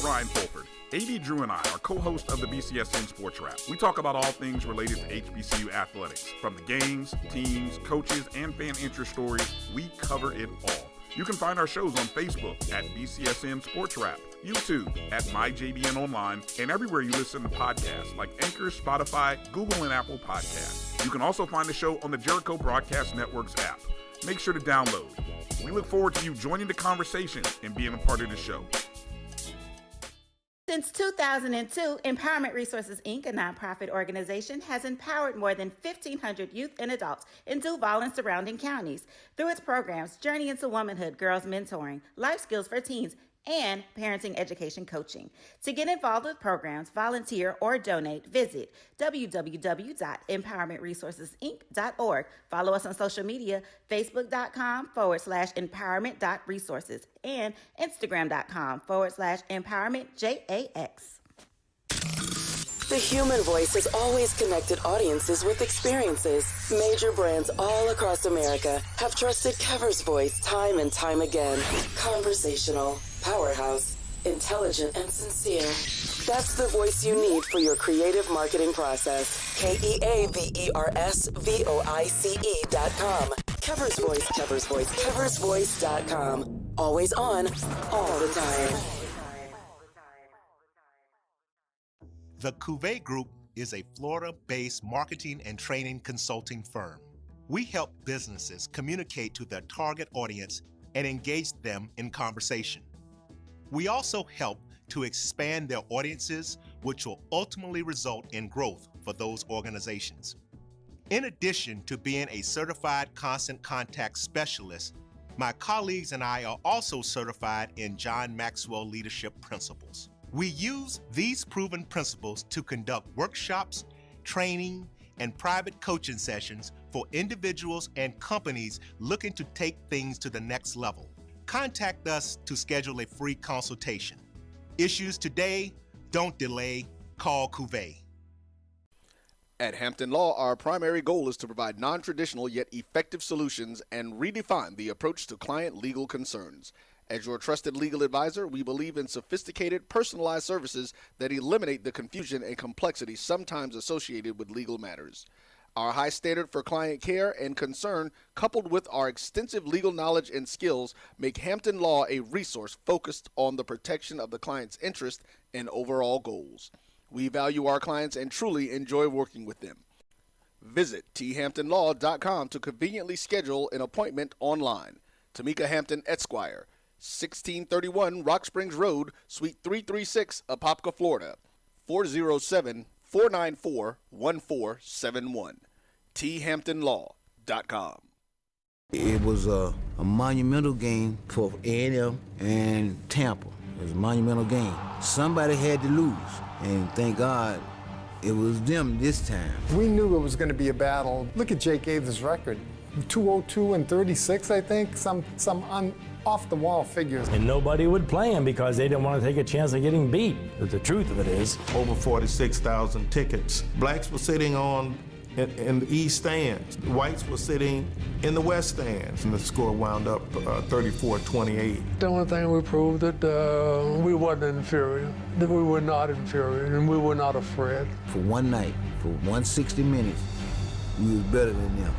Ryan Fulford. AD Drew and I are co-hosts of the BCSN Sports Wrap. We talk about all things related to HBCU athletics. From the games, teams, coaches, and fan interest stories, we cover it all. You can find our shows on Facebook at BCSN Sports Wrap, YouTube at MyJBN Online, and everywhere you listen to podcasts like Anchor, Spotify, Google, and Apple Podcasts. You can also find the show on the Jericho Broadcast Network's app. Make sure to download. We look forward to you joining the conversation and being a part of the show. Since 2002, Empowerment Resources, Inc., a nonprofit organization, has empowered more than 1,500 youth and adults in Duval and surrounding counties through its programs Journey into Womanhood, Girls Mentoring, Life Skills for Teens, and parenting education coaching. To get involved with programs, volunteer, or donate, visit www.empowermentresourcesinc.org. Follow us on social media, facebook.com/empowerment.resources and instagram.com/empowermentJAX. The human voice has always connected audiences with experiences. Major brands all across America have trusted Kever's voice time and time again. Conversational, powerhouse, intelligent, and sincere. That's the voice you need for your creative marketing process. KEAVERSVOICE.com. Kever's Voice, Kever's Voice, KeversVoice.com. Always on, all the time. The Cuvée Group is a Florida-based marketing and training consulting firm. We help businesses communicate to their target audience and engage them in conversation. We also help to expand their audiences, which will ultimately result in growth for those organizations. In addition to being a certified constant contact specialist, my colleagues and I are also certified in John Maxwell Leadership Principles. We use these proven principles to conduct workshops, training, and private coaching sessions for individuals and companies looking to take things to the next level. Contact us to schedule a free consultation. Issues today, don't delay, call Cuvée. At Hampton Law, our primary goal is to provide non-traditional yet effective solutions and redefine the approach to client legal concerns. As your trusted legal advisor, we believe in sophisticated, personalized services that eliminate the confusion and complexity sometimes associated with legal matters. Our high standard for client care and concern, coupled with our extensive legal knowledge and skills, make Hampton Law a resource focused on the protection of the client's interest and overall goals. We value our clients and truly enjoy working with them. Visit thamptonlaw.com to conveniently schedule an appointment online. Tamika Hampton Esquire, 1631 Rock Springs Road, Suite 336, Apopka, Florida, 407-494-1471. thamptonlaw.com. It was a monumental game for A&M and Tampa. It was a monumental game. Somebody had to lose, and thank God it was them this time. We knew it was going to be a battle. Look at Jake Ave's record. 202 and 36, I think, some off-the-wall figures. And nobody would play him because they didn't want to take a chance of getting beat. But the truth of it is, over 46,000 tickets. Blacks were sitting in the east stands. Whites were sitting in the west stands, and the score wound up 34-28. The only thing we proved that we wasn't inferior, that we were not inferior, and we were not afraid. For one night, for 160 minutes, we was better than them.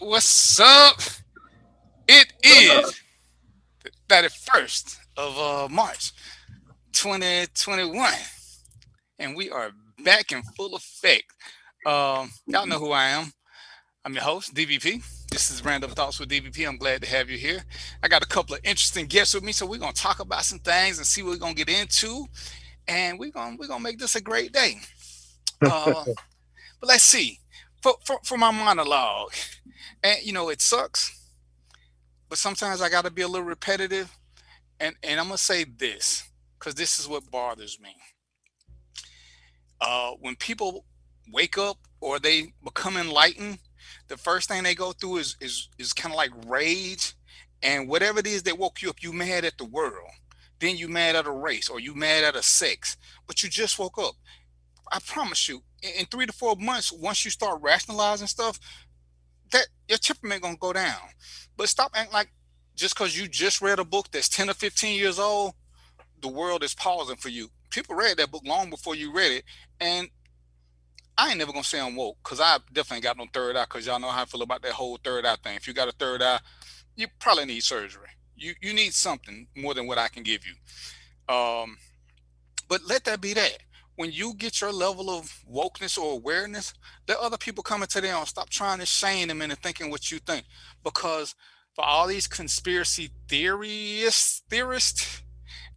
What's up? It is the 31st of March, 2021, and we are back in full effect. Y'all know who I am. I'm your host, DVP. This is Random Thoughts with DVP. I'm glad to have you here. I got a couple of interesting guests with me, so we're going to talk about some things and see what we're going to get into, and we're gonna make this a great day. But let's see. For my monologue, and it sucks, but sometimes I got to be a little repetitive. And I'm gonna say this because this is what bothers me. When people wake up or they become enlightened, the first thing they go through is kind of like rage, and whatever it is that woke you up, you mad at the world, then you mad at a race or you mad at a sex, but you just woke up. I promise you, in 3 to 4 months, once you start rationalizing stuff, that your temperament gonna go down. But stop acting like just because you just read a book that's 10 or 15 years old, the world is pausing for you. People read that book long before you read it, and I ain't never gonna say I'm woke because I definitely ain't got no third eye. Because y'all know how I feel about that whole third eye thing. If you got a third eye, you probably need surgery. You need something more than what I can give you. Um, but let that be that. When you get your level of wokeness or awareness, let other people come into their own. Stop trying to shame them into thinking what you think. Because for all these conspiracy theorists,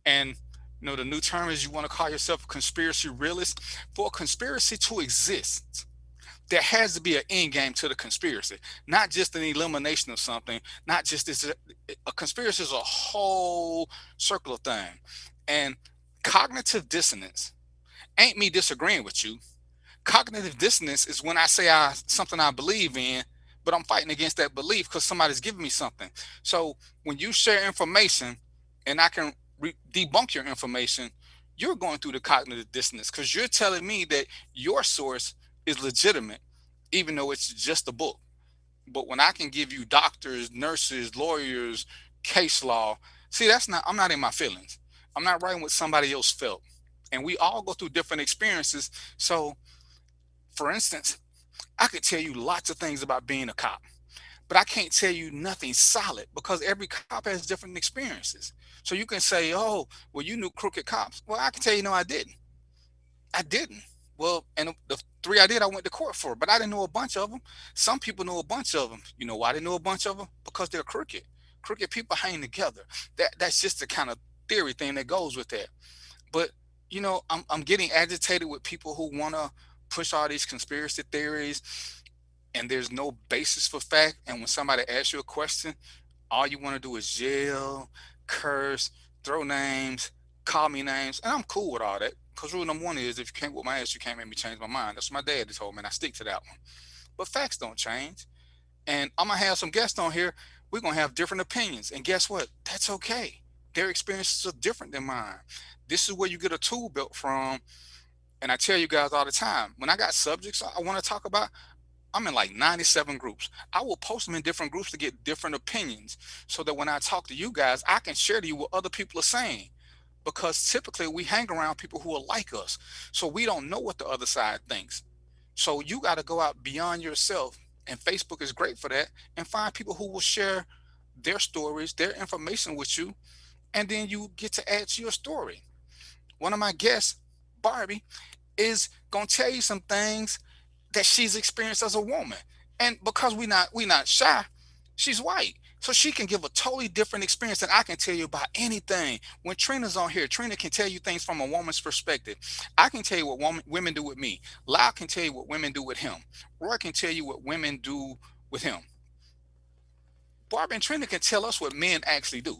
and the new term is you want to call yourself a conspiracy realist. For a conspiracy to exist, there has to be an end game to the conspiracy, not just an elimination of something, not just this. A conspiracy is a whole circle of thing. And cognitive dissonance ain't me disagreeing with you. Cognitive dissonance is when I say something I believe in, but I'm fighting against that belief because somebody's giving me something. So when you share information and I can debunk your information, you're going through the cognitive dissonance because you're telling me that your source is legitimate, even though it's just a book. But when I can give you doctors, nurses, lawyers, case law, see, I'm not in my feelings. I'm not writing what somebody else felt. And we all go through different experiences. So, for instance, I could tell you lots of things about being a cop, but I can't tell you nothing solid because every cop has different experiences. So you can say, oh, well, you knew crooked cops. Well, I can tell you, no, I didn't. I didn't. Well, and the three I did, I went to court for, but I didn't know a bunch of them. Some people know a bunch of them. You know why they know a bunch of them? Because they're crooked. Crooked people hang together. That's just the kind of theory thing that goes with that. But I'm getting agitated with people who want to push all these conspiracy theories, and there's no basis for fact. And when somebody asks you a question, all you want to do is yell, curse, throw names, call me names, and I'm cool with all that. Because rule number one is if you can't whoop my ass, you can't make me change my mind. That's what my dad told me, and I stick to that one. But facts don't change. And I'm going to have some guests on here. We're going to have different opinions. And guess what? That's okay. Their experiences are different than mine. This is where you get a tool belt from. And I tell you guys all the time, when I got subjects I want to talk about, I'm in like 97 groups. I will post them in different groups to get different opinions so that when I talk to you guys, I can share to you what other people are saying. Because typically we hang around people who are like us. So we don't know what the other side thinks. So you got to go out beyond yourself. And Facebook is great for that. And find people who will share their stories, their information with you. And then you get to add to your story. One of my guests, Barbie, is going to tell you some things that she's experienced as a woman. And because we not shy, she's white. So she can give a totally different experience than I can tell you about anything. When Trina's on here, Trina can tell you things from a woman's perspective. I can tell you what women do with me. Lau can tell you what women do with him. Roy can tell you what women do with him. Barbara and Trina can tell us what men actually do.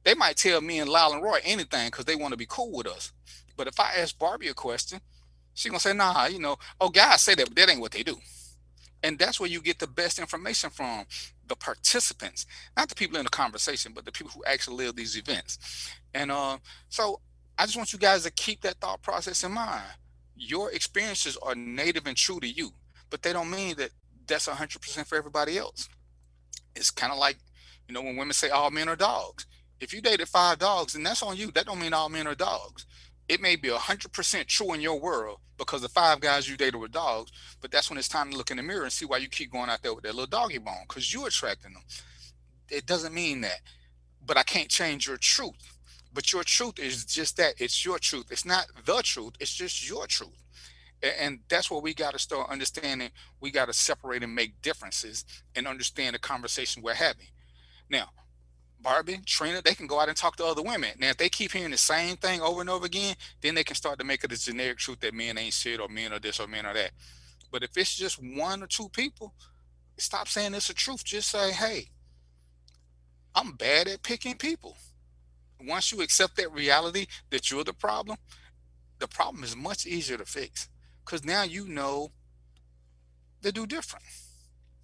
They might tell me and Lyle and Roy anything because they want to be cool with us. But if I ask Barbie a question, she's going to say, nah, oh, guys say that, but that ain't what they do. And that's where you get the best information from the participants, not the people in the conversation, but the people who actually live these events. And so I just want you guys to keep that thought process in mind. Your experiences are native and true to you, but they don't mean that that's 100% for everybody else. It's kind of like, when women say all men are dogs. If you dated 5 dogs, then that's on you. That don't mean all men are dogs. It may be 100% true in your world because the 5 guys you dated were dogs, but that's when it's time to look in the mirror and see why you keep going out there with that little doggy bone, because you're attracting them. It doesn't mean that, but I can't change your truth. But your truth is just that. It's your truth. It's not the truth. It's just your truth. And that's what we got to start understanding. We got to separate and make differences and understand the conversation we're having. Now, Barbie, Trina, they can go out and talk to other women. Now, if they keep hearing the same thing over and over again, then they can start to make it a generic truth that men ain't shit or men are this or men are that. But if it's just 1 or 2 people, stop saying it's a truth. Just say, hey, I'm bad at picking people. Once you accept that reality that you're the problem is much easier to fix because now you know to do different.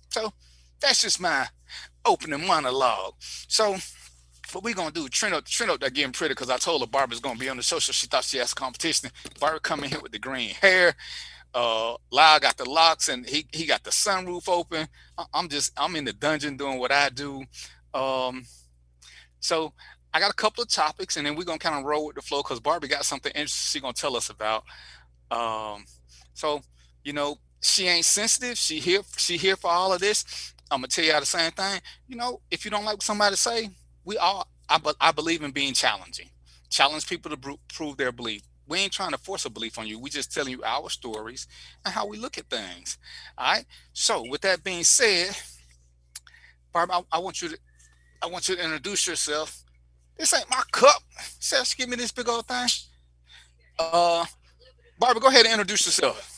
So that's just my opening monologue. So what we gonna do? Trent up there getting pretty because I told her Barbara's gonna be on the show, so she thought she has competition. Barbara come in here with the green hair. Lyle got the locks and he got the sunroof open. I'm in the dungeon doing what I do. So I got a couple of topics and then we're gonna kind of roll with the flow because Barbie got something interesting she's gonna tell us about. So she ain't sensitive. She here for all of this. I'm gonna tell y'all the same thing. If you don't like what somebody say, I believe in being challenging. Challenge people to prove their belief. We ain't trying to force a belief on you. We just telling you our stories and how we look at things. All right. So with that being said, Barb, I want you to introduce yourself. This ain't my cup. Says, give me this big old thing. Barbie, go ahead and introduce yourself.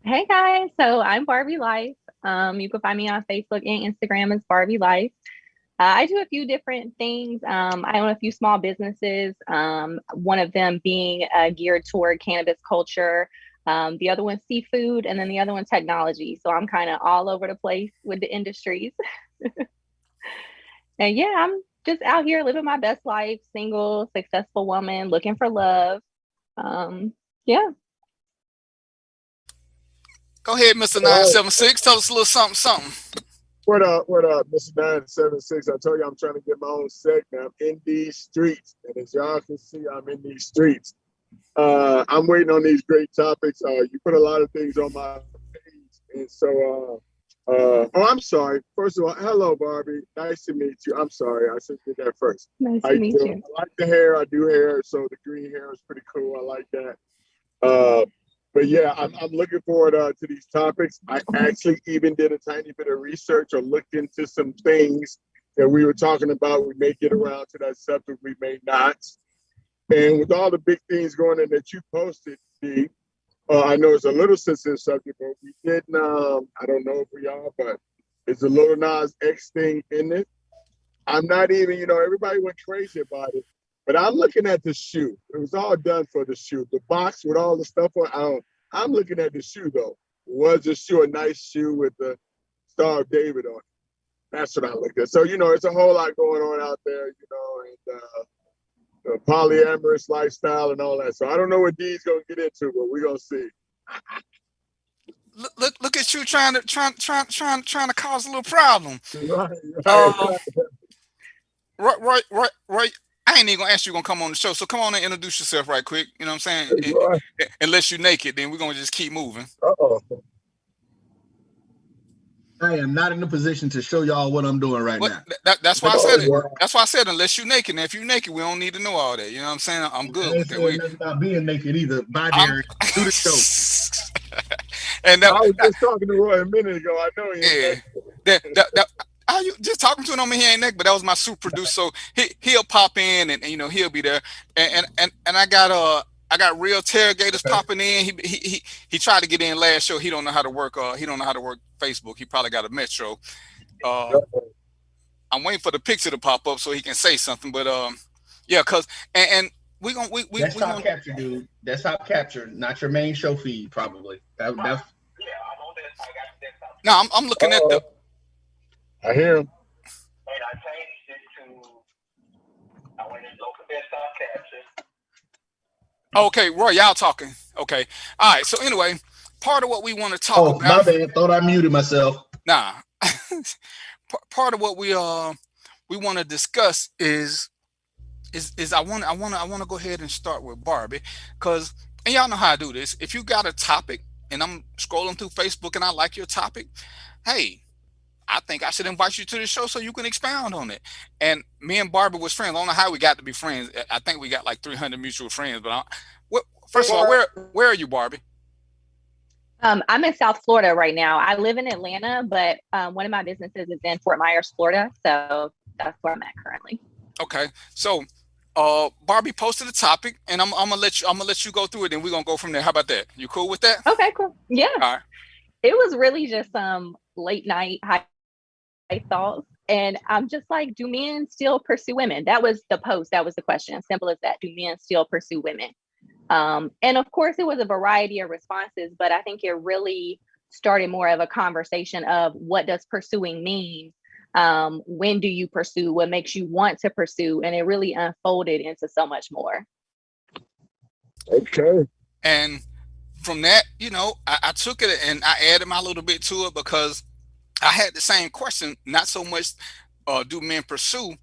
Hey guys, so I'm Barbie Life. You can find me on Facebook and Instagram as Barbie Life. I do a few different things. I own a few small businesses, one of them being geared toward cannabis culture, the other one seafood, and then the other one technology. So I'm kind of all over the place with the industries. And yeah, I'm just out here living my best life, single, successful woman, looking for love. Yeah. Go ahead, Mr. 976. Tell us a little something. What up, Mr. 976? I told you I'm trying to get my own segment. I'm in these streets. And as y'all can see, I'm in these streets. I'm waiting on these great topics. You put a lot of things on my page. And so, I'm sorry. First of all, hello, Barbie. Nice to meet you. I'm sorry. I should get that first. Nice to meet you. I like the hair. I do hair. So the green hair is pretty cool. I like that. But yeah, I'm looking forward to these topics. I actually even did a tiny bit of research or looked into some things that we were talking about. We may get around to that subject, we may not. And with all the big things going on that you posted, Steve, I know it's a little sensitive subject, but we didn't, I don't know if we are, but it's a Lil Nas X thing in it. I'm not even, everybody went crazy about it. But I'm looking at the shoe. It was all done for the shoe. The box with all the stuff on. I'm looking at the shoe, though. Was the shoe a nice shoe with the Star of David on it? That's what I looked at. So, it's a whole lot going on out there, and the polyamorous lifestyle and all that. So I don't know what D's going to get into, but we're going to see. Look at you trying to cause a little problem. Right. I ain't even gonna ask you gonna come on the show, so come on and introduce yourself right quick. You know what I'm saying? Unless you're naked, then we're gonna just keep moving. I am not in a position to show y'all what I'm doing right now. That's why I said it. That's why I said unless you're naked. And if you're naked, we don't need to know all that. You know what I'm saying? I'm good with that. I ain't saying about being naked either. Bye, Derek. Do the show. And I was just talking to Roy a minute ago. I know he you just talking to him on me, he ain't naked, but that was my super producer. So he'll pop in and he'll be there. And I got real interrogators popping in. He tried to get in last show. He don't know how to work Facebook. He probably got a Metro. I'm waiting for the picture to pop up so he can say something. But yeah, cause and we desktop capture, dude. Desktop capture, not your main show feed, probably. That's no, I'm looking at the. I hear him. And I changed it to, I went and local desktop capture. Okay, Roy, y'all talking. Okay. All right. So anyway, part of what we want to talk about. My bad. Thought I muted myself. Nah. Part of what we want to discuss is I want to go ahead and start with Barbie, and y'all know how I do this. If you got a topic and I'm scrolling through Facebook and I like your topic, hey, I think I should invite you to the show so you can expound on it. And me and Barbie was friends. I don't know how we got to be friends. I think we got like 300 mutual friends. But first of all, where are you, Barbie? I'm in South Florida right now. I live in Atlanta, but one of my businesses is in Fort Myers, Florida. So that's where I'm at currently. Okay. So Barbie posted a topic, and I'm gonna let you go through it, and we're gonna go from there. How about that? You cool with that? Okay, cool. Yeah. All right. It was really just some late night high thoughts. And I'm just like, do men still pursue women? That was the post. That was the question. Simple as that. Do men still pursue women? And of course, it was a variety of responses, but I think it really started more of a conversation of what does pursuing mean? When do you pursue? What makes you want to pursue? And it really unfolded into so much more. Okay. And from that, I took it and I added my little bit to it because I had the same question, not so much do men pursue.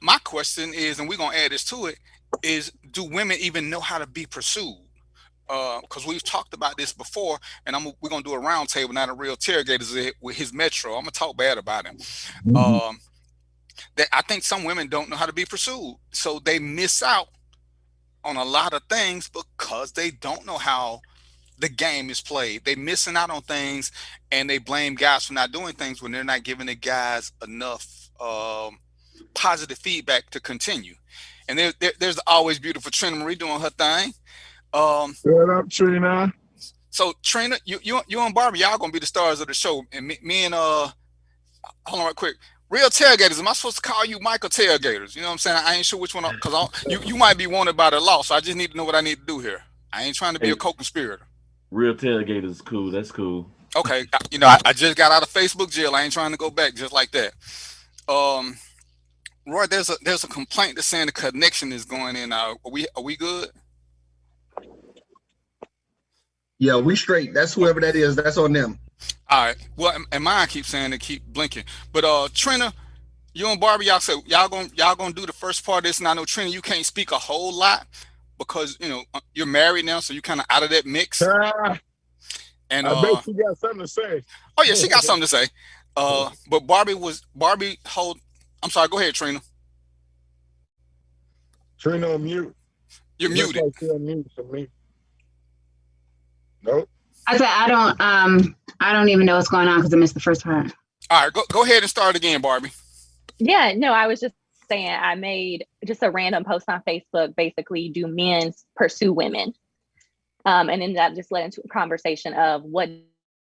My question is, and we're going to add this to it, is do women even know how to be pursued? Because we've talked about this before, and we're going to do a round table, not a real interrogators with his Metro. I'm going to talk bad about him. That I think some women don't know how to be pursued. So they miss out on a lot of things because they don't know how the game is played. They missing out on things, and they blame guys for not doing things when they're not giving the guys enough positive feedback to continue. And there's always beautiful Trina Marie doing her thing. What up, Trina? So Trina, you and Barbie, y'all gonna be the stars of the show. And me and hold on right quick. Real tailgaters, am I supposed to call you Michael Tailgaters? You know what I'm saying? I ain't sure which one, because you might be wanted by the law, so I just need to know what I need to do here. I ain't trying to be a co-conspirator. Real tailgaters is cool. That's cool. Okay, I just got out of Facebook jail. I ain't trying to go back just like that. Roy, there's a complaint that's saying the connection is going in. Are we good? Yeah, we straight. That's whoever that is. That's on them. All right. Well, and mine keeps saying they keep blinking. But Trina, you and Barbie, y'all said y'all gonna do the first part of this. And I know Trina, you can't speak a whole lot because you're married now, so you kind of out of that mix. And I bet she got something to say. Oh yeah, she got something to say. But Barbie. I'm sorry. Go ahead, Trina. Trina on mute. You're muted. Like you're on mute for me. Nope. I said I don't even know what's going on because I missed the first part. All right, go ahead and start again, Barbie. Yeah, no, I was just saying I made just a random post on Facebook. Basically, do men pursue women? And then that just led into a conversation of what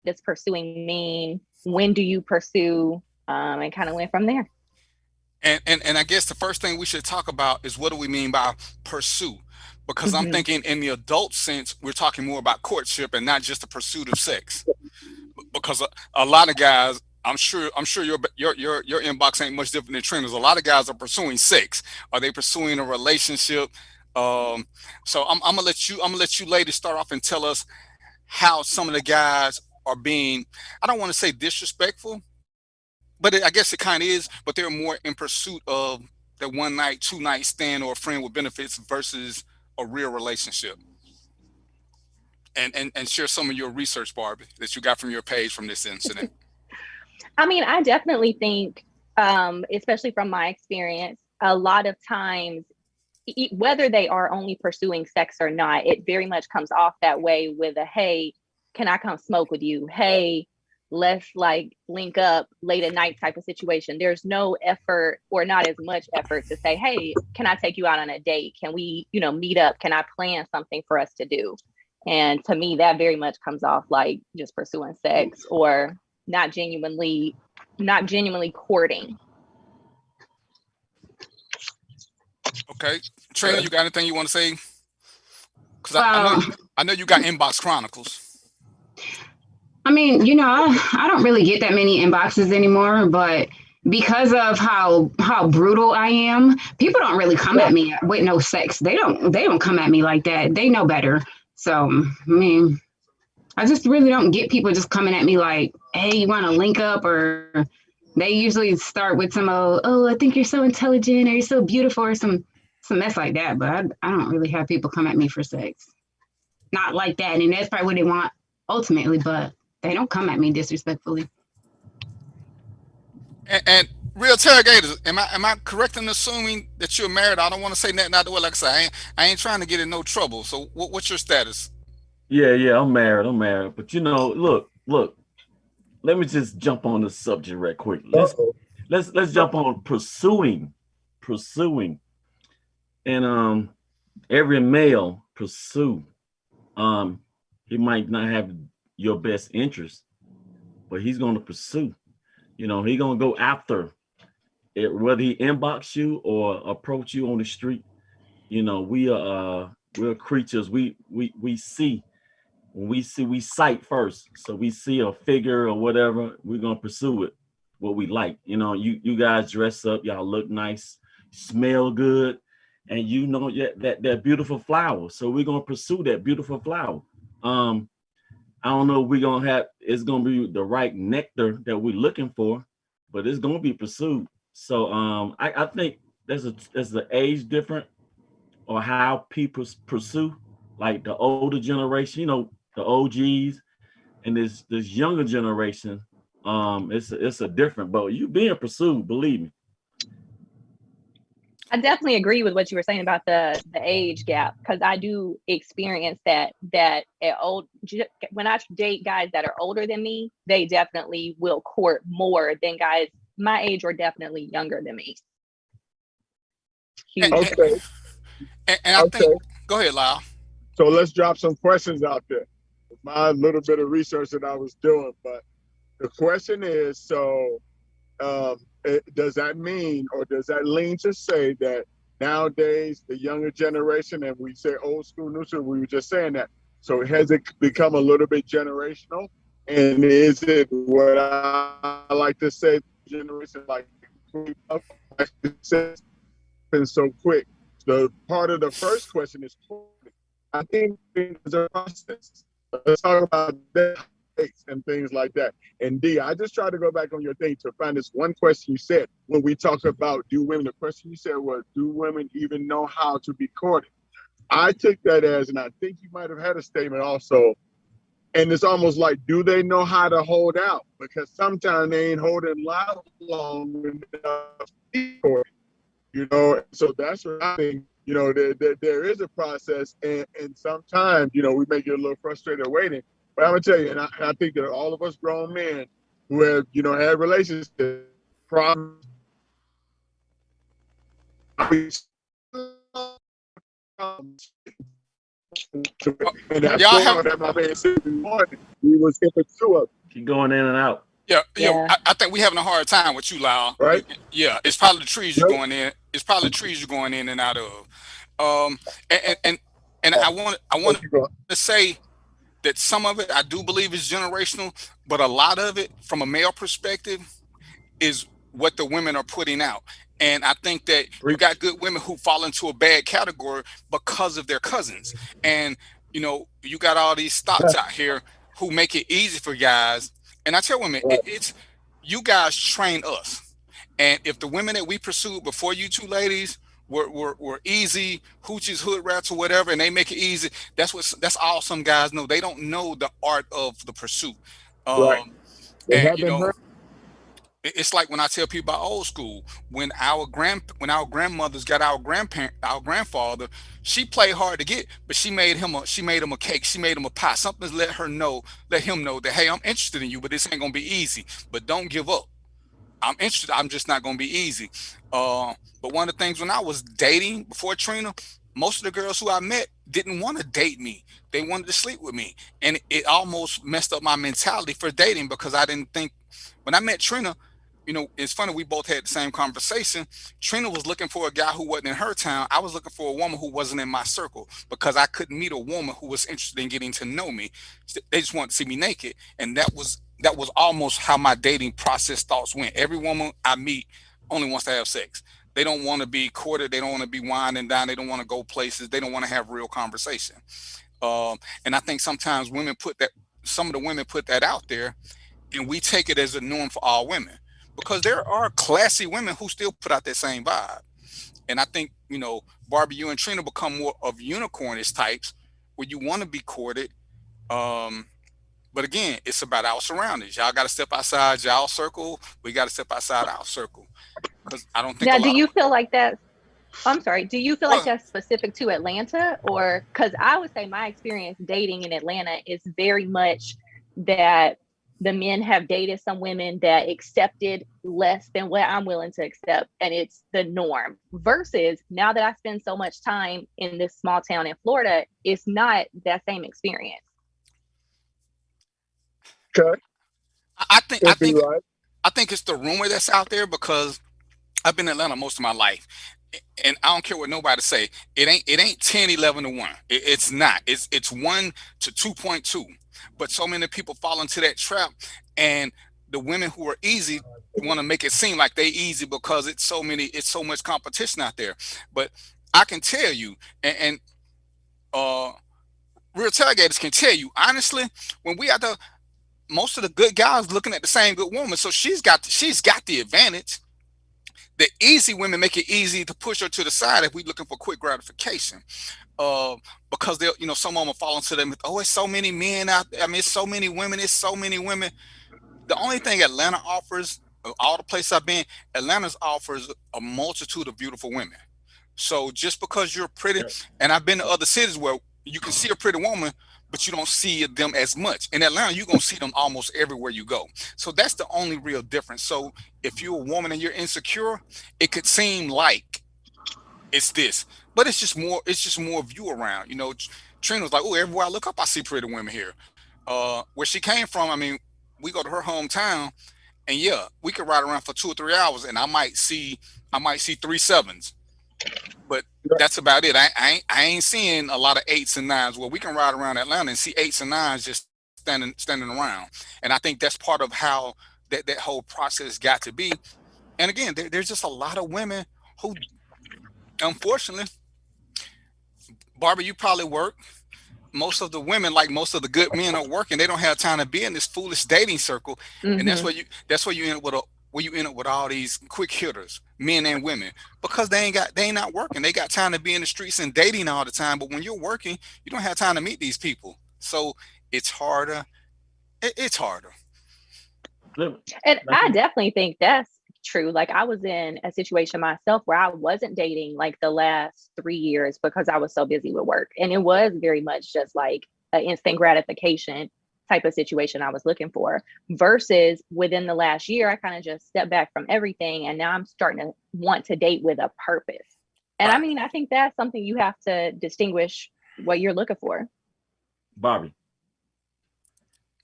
does pursuing mean? When do you pursue? And kind of went from there. And I guess the first thing we should talk about is what do we mean by pursue? Because I'm thinking in the adult sense, we're talking more about courtship and not just the pursuit of sex. Because a lot of guys, I'm sure your inbox ain't much different than Trina's. A lot of guys are pursuing sex. Are they pursuing a relationship? So I'm gonna let you ladies start off and tell us how some of the guys are being, I don't want to say disrespectful, but I guess it kind of is, but they're more in pursuit of the 1 night, 2 night stand or a friend with benefits versus a real relationship. And share some of your research, Barbie, that you got from your page from this incident. I mean, I definitely think, especially from my experience, a lot of times, whether they are only pursuing sex or not, it very much comes off that way with a, hey, can I come smoke with you? Hey, let's like link up late at night type of situation. There's no effort or not as much effort to say, hey, can I take you out on a date? Can we, meet up? Can I plan something for us to do? And to me, that very much comes off like just pursuing sex or not genuinely courting. Okay. Trina, you got anything you want to say? Because I know you got inbox chronicles. I mean, I don't really get that many inboxes anymore, but because of how brutal I am, people don't really come at me with no sex. They don't come at me like that. They know better. So, I mean, I just really don't get people just coming at me like, hey, you want to link up? Or they usually start with some, oh, I think you're so intelligent or you're so beautiful or some mess like that. But I don't really have people come at me for sex. Not like that. And that's probably what they want ultimately, but they don't come at me disrespectfully. And real interrogators, am I correct in assuming that you're married? I don't want to say nothing out the way. Like I say, I ain't trying to get in no trouble. So what's your status? Yeah, I'm married. But look. Let me just jump on the subject right quick. Let's jump on pursuing, and every male pursue. He might not have your best interest, but he's going to pursue. He's going to go after whether he inbox you or approach you on the street, you know, we're creatures. We see. When we sight first. So we see a figure or whatever, we're gonna pursue it. What we like. You know, you guys dress up, y'all look nice, smell good, and you know that beautiful flower. So we're gonna pursue that beautiful flower. I don't know if we're gonna have it's gonna be the right nectar that we're looking for, but it's gonna be pursued. So I think there's the age different or how people pursue, like the older generation, you know, the OGs, and this younger generation. It's a different boat. You being pursued, believe me. I definitely agree with what you were saying about the age gap, because I do experience that when I date guys that are older than me, they definitely will court more than guys my age or definitely younger than me. Huge. Okay. And I think, go ahead, Lyle. So let's drop some questions out there. My little bit of research that I was doing, but the question is, so does that mean, or does that lean to say that nowadays the younger generation, and we say old school, new school, we were just saying that. So has it become a little bit generational? And is it what I like to say, generation like been so quick? The part of the first question is, I think there's a process. Let's talk about that and things like that. And D, I just tried to go back on your thing to find this one question you said when we talk about do women. The question you said was, do women even know how to be courted? I took that as, and I think you might have had a statement also, and it's almost like, do they know how to hold out? Because sometimes they ain't holding out long enough to be courted. You know, so that's what I think. You know, there is a process, and sometimes, you know, we may get a little frustrated waiting. But I'm gonna tell you, and I think that all of us grown men who have, you know, had relationships, problems, and that Y'all forward that my man said this morning, he was hitting two of them. Keep going in and out. Yeah. I think we're having a hard time with you, Lyle. Right? Yeah, it's probably the trees you're going in. It's probably the trees you're going in and out of. And I want to say that some of it I do believe is generational, but a lot of it, from a male perspective, is what the women are putting out. And I think that you got good women who fall into a bad category because of their cousins. And, you know, you got all these thoughts out here who make it easy for guys. And I tell women, it's you guys train us. And if the women that we pursued before you two ladies were easy, hoochies, hood rats, or whatever, and they make it easy, that's all some guys know. They don't know the art of the pursuit. And you know, it's like when I tell people about old school, when our grandmothers got our grandfather, she played hard to get, but she made him a cake, she made him a pie, something to let him know that, hey, I'm interested in you, but this ain't gonna be easy. But don't give up. I'm interested. I'm just not gonna be easy. But one of the things when I was dating before Trina, most of the girls who I met didn't want to date me. They wanted to sleep with me, and it almost messed up my mentality for dating, because I didn't think, when I met Trina, you know, it's funny, we both had the same conversation. Trina was looking for a guy who wasn't in her town. I was looking for a woman who wasn't in my circle, because I couldn't meet a woman who was interested in getting to know me. They just wanted to see me naked, and that was almost how my dating process thoughts went. Every woman I meet only wants to have sex. They don't want to be courted. They don't want to be wined and dined. They don't want to go places. They don't want to have real conversation. And I think sometimes some of the women put that out there, and we take it as a norm for all women, because there are classy women who still put out that same vibe. And I think, you know, Barbie, you and Trina become more of unicornish types where you want to be courted. But again, it's about our surroundings. Y'all got to step outside y'all circle. We got to step outside our circle. Because I don't think. Now, do you feel like that? I'm sorry. Do you feel like that's specific to Atlanta, or because I would say my experience dating in Atlanta is very much that the men have dated some women that accepted less than what I'm willing to accept, and it's the norm. Versus now that I spend so much time in this small town in Florida, it's not that same experience. Okay. I think it's the rumor that's out there, because I've been in Atlanta most of my life, and I don't care what nobody say. It ain't 10, 11 to 1. It's not. It's 1 to 2.2. But so many people fall into that trap, and the women who are easy want to make it seem like they easy because it's so much competition out there. But I can tell you, and uh real tailgaters can tell you honestly, when we are most of the good guys looking at the same good woman, so she's got the advantage. The easy women make it easy to push her to the side if we looking for quick gratification. Uh, because they'll, some of them fall into them. Oh, it's so many men out there. I mean, it's so many women. It's so many women. The only thing Atlanta offers, of all the places I've been, Atlanta's offers a multitude of beautiful women. So just because you're pretty, and I've been to other cities where you can see a pretty woman, but you don't see them as much. In Atlanta, you're gonna see them almost everywhere you go. So that's the only real difference. So if you're a woman and you're insecure, it could seem like it's this, but it's just more. It's just more of you around. Trina was like, "Oh, everywhere I look up, I see pretty women here." Where she came from, I mean, we go to her hometown, and yeah, we could ride around for 2 or 3 hours, and I might see 3 7s, but that's about it. I ain't seeing a lot of 8s and 9s. Well, we can ride around Atlanta and see 8s and 9s just standing around, and I think that's part of how that whole process got to be. And again, there's just a lot of women who, unfortunately, Barbara, you probably work. Most of the women, like most of the good men, are working. They don't have time to be in this foolish dating circle, and Mm-hmm. that's where you end up with where you end up with all these quick hitters, men and women, because they ain't not working. They got time to be in the streets and dating all the time. But when you're working, you don't have time to meet these people. So it's harder. It's harder. And I definitely think that's true. Like I was in a situation myself where I wasn't dating like the last 3 years because I was so busy with work. And it was very much just like an instant gratification type of situation I was looking for. Versus within the last year, I kind of just stepped back from everything. And now I'm starting to want to date with a purpose. And I mean, I think that's something you have to distinguish what you're looking for. Barbie,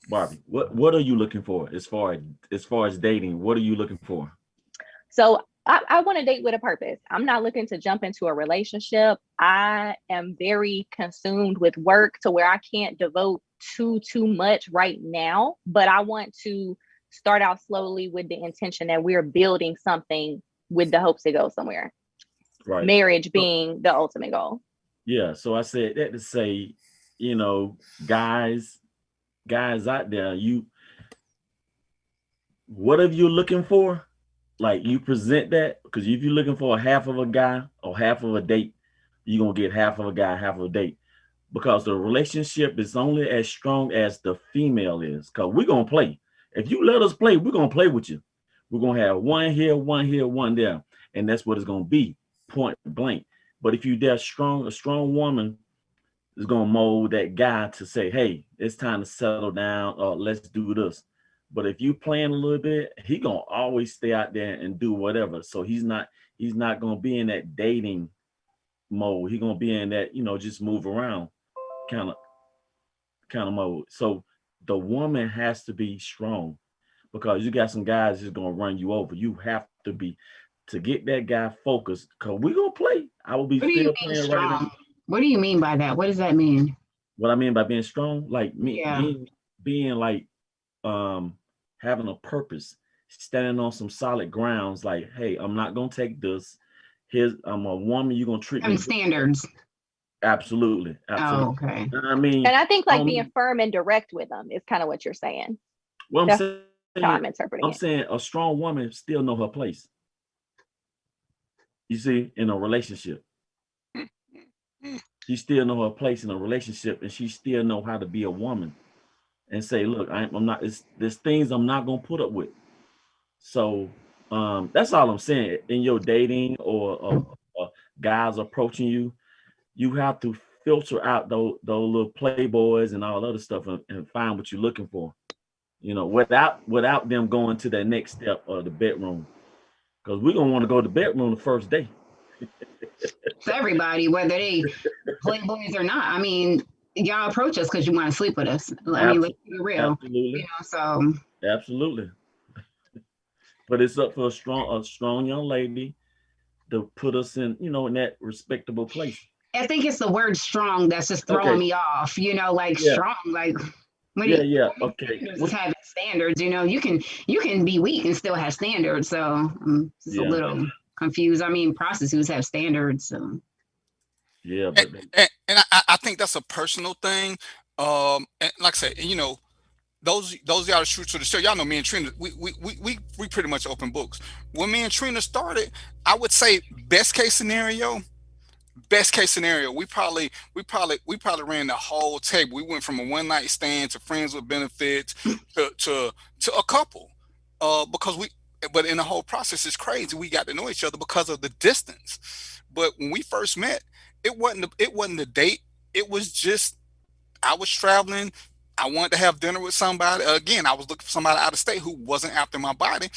what are you looking for as far as dating? What are you looking for? So I want to date with a purpose. I'm not looking to jump into a relationship. I am very consumed with work to where I can't devote too much right now, but I want to start out slowly with the intention that we're building something with the hopes to go somewhere. Right. Marriage being the ultimate goal. Yeah. So I said that to say, guys out there, whatever you're looking for, like you present that, because if you're looking for a half of a guy or half of a date, you're gonna get half of a guy, half of a date. Because the relationship is only as strong as the female is. Because we're gonna play. If you let us play, we're gonna play with you. We're gonna have one here, one there. And that's what it's gonna be, point blank. But if you're a strong woman is gonna mold that guy to say, hey, it's time to settle down, or let's do this. But if you playing a little bit, he gonna always stay out there and do whatever. So he's not gonna be in that dating mode. He's gonna be in that, just move around kind of mode. So the woman has to be strong, because you got some guys just gonna run you over. You have to be to get that guy focused, because we're gonna play. I will be still playing strong? Right now. What do you mean by that? What does that mean? What I mean by being strong, like me, Yeah. being like having a purpose, standing on some solid grounds, like, hey, I'm not gonna take this. I'm a woman, you're gonna treat me standards. Absolutely. Oh, okay. I mean, and I think like being firm and direct with them is kind of what you're saying. Well, That's how I'm interpreting I'm it. saying a strong woman still know her place. You see, in a relationship, she still know her place in a relationship, and she still know how to be a woman and say, look, I'm not, there's things I'm not gonna put up with. So that's all I'm saying. In your dating or guys approaching you, you have to filter out those little playboys and all other stuff and find what you're looking for, without them going to that next step of the bedroom. Because we're gonna want to go to the bedroom the first day. So everybody, whether they playboys or not, I mean, y'all approach us because you want to sleep with us. I mean, let's be real. Absolutely. So absolutely. But it's up for a strong young lady to put us in, in that respectable place. I think it's the word strong that's just throwing me off, like strong, like okay. Just having standards, you can be weak and still have standards. So I'm just a little confused. I mean, prostitutes have standards. So. Yeah, but and I think that's a personal thing. And like I said, those y'all that shoot to the show, y'all know me and Trina, we pretty much open books. When me and Trina started, I would say best case scenario, we probably ran the whole table. We went from a one night stand to friends with benefits to a couple, but in the whole process, it's crazy. We got to know each other because of the distance. But when we first met, it wasn't a date. It was just, I was traveling. I wanted to have dinner with somebody. Again, I was looking for somebody out of state who wasn't after my body.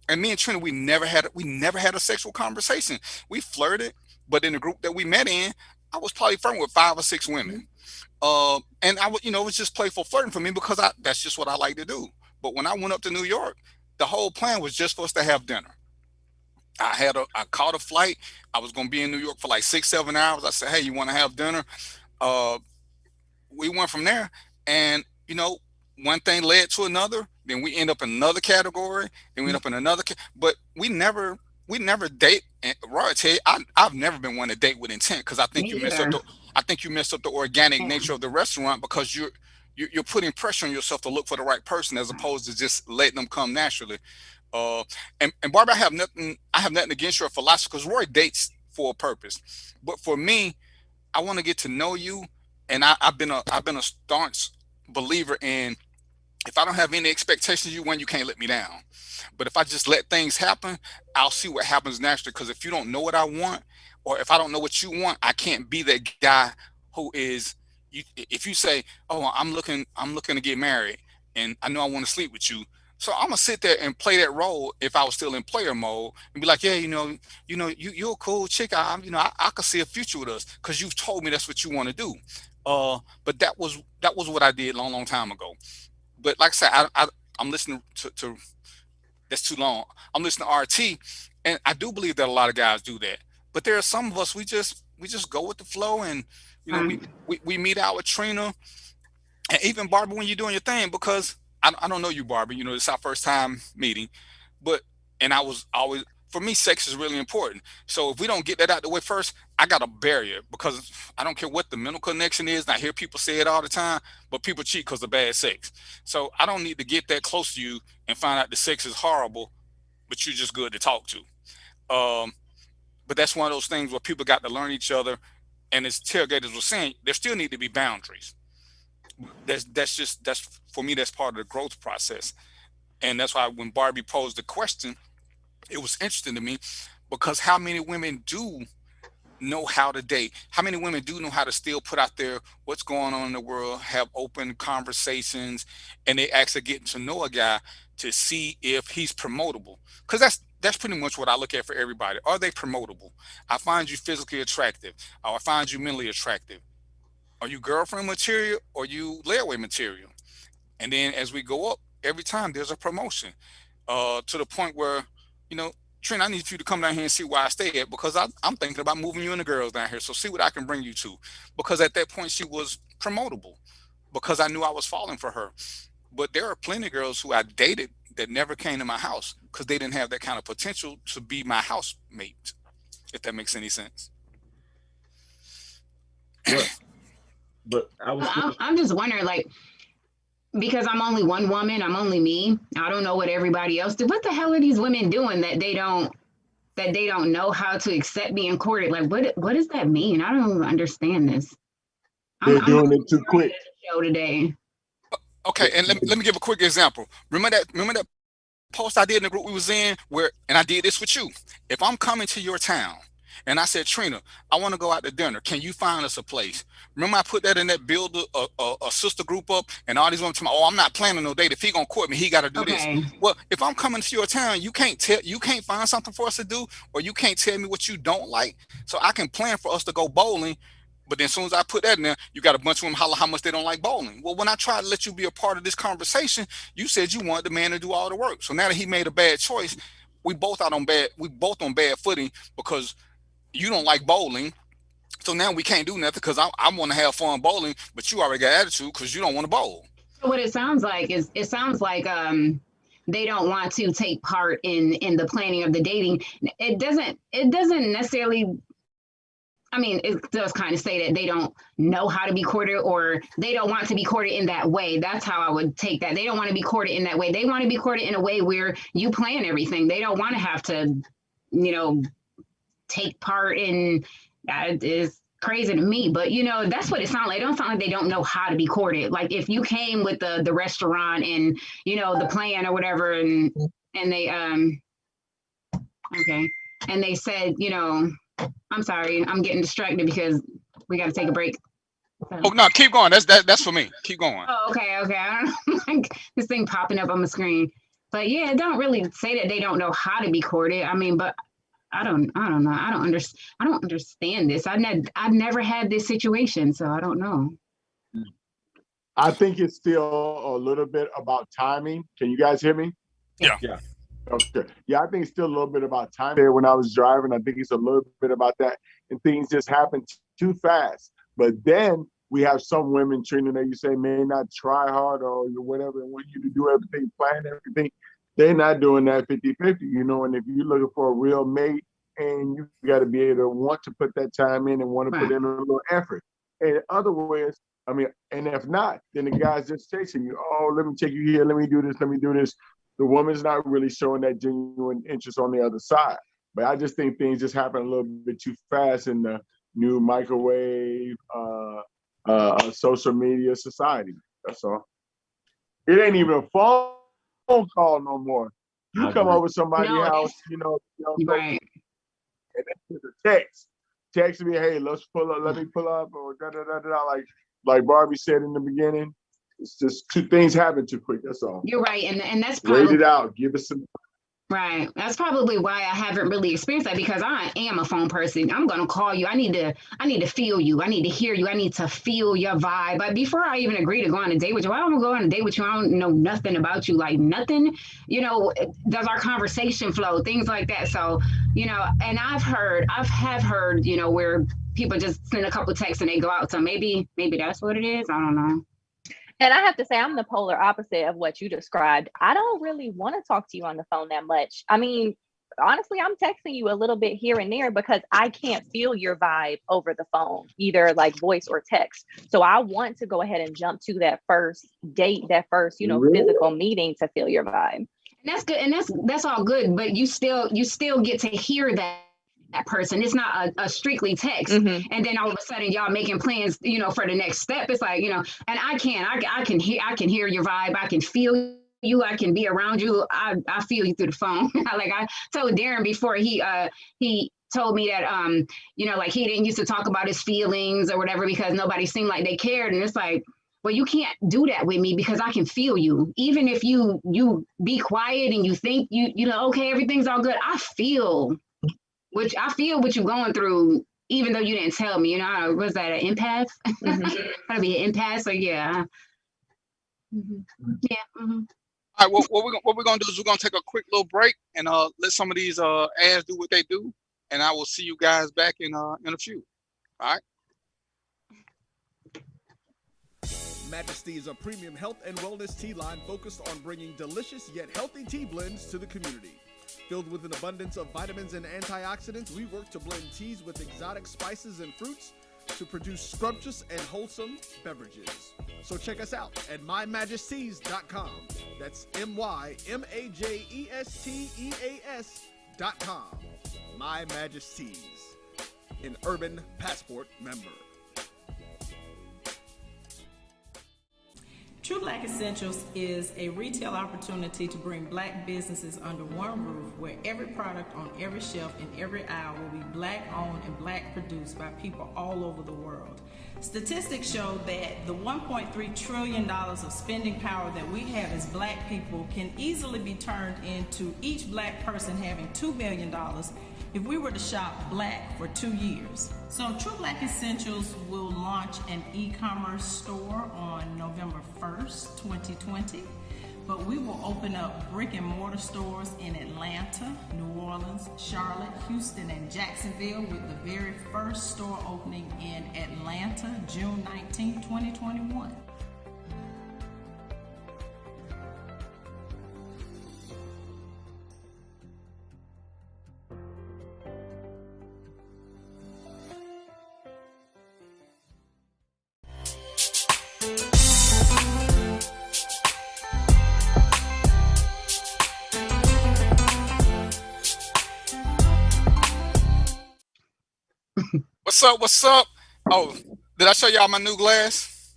And me and Trina, we never had a sexual conversation. We flirted, but in the group that we met in, I was probably flirting with 5 or 6 women. And I would, it was just playful flirting for me because that's just what I like to do. But when I went up to New York, the whole plan was just for us to have dinner. I caught a flight. I was going to be in New York for like 6-7 hours. I said, hey, you want to have dinner? We went from there, and one thing led to another. Then we end up in another category. Then we end up in another. But we never date. And Roy, I've never been one to date with intent because I think you mess up the organic nature of the restaurant because you're putting pressure on yourself to look for the right person as opposed to just letting them come naturally. And Barbara, I have nothing against your philosophy because Roy dates for a purpose. But for me, I want to get to know you, and I've been a staunch believer in, if I don't have any expectations of you, you can't let me down. But if I just let things happen, I'll see what happens naturally. Because if you don't know what I want, or if I don't know what you want, I can't be that guy who is. If you say, "Oh, I'm looking to get married, and I know I want to sleep with you," so I'm gonna sit there and play that role if I was still in player mode and be like, "Yeah, you're a cool chick. I could see a future with us because you've told me that's what you want to do." But that was what I did long time ago. But like I said, I'm listening to that's too long. I'm listening to RT, and I do believe that a lot of guys do that. But there are some of us we just go with the flow, and we meet out with Trina, and even Barbara when you're doing your thing, because I don't know you, Barbara. It's our first time meeting, and I was always, for me, sex is really important. So if we don't get that out the way first, I got a barrier because I don't care what the mental connection is. And I hear people say it all the time, but people cheat because of bad sex. So I don't need to get that close to you and find out the sex is horrible, but you're just good to talk to. But that's one of those things where people got to learn each other. And as tailgaters were saying, there still need to be boundaries. That's for me, that's part of the growth process. And that's why when Barbie posed the question, it was interesting to me because how many women do know how to date? How many women do know how to still put out there what's going on in the world, have open conversations, and they actually get to know a guy to see if he's promotable? Because that's pretty much what I look at for everybody. Are they promotable? I find you physically attractive, or I find you mentally attractive. Are you girlfriend material or you layaway material? And then as we go up, every time there's a promotion to the point where, Trina, I need you to come down here and see where I stay at because I'm thinking about moving you and the girls down here. So see what I can bring you to. Because at that point, she was promotable because I knew I was falling for her. But there are plenty of girls who I dated that never came to my house because they didn't have that kind of potential to be my housemate, if that makes any sense. But I'm just wondering, like, because I'm only one woman, I'm only me. I don't know what everybody else do. What the hell are these women doing that they don't know how to accept being courted? Like, what does that mean? I don't even understand this. They're doing it too quick. Show today. Okay, and let me give a quick example. Remember that post I did in the group we was in and I did this with you. If I'm coming to your town and I said, Trina, I want to go out to dinner. Can you find us a place? Remember I put that in that build a sister group up and all these women tell me, oh, I'm not planning no date. If he gonna court me, he got to do this. Well, if I'm coming to your town, you can't find something for us to do, or you can't tell me what you don't like. So I can plan for us to go bowling. But then as soon as I put that in there, you got a bunch of them holler how much they don't like bowling. Well, when I tried to let you be a part of this conversation, you said you wanted the man to do all the work. So now that he made a bad choice, we both on bad footing because you don't like bowling. So now we can't do nothing because I want to have fun bowling, but you already got attitude because you don't want to bowl. So what it sounds like is they don't want to take part in the planning of the dating. It doesn't necessarily. I mean, it does kind of say that they don't know how to be courted, or they don't want to be courted in that way. That's how I would take that. They don't want to be courted in that way. They want to be courted in a way where you plan everything. They don't want to have to, take part in. That is crazy to me, but that's what it sounds like. It don't sound like they don't know how to be courted. Like if you came with the restaurant and the plan or whatever, and they okay, and they said I'm sorry, I'm getting distracted because we got to take a break. Oh no, keep going. That's for me. Keep going. Oh, okay. I don't know, like this thing popping up on the screen, but yeah, it don't really say that they don't know how to be courted. I mean, but I don't know. I don't understand this. I've never had this situation, so I don't know. I think it's still a little bit about timing. Can you guys hear me? Yeah. Okay. Yeah, I think it's still a little bit about time there when I was driving. I think it's a little bit about that. And things just happen too fast. But then we have some women, Trina, that you say may not try hard or whatever, and want you to do everything, plan everything. They're not doing that 50-50, and if you're looking for a real mate, and you got to be able to want to put that time in and want to put in a little effort. And other ways, I mean, and if not, then the guy's just chasing you. Oh, let me take you here. Let me do this. Let me do this. The woman's not really showing that genuine interest on the other side. But I just think things just happen a little bit too fast in the new microwave, social media society. That's all. It ain't even a phone call no more. You come over somebody's house, right. And then there's a text me, hey, let's pull up, let me pull up, or like Barbie said in the beginning. It's just two things happen too quick. That's all. You're right, and that's probably, wait it out. Give us some. Right. That's probably why I haven't really experienced that, because I am a phone person. I'm gonna call you. I need to feel you. I need to hear you. I need to feel your vibe. But before I even agree to go on a date with you, I don't go on a date with you. I don't know nothing about you, like nothing. Does our conversation flow? Things like that. So, and I've heard, where people just send a couple texts and they go out. So maybe that's what it is. I don't know. And I have to say, I'm the polar opposite of what you described. I don't really want to talk to you on the phone that much. I mean, honestly, I'm texting you a little bit here and there because I can't feel your vibe over the phone, either like voice or text. So I want to go ahead and jump to that first date, that first, physical meeting to feel your vibe. And that's good. And that's all good. But you still get to hear that person. It's not a strictly text. Mm-hmm. And then all of a sudden y'all making plans, for the next step. It's like, and I can hear your vibe. I can feel you. I can be around you. I feel you through the phone. Like I told Darren before he told me that, like he didn't used to talk about his feelings or whatever because nobody seemed like they cared. And it's like, well, you can't do that with me because I can feel you. Even if you be quiet and you think okay, everything's all good. I feel what you're going through, even though you didn't tell me. Was that an empath? Mm-hmm. Gotta be an empath. So yeah. Mm-hmm. Yeah. Mm-hmm. All right. Well, what we're gonna do is we're gonna take a quick little break and let some of these ads do what they do, and I will see you guys back in a few. All right. Majesty is a premium health and wellness tea line focused on bringing delicious yet healthy tea blends to the community. Filled with an abundance of vitamins and antioxidants, we work to blend teas with exotic spices and fruits to produce scrumptious and wholesome beverages. So check us out at mymajesties.com. That's mymajesties.com. My Majesties, an Urban Passport member. True Black Essentials is a retail opportunity to bring Black businesses under one roof, where every product on every shelf in every aisle will be Black owned and Black produced by people all over the world. Statistics show that the $1.3 trillion of spending power that we have as Black people can easily be turned into each Black person having $2 million if we were to shop Black for 2 years. So True Black Essentials will launch an e-commerce store on November 1st, 2020. but we will open up brick and mortar stores in Atlanta, New Orleans, Charlotte, Houston, and Jacksonville, with the very first store opening in Atlanta, June 19, 2021. What's up? What's up? Oh, did I show y'all my new glass?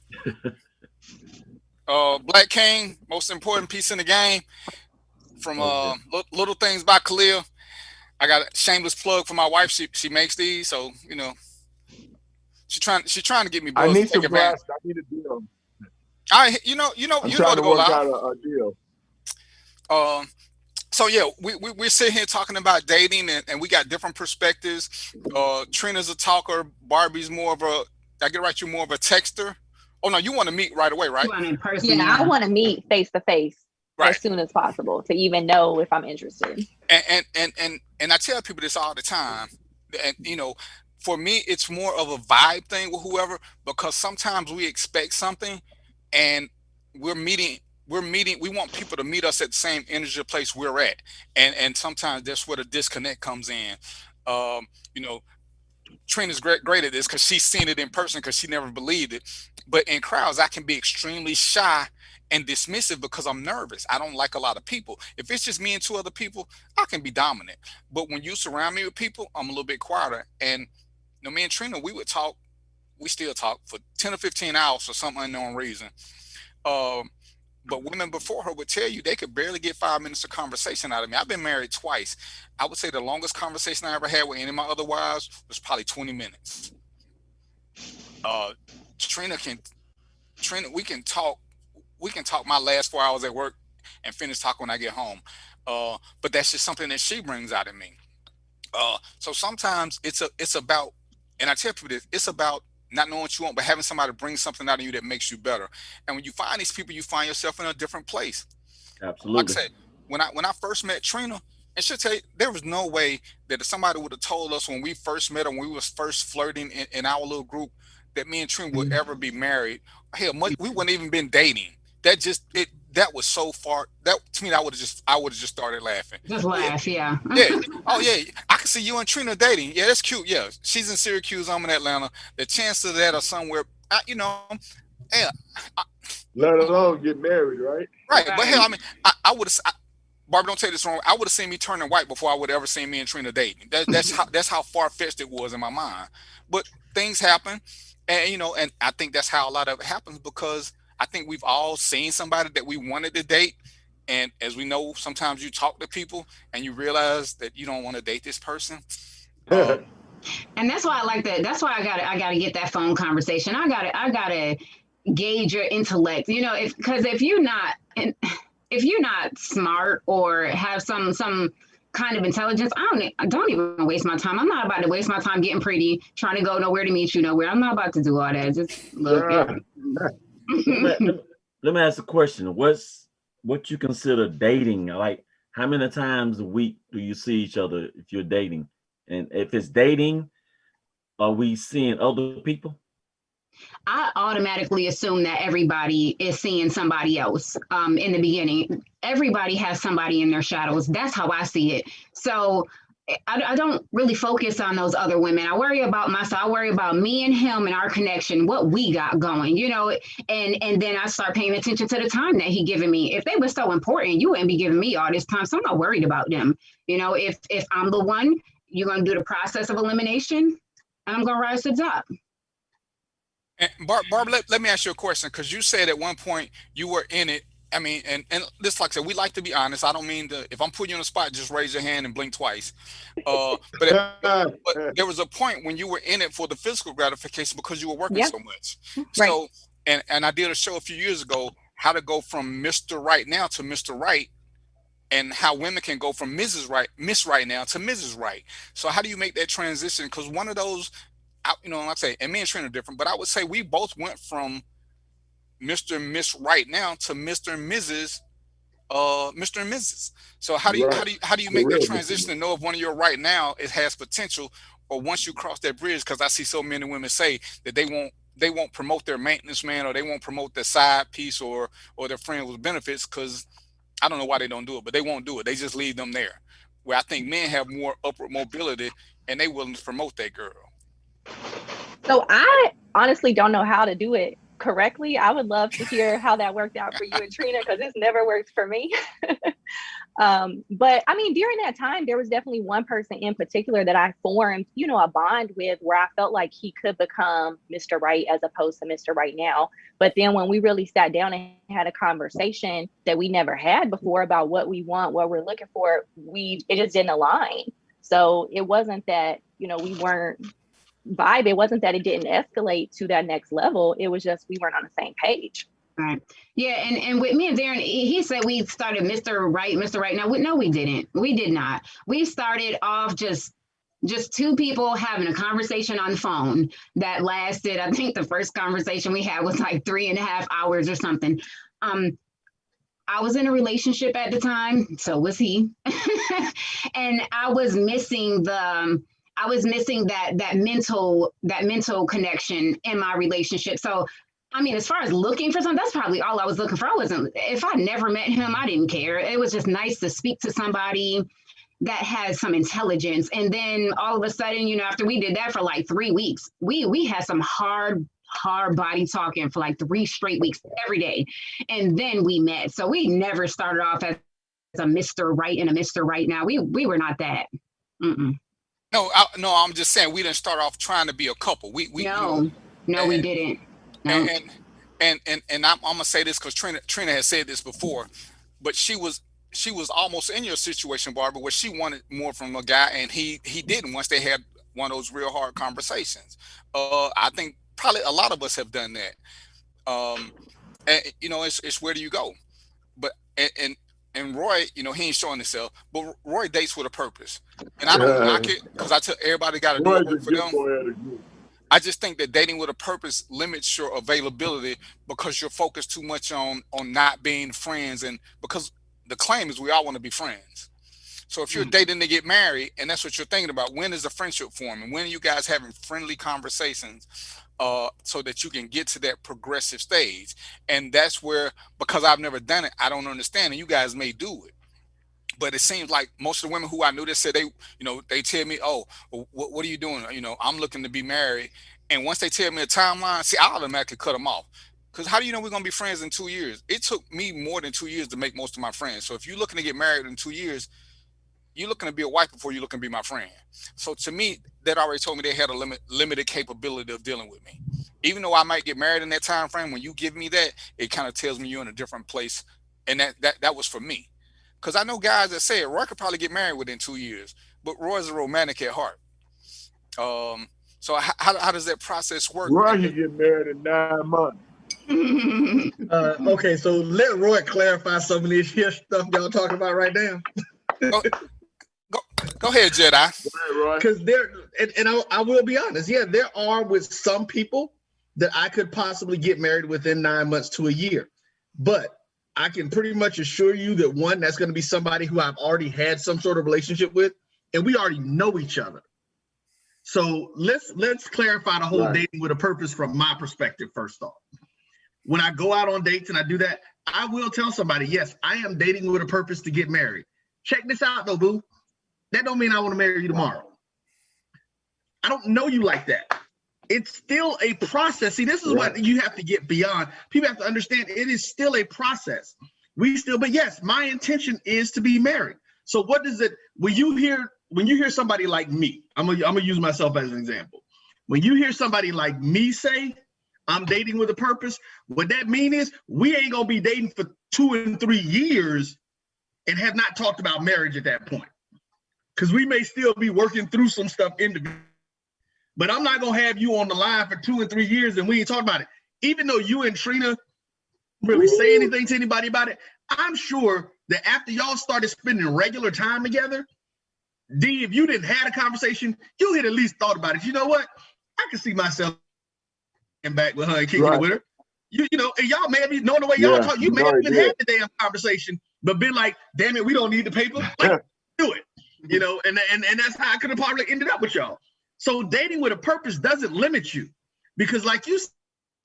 Black King, most important piece in the game. From Little Things by Khalil. I got a shameless plug for my wife. She makes these, so you know, she's trying to get me. I need some advantage. glass. I need a deal. You know I'm trying to work out a deal. So yeah, we're sitting here talking about dating, and we got different perspectives. Trina's a talker. Barbie's more of a. I get right. You're more of a texter. Oh no, you want to meet right away, right? You want in person? Yeah, I want to meet face to face as soon as possible to even know if I'm interested. And I tell people this all the time, and you know, for me, it's more of a vibe thing with whoever, because sometimes we expect something, and we want people to meet us at the same energy place we're at, and sometimes that's where the disconnect comes in. You know, Trina's great at this because she's seen it in person, because she never believed it. But in crowds, I can be extremely shy and dismissive because I'm nervous. I don't like a lot of people. If it's just me and two other people, I can be dominant. But when you surround me with people, I'm a little bit quieter. And you know, me and Trina, we still talk for 10 or 15 hours for some unknown reason. But women before her would tell you they could barely get 5 minutes of conversation out of me. I've been married twice. I would say the longest conversation I ever had with any of my other wives was probably 20 minutes. Trina, we can talk my last 4 hours at work and finish talking when I get home. But that's just something that she brings out of me. So sometimes it's about, and I tell people this, it's about not knowing what you want, but having somebody bring something out of you that makes you better. And when you find these people, you find yourself in a different place. Absolutely. Like I said, when I first met Trina, and she'll tell you, there was no way that if somebody would have told us when we first met her, when we was first flirting in our little group, that me and Trina would ever be married. Hell, we wouldn't even been dating. That was so far. That to me, I would have just started laughing. Just laugh, yeah. Yeah. Oh yeah. I can see you and Trina dating. Yeah, that's cute. Yeah, she's in Syracuse. I'm in Atlanta. The chances of that are somewhere. Yeah. Let alone get married, right? Right. But hell, I mean, I would have. Barbie, don't take this wrong. I would have seen me turning white before I would ever seen me and Trina dating. That's how far fetched it was in my mind. But things happen, and you know, and I think that's how a lot of it happens, because I think we've all seen somebody that we wanted to date, and as we know, sometimes you talk to people and you realize that you don't want to date this person. And that's why I like that. That's why I gotta get that phone conversation. I gotta gauge your intellect. You know, if you're not smart or have some kind of intelligence, I don't even waste my time. I'm not about to waste my time getting pretty, trying to go nowhere to meet you nowhere. I'm not about to do all that. Just look. Let me ask a question. What you consider dating? Like, how many times a week do you see each other if you're dating? And if it's dating, are we seeing other people? I automatically assume that everybody is seeing somebody else in the beginning. Everybody has somebody in their shadows. That's how I see it. So I don't really focus on those other women. I worry about myself. I worry about me and him and our connection, what we got going, you know, and then I start paying attention to the time that he giving me. If they were so important, you wouldn't be giving me all this time. So I'm not worried about them. You know, if I'm the one, you're going to do the process of elimination and I'm going to rise to the top. And Barb, let me ask you a question, because you said at one point you were in it. I mean, and this, like I said, we like to be honest. I don't mean to, if I'm putting you on the spot, just raise your hand and blink twice. But there was a point when you were in it for the physical gratification because you were working so much. Right. So, and I did a show a few years ago, how to go from Mr. Right Now to Mr. Right, and how women can go from Miss Right Now to Mrs. Right. So how do you make that transition? Because one of those, you know, like I say, and me and Trina are different, but I would say we both went from Mr. and Miss Right Now to Mr. and Mrs. Mr. and Mrs. So how do you make that transition to know if one of your right now it has potential, or once you cross that bridge? Because I see so many women say that they won't promote their maintenance man, or they won't promote their side piece, or their friend with benefits, because I don't know why they don't do it, but they won't do it. They just leave them there. Where I think men have more upward mobility and they willing to promote that girl. So I honestly don't know how to do it correctly. I would love to hear how that worked out for you and Trina, because it's never worked for me. But I mean, during that time, there was definitely one person in particular that I formed, a bond with, where I felt like he could become Mr. Right as opposed to Mr. Right now. But then when we really sat down and had a conversation that we never had before about what we want, what we're looking for, it just didn't align. So it wasn't that, we weren't vibe. It wasn't that it didn't escalate to that next level. It was just we weren't on the same page. Right. Yeah, and with me and Darren, he said we started Mr. Right, Mr. Right. Now, no, we didn't. We did not. We started off just two people having a conversation on the phone that lasted, I think the first conversation we had was like 3.5 hours or something. I was in a relationship at the time, so was he. And I was missing that mental connection in my relationship. So, I mean, as far as looking for something, that's probably all I was looking for. If I never met him, I didn't care. It was just nice to speak to somebody that has some intelligence. And then all of a sudden, after we did that for like 3 weeks, we had some hard body talking for like 3 straight weeks every day. And then we met. So we never started off as a Mr. Right and a Mr. Right now. We were not that. Mm-mm. No, I'm just saying we didn't start off trying to be a couple. We didn't. No. And I'm gonna say this because Trina has said this before, but she was almost in your situation, Barbara, where she wanted more from a guy and he didn't once they had one of those real hard conversations. I think probably a lot of us have done that. And it's where do you go? But and Roy, he ain't showing himself, but Roy dates with a purpose. And I don't knock it because I tell everybody got to do it for them. I just think that dating with a purpose limits your availability because you're focused too much on not being friends. And because the claim is we all want to be friends. So if you're dating to get married and that's what you're thinking about, when is the friendship forming? When are you guys having friendly conversations so that you can get to that progressive stage? And that's where, because I've never done it, I don't understand. And you guys may do it. But it seems like most of the women who I knew that said they tell me, oh, what are you doing? I'm looking to be married. And once they tell me a timeline, see, I automatically cut them off. Because how do you know we're going to be friends in 2 years? It took me more than 2 years to make most of my friends. So if you're looking to get married in 2 years, you're looking to be a wife before you're looking to be my friend. So to me, that already told me they had a limited capability of dealing with me. Even though I might get married in that time frame, when you give me that, it kind of tells me you're in a different place. And that was for me. Because I know guys that say Roy could probably get married within 2 years, but Roy's a romantic at heart. So how does that process work? Roy can get married in 9 months. Okay, so let Roy clarify some of this here stuff y'all talking about right now. Go ahead, Jedi. Because I will be honest, yeah, there are with some people that I could possibly get married within 9 months to a year, but I can pretty much assure you that one, that's going to be somebody who I've already had some sort of relationship with, and we already know each other. So let's clarify the whole dating with a purpose from my perspective. First off, when I go out on dates and I do that, I will tell somebody, yes, I am dating with a purpose to get married. Check this out though, boo. That don't mean I want to marry you tomorrow. I don't know you like that. It's still a process. See, this is what you have to get beyond. People have to understand it is still a process. But yes, my intention is to be married. So what does it, when you hear somebody like me, I'm gonna use myself as an example. When you hear somebody like me say, I'm dating with a purpose, what that mean is we ain't gonna be dating for 2 and 3 years and have not talked about marriage at that point. Because we may still be working through some stuff individually. But I'm not gonna have you on the line for 2 and 3 years and we ain't talking about it. Even though you and Trina really say anything to anybody about it, I'm sure that after y'all started spending regular time together, D, if you didn't have a conversation, you had at least thought about it. You know what? I can see myself getting back with her and kicking it with her. You know, and y'all may have knowing the way y'all talk, you may have even had the damn conversation but been like, damn it, we don't need the paper. Like, do it. You know, and that's how I could have probably ended up with y'all. So dating with a purpose doesn't limit you, because like you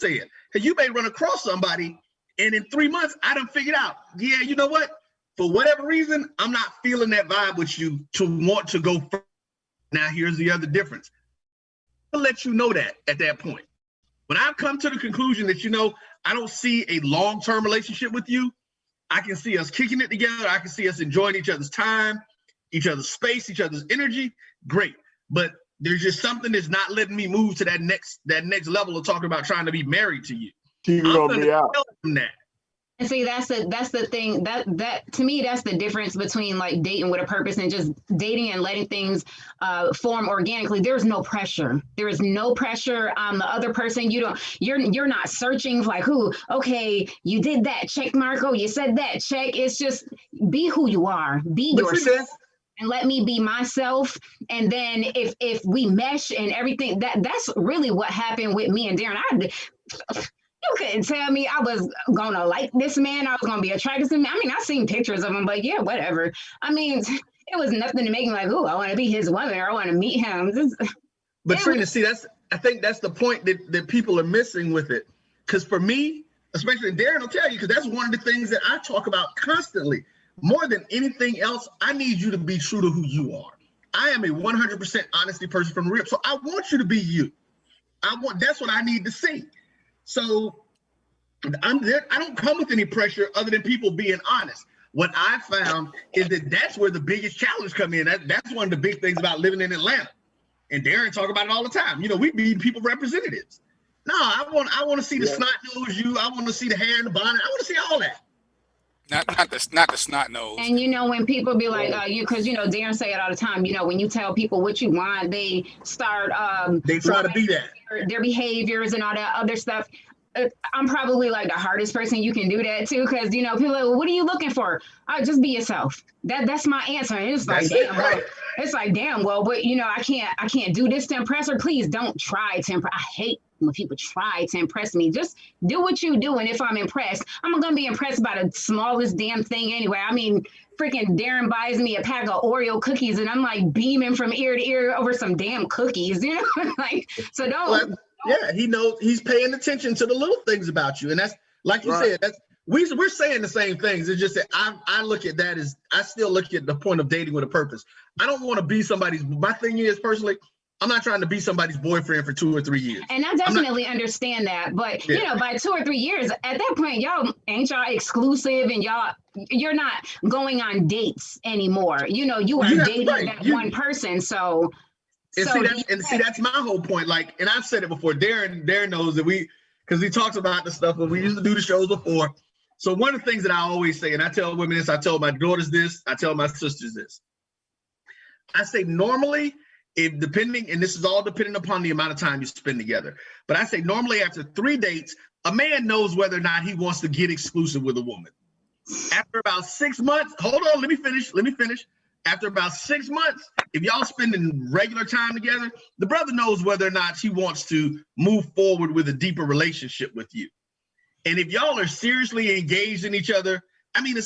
said, you may run across somebody and in 3 months I done figured out, yeah, you know what? For whatever reason, I'm not feeling that vibe with you to want to go further. Now here's the other difference. I'll let you know that at that point. When I've come to the conclusion that, you know, I don't see a long-term relationship with you, I can see us kicking it together. I can see us enjoying each other's time, each other's space, each other's energy. Great. But there's just something that's not letting me move to that next level of talking about trying to be married to you. You're gonna be out. Tell them that. And see, that's the thing that to me, that's the difference between like dating with a purpose and just dating and letting things form organically. There's no pressure. There is no pressure on the other person. You're not searching like okay, you did that, check mark. Oh, you said that, check. It's just be who you are, be yourself. And let me be myself. And then if we mesh and everything, that's really what happened with me and Darren. You couldn't tell me I was gonna like this man. I was gonna be attracted to him. I mean, I seen pictures of him, but yeah, whatever. I mean, it was nothing to make me like, oh, I want to be his woman or I want to meet him. But Trina, see, I think that's the point that people are missing with it. Because for me, especially Darren will tell you, because that's one of the things that I talk about constantly. More than anything else, I need you to be true to who you are. I am a 100% honesty person from the rip, so I want you to be you. That's what I need to see. So I'm there. I don't come with any pressure other than people being honest. What I found is that's where the biggest challenge come in. That's one of the big things about living in Atlanta. And Darren talk about it all the time. You know, we be people representatives. No, I want to see the snot nose you. I want to see the hair in the bonnet. I want to see all that. Not the snot nose. And you know, when people be like, because you know, Darren say it all the time. You know, when you tell people what you want, they start they try to be that. Their behaviors and all that other stuff. I'm probably like the hardest person you can do that to, because you know, people are like, well, what are you looking for? Just be yourself. That's my answer. And it's like, damn, right. It's like, damn, well, but you know, I can't do this to impress her. Please don't try to impress. I hate when people try to impress me. Just do what you do, and if I'm impressed, I'm gonna be impressed by the smallest damn thing anyway. I mean, freaking Darren buys me a pack of Oreo cookies, and I'm like beaming from ear to ear over some damn cookies, you know? Like, so don't. Yeah, he knows, he's paying attention to the little things about you, and that's like you said. That's we're saying the same things. It's just that I look at that as, I still look at the point of dating with a purpose. I don't want to be somebody's. My thing is, personally, I'm not trying to be somebody's boyfriend for 2 or 3 years. And I definitely understand that. But, you know, by 2 or 3 years, at that point, y'all exclusive, and you're not going on dates anymore. You know, you are dating that one person. So. And see, that's my whole point. Like, and I've said it before. Darren knows that because he talks about the stuff when we used to do the shows before. So one of the things that I always say, and I tell women this, I tell my daughters this, I tell my sisters this. I say normally, and this is all dependent upon the amount of time you spend together, but I say normally after 3 dates, a man knows whether or not he wants to get exclusive with a woman. After about 6 months, hold on, let me finish. After about 6 months, if y'all spending regular time together, the brother knows whether or not he wants to move forward with a deeper relationship with you. And if y'all are seriously engaged in each other, I mean,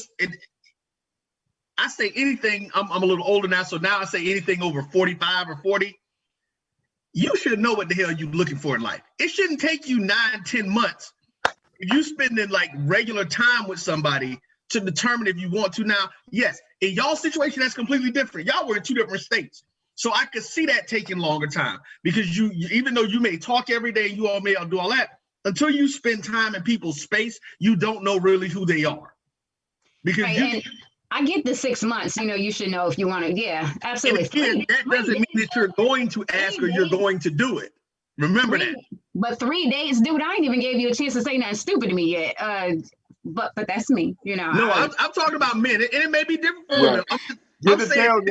I say anything, I'm a little older now, so now I say anything over 45 or 40, you should know what the hell you're looking for in life. It shouldn't take you 9-10 months. If you spending like regular time with somebody to determine if you want to. Now, yes, in y'all situation, that's completely different. Y'all were in 2 different states. So I could see that taking longer time, because you even though you may talk every day, you all may do all that, until you spend time in people's space, you don't know really who they are. Because I get the 6 months, you know, you should know if you want to. Yeah, absolutely. Again, that doesn't mean that you're going to ask or you're going to do it. Remember that. But 3 days, dude, I ain't even gave you a chance to say nothing stupid to me yet. But that's me, you know. No, I'm talking about men, and it may be different for women. I'm saying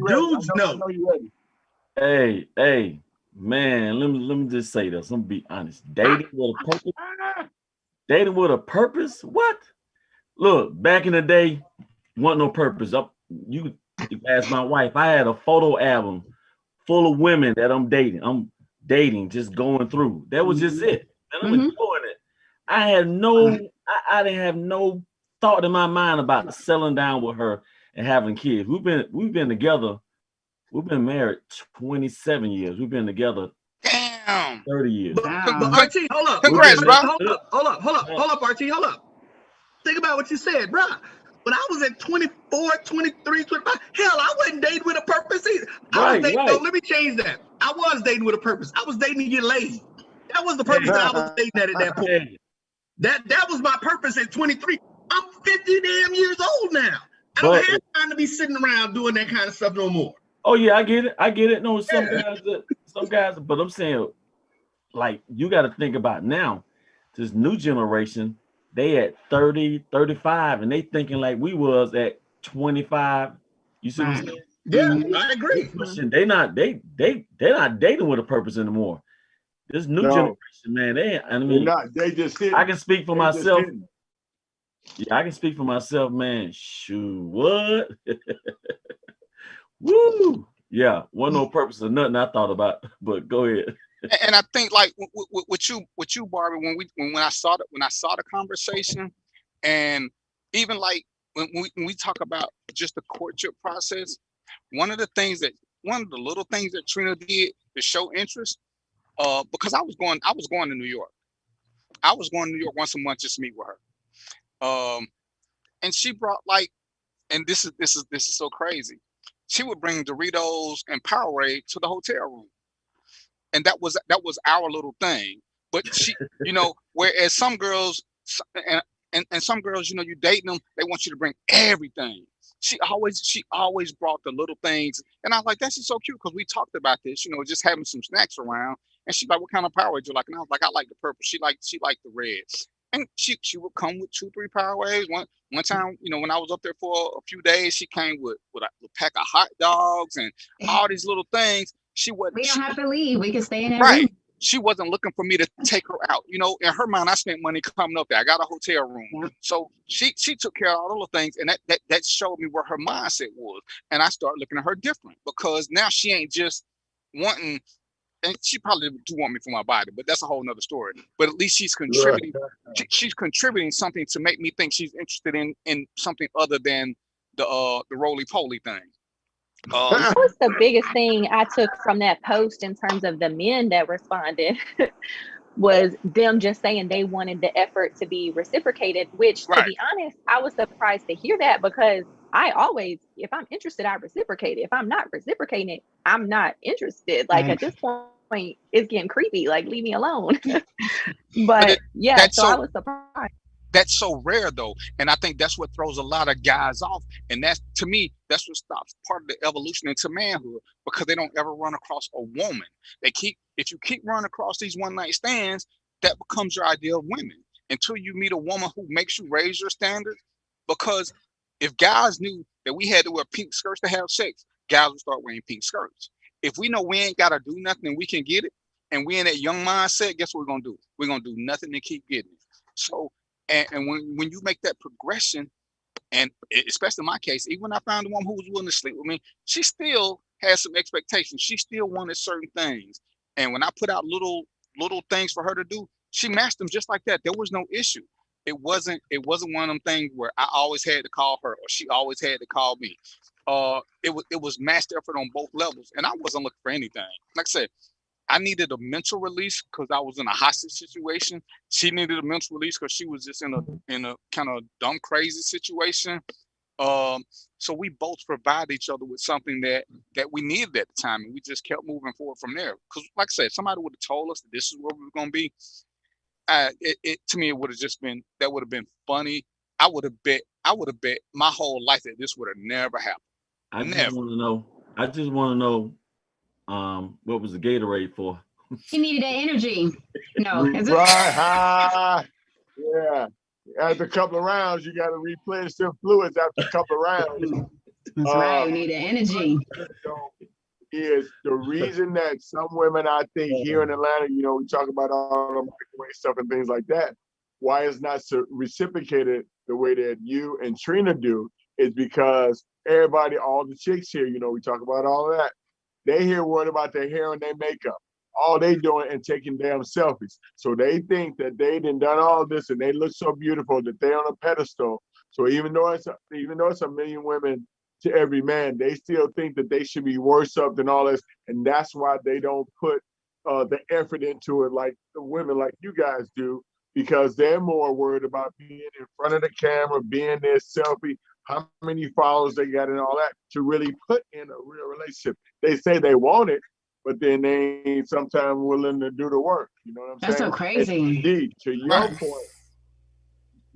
dudes know. Hey, man, let me just say this. I'm gonna be honest. Dating with a purpose? Dating with a purpose? What? Look, back in the day, wasn't no purpose. You ask my wife, I had a photo album full of women that I'm dating, just going through. That was just it. And I'm enjoying it. I didn't have no thought in my mind about settling down with her and having kids. We've been together. We've been married 27 years. We've been together 30 years. But RT, hold up. Congrats, bro. Hold up, RT, hold up. Think about what you said, bro. When I was at 24, 23, 25, hell, I wasn't dating with a purpose either. No, let me change that. I was dating with a purpose. I was dating to get laid. That was the purpose that I was dating at that point. That was my purpose at 23. I'm 50 damn years old now. I don't have time to be sitting around doing that kind of stuff no more. Oh yeah, I get it. No, some guys, but I'm saying, like, you got to think about now, this new generation, they at 30, 35, and they thinking like we was at 25. You see what I'm saying? Yeah, I agree. They're not dating with a purpose anymore. This new generation, man, they just sit. I can speak for myself. Yeah, I can speak for myself, man. Shoot, what? Woo! Yeah, wasn't no purpose or nothing I thought about, but go ahead. And I think like with you, Barbie, when I saw the conversation, and even like when we talk about just the courtship process, one of the little things that Trina did to show interest, because I was going to New York. I was going to New York once a month just to meet with her. And she brought and this is so crazy. She would bring Doritos and Powerade to the hotel room. And that was our little thing. But she, whereas some girls and some girls, you dating them, they want you to bring everything. She always brought the little things. And I was like, that's just so cute, because we talked about this, just having some snacks around. And she's like, what kind of Powerade you like? And I was like, I like the purple. She liked the red. And she would come with 2-3 Powerades. One time, when I was up there for a few days, she came with a pack of hot dogs and all these little things. We don't have to leave. We can stay in that room. Room. She wasn't looking for me to take her out. In her mind, I spent money coming up there. I got a hotel room. Yeah. So she took care of all the little things, and that showed me where her mindset was. And I started looking at her different, because now she ain't just wanting, and she probably do want me for my body, but that's a whole nother story. But at least she's contributing. She's contributing something to make me think she's interested in something other than the roly-poly thing. That was the biggest thing I took from that post in terms of the men that responded was them just saying they wanted the effort to be reciprocated, which to be honest, I was surprised to hear that, because I always, if I'm interested, I reciprocate it. If I'm not reciprocating, I'm not interested. Like at this point, it's getting creepy. Like, leave me alone. But yeah, so I was surprised. That's so rare though. And I think that's what throws a lot of guys off. And that's, to me, that's what stops part of the evolution into manhood, because they don't ever run across a woman. If you keep running across these one-night stands, that becomes your idea of women until you meet a woman who makes you raise your standards. Because if guys knew that we had to wear pink skirts to have sex, guys would start wearing pink skirts. If we know we ain't got to do nothing and we can get it, and we in that young mindset, guess what we're going to do? We're going to do nothing to keep getting it. So, and when you make that progression, and especially in my case, even when I found a woman who was willing to sleep with me, she still had some expectations. She still wanted certain things. And when I put out little things for her to do, she matched them just like that. There was no issue. It wasn't one of them things where I always had to call her or she always had to call me. It was matched effort on both levels, and I wasn't looking for anything. Like I said, I needed a mental release because I was in a hostage situation. She needed a mental release because she was just in a kind of dumb, crazy situation. So we both provided each other with something that we needed at the time, and we just kept moving forward from there. Because, like I said, somebody would have told us that this is where we were going to be. To me, it would have just been, that would have been funny. I would have bet my whole life that this would have never happened. I just want to know what was the Gatorade for? He needed that energy. No. Right. Yeah. After a couple of rounds, you got to replenish some fluids after a couple of rounds. That's right. We need the energy. Is the reason that some women, I think, here in Atlanta, we talk about all the microwave stuff and things like that, why it's not reciprocated the way that you and Trina do is because everybody, all the chicks here, we talk about all of that, they here worried about their hair and their makeup. All they doing and taking damn selfies. So they think that they done all this and they look so beautiful that they're on a pedestal So even though it's a million women to every man, they still think that they should be worse up than all this, and that's why they don't put the effort into it like the women like you guys do, because they're more worried about being in front of the camera, being their selfie, how many followers they got and all that, to really put in a real relationship. They say they want it, but then they ain't sometimes willing to do the work. You know what I'm saying? That's so crazy. And indeed, to your point,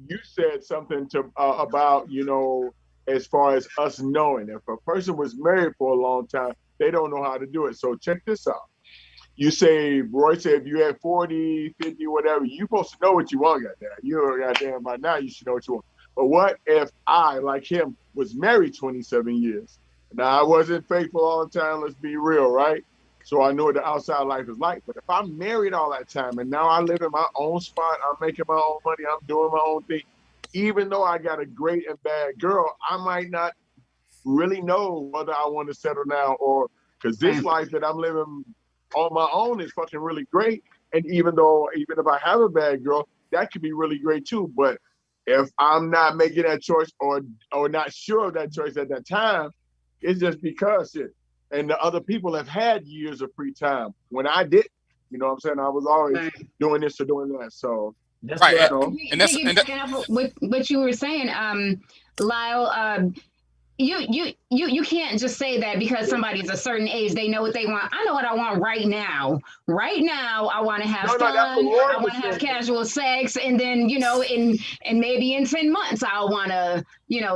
you said something about, as far as us knowing, if a person was married for a long time, they don't know how to do it. So check this out. You say, Roy said, if you had 40, 50, whatever, you're supposed to know what you want, goddamn. You're goddamn by now, you should know what you want. But what if I, like him, was married 27 years? Now, I wasn't faithful all the time, let's be real, right? So I know what the outside life is like. But if I'm married all that time and now I live in my own spot, I'm making my own money, I'm doing my own thing, even though I got a great and bad girl, I might not really know whether I want to settle down, or because this life that I'm living on my own is fucking really great. And even if I have a bad girl, that could be really great too. But if I'm not making that choice or not sure of that choice at that time, it's just because shit. And the other people have had years of free time when I didn't. You know what I'm saying? I was always doing this or doing that. So that's right. And that's with what you were saying, Lyle. You can't just say that because somebody's a certain age, they know what they want. I know what I want right now. Right now, I want to have fun. I want to have casual sex, and then and maybe in 10 months I'll want to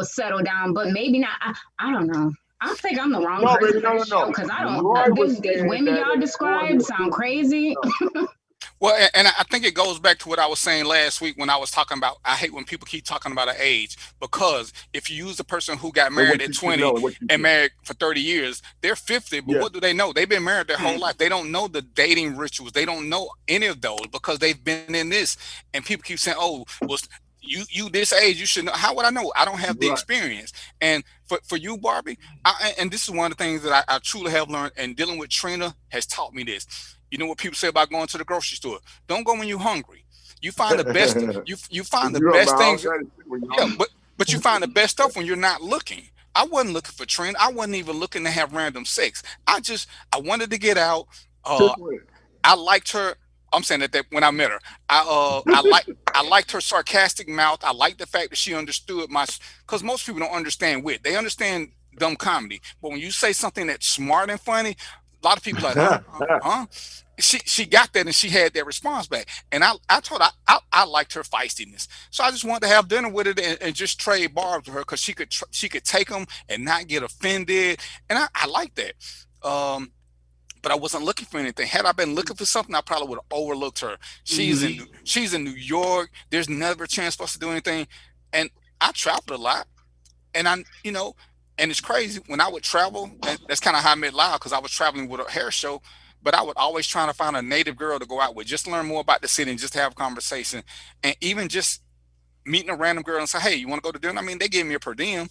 settle down. But maybe not. I don't know. I think I'm the wrong person for this show because I don't. These women y'all described sound crazy. Well, and I think it goes back to what I was saying last week when I was talking about, I hate when people keep talking about an age, because if you use a person who got married at 20 and married for 30 years, they're 50, but what do they know? They've been married their whole life. They don't know the dating rituals. They don't know any of those because they've been in this. And people keep saying, oh, well, you this age, you should know. How would I know? I don't have the experience. And for you, Barbie, and this is one of the things that I truly have learned, and dealing with Trina has taught me this. You know what people say about going to the grocery store? Don't go when you're hungry. You find the best. you find the best things. Yeah, but you find the best stuff when you're not looking. I wasn't looking for Trina. I wasn't even looking to have random sex. I wanted to get out. I liked her. I'm saying that when I met her, I liked her sarcastic mouth. I liked the fact that she understood because most people don't understand wit. They understand dumb comedy, but when you say something that's smart and funny, a lot of people are like, huh? She got that, and she had that response back. And I told her I liked her feistiness, so I just wanted to have dinner with her and just trade barbs with her because she could take them and not get offended, and I like that. But I wasn't looking for anything. Had I been looking for something, I probably would have overlooked her. She's in New York. There's never a chance for us to do anything, and I traveled a lot, and and it's crazy when I would travel. And that's kind of how I met Lyle, because I was traveling with a hair show, but I would always try to find a native girl to go out with, just to learn more about the city and just to have a conversation. And even just meeting a random girl and say, hey, you want to go to dinner? I mean, they gave me a per diem.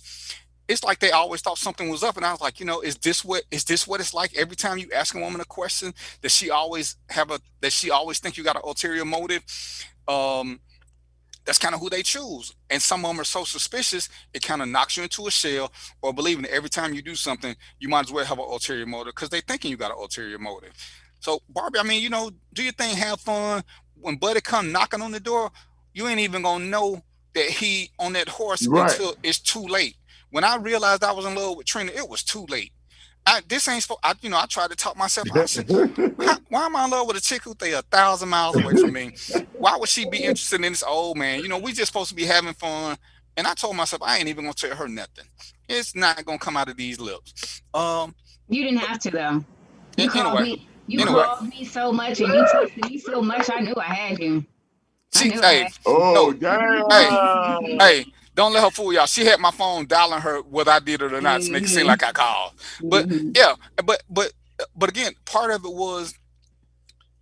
It's like they always thought something was up. And I was like, is this what it's like every time you ask a woman a question? Does she always think you got an ulterior motive? That's kind of who they choose. And some of them are so suspicious, it kind of knocks you into a shell, or believing that every time you do something, you might as well have an ulterior motive because they're thinking you got an ulterior motive. So, Barbie, I mean, do your thing, have fun. When Buddy come knocking on the door, you ain't even going to know that he on that horse until it's too late. When I realized I was in love with Trina, it was too late. I tried to talk myself. I said, why am I in love with a chick who stay 1,000 miles away from me? Why would she be interested in this old man? We just supposed to be having fun. And I told myself, I ain't even gonna tell her nothing. It's not gonna come out of these lips. You didn't have to though. You called me so much, and you texted me so much. I knew I had you. Damn. Hey. Don't let her fool y'all. She had my phone dialing her whether I did it or not to make it seem like I called. But yeah, but again, part of it was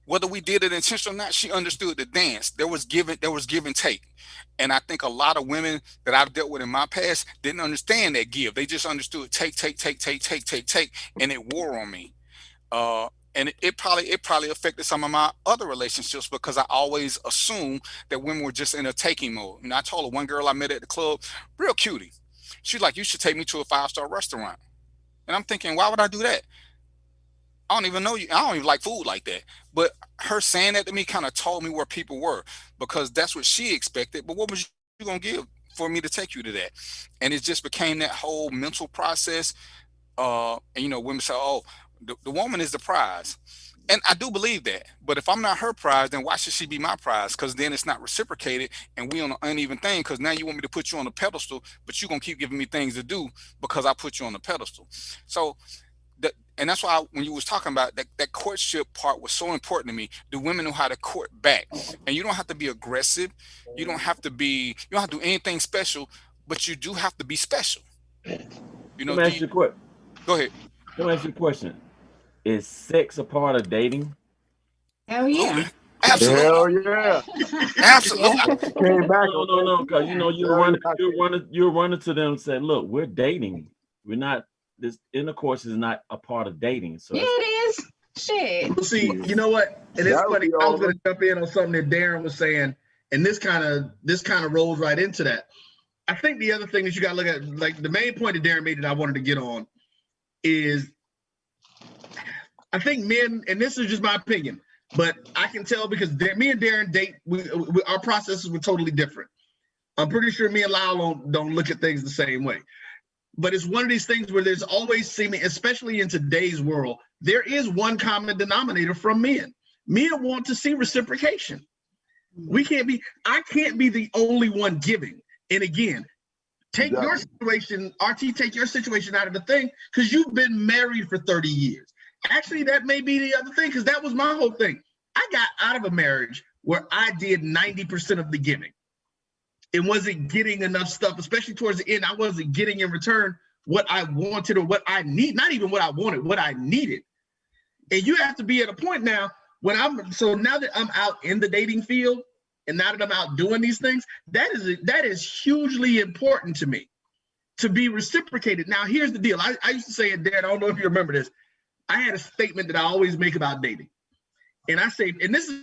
whether we did it intentionally or not, she understood the dance. There was give and take. And I think a lot of women that I've dealt with in my past didn't understand that give. They just understood take, and it wore on me. And it probably affected some of my other relationships because I always assumed that women were just in a taking mode. I told her, one girl I met at the club, real cutie. She's like, you should take me to a 5-star restaurant. And I'm thinking, why would I do that? I don't even know you. I don't even like food like that. But her saying that to me kind of told me where people were, because that's what she expected. But what was you going to give for me to take you to that? And it just became that whole mental process. And women say, oh, the woman is the prize. And I do believe that. But if I'm not her prize, then why should she be my prize? Because then it's not reciprocated and we on an uneven thing, because now you want me to put you on a pedestal, but you're going to keep giving me things to do because I put you on the pedestal. So and that's why when you was talking about that courtship part was so important to me. Do women know how to court back? And you don't have to be aggressive. You don't have to do anything special, but you do have to be special. Let me ask you a question. Go ahead. Let me ask you a question. Is sex a part of dating? Hell yeah. Absolutely. Hell yeah. Absolutely. Came back. No, because you're running to them and say, look, we're dating. We're not. This intercourse is not a part of dating. So yeah, it is. Shit. Well, see, you know what? And it's funny. I was going to jump in on something that Darren was saying, and this kind of rolls right into that. I think the other thing that you got to look at, like the main point that Darren made that I wanted to get on, is I think men, and this is just my opinion, but I can tell because me and Darren date. Our processes were totally different. I'm pretty sure me and Lyle don't look at things the same way. But it's one of these things where there's always seeming, especially in today's world, there is one common denominator from men. Men want to see reciprocation. I can't be the only one giving. And again, take your situation, RT, take your situation out of the thing, because you've been married for 30 years. Actually, that may be the other thing, because that was my whole thing. I got out of a marriage where I did 90% of the giving. It wasn't getting enough stuff, especially towards the end. I wasn't getting in return what I wanted or what I need, not even what I wanted, what I needed. And you have to be at a point now now that I'm out in the dating field and now that I'm out doing these things, that is hugely important to me to be reciprocated. Now, here's the deal. I used to say it, Dad, I don't know if you remember this. I had a statement that I always make about dating. And I say, and this is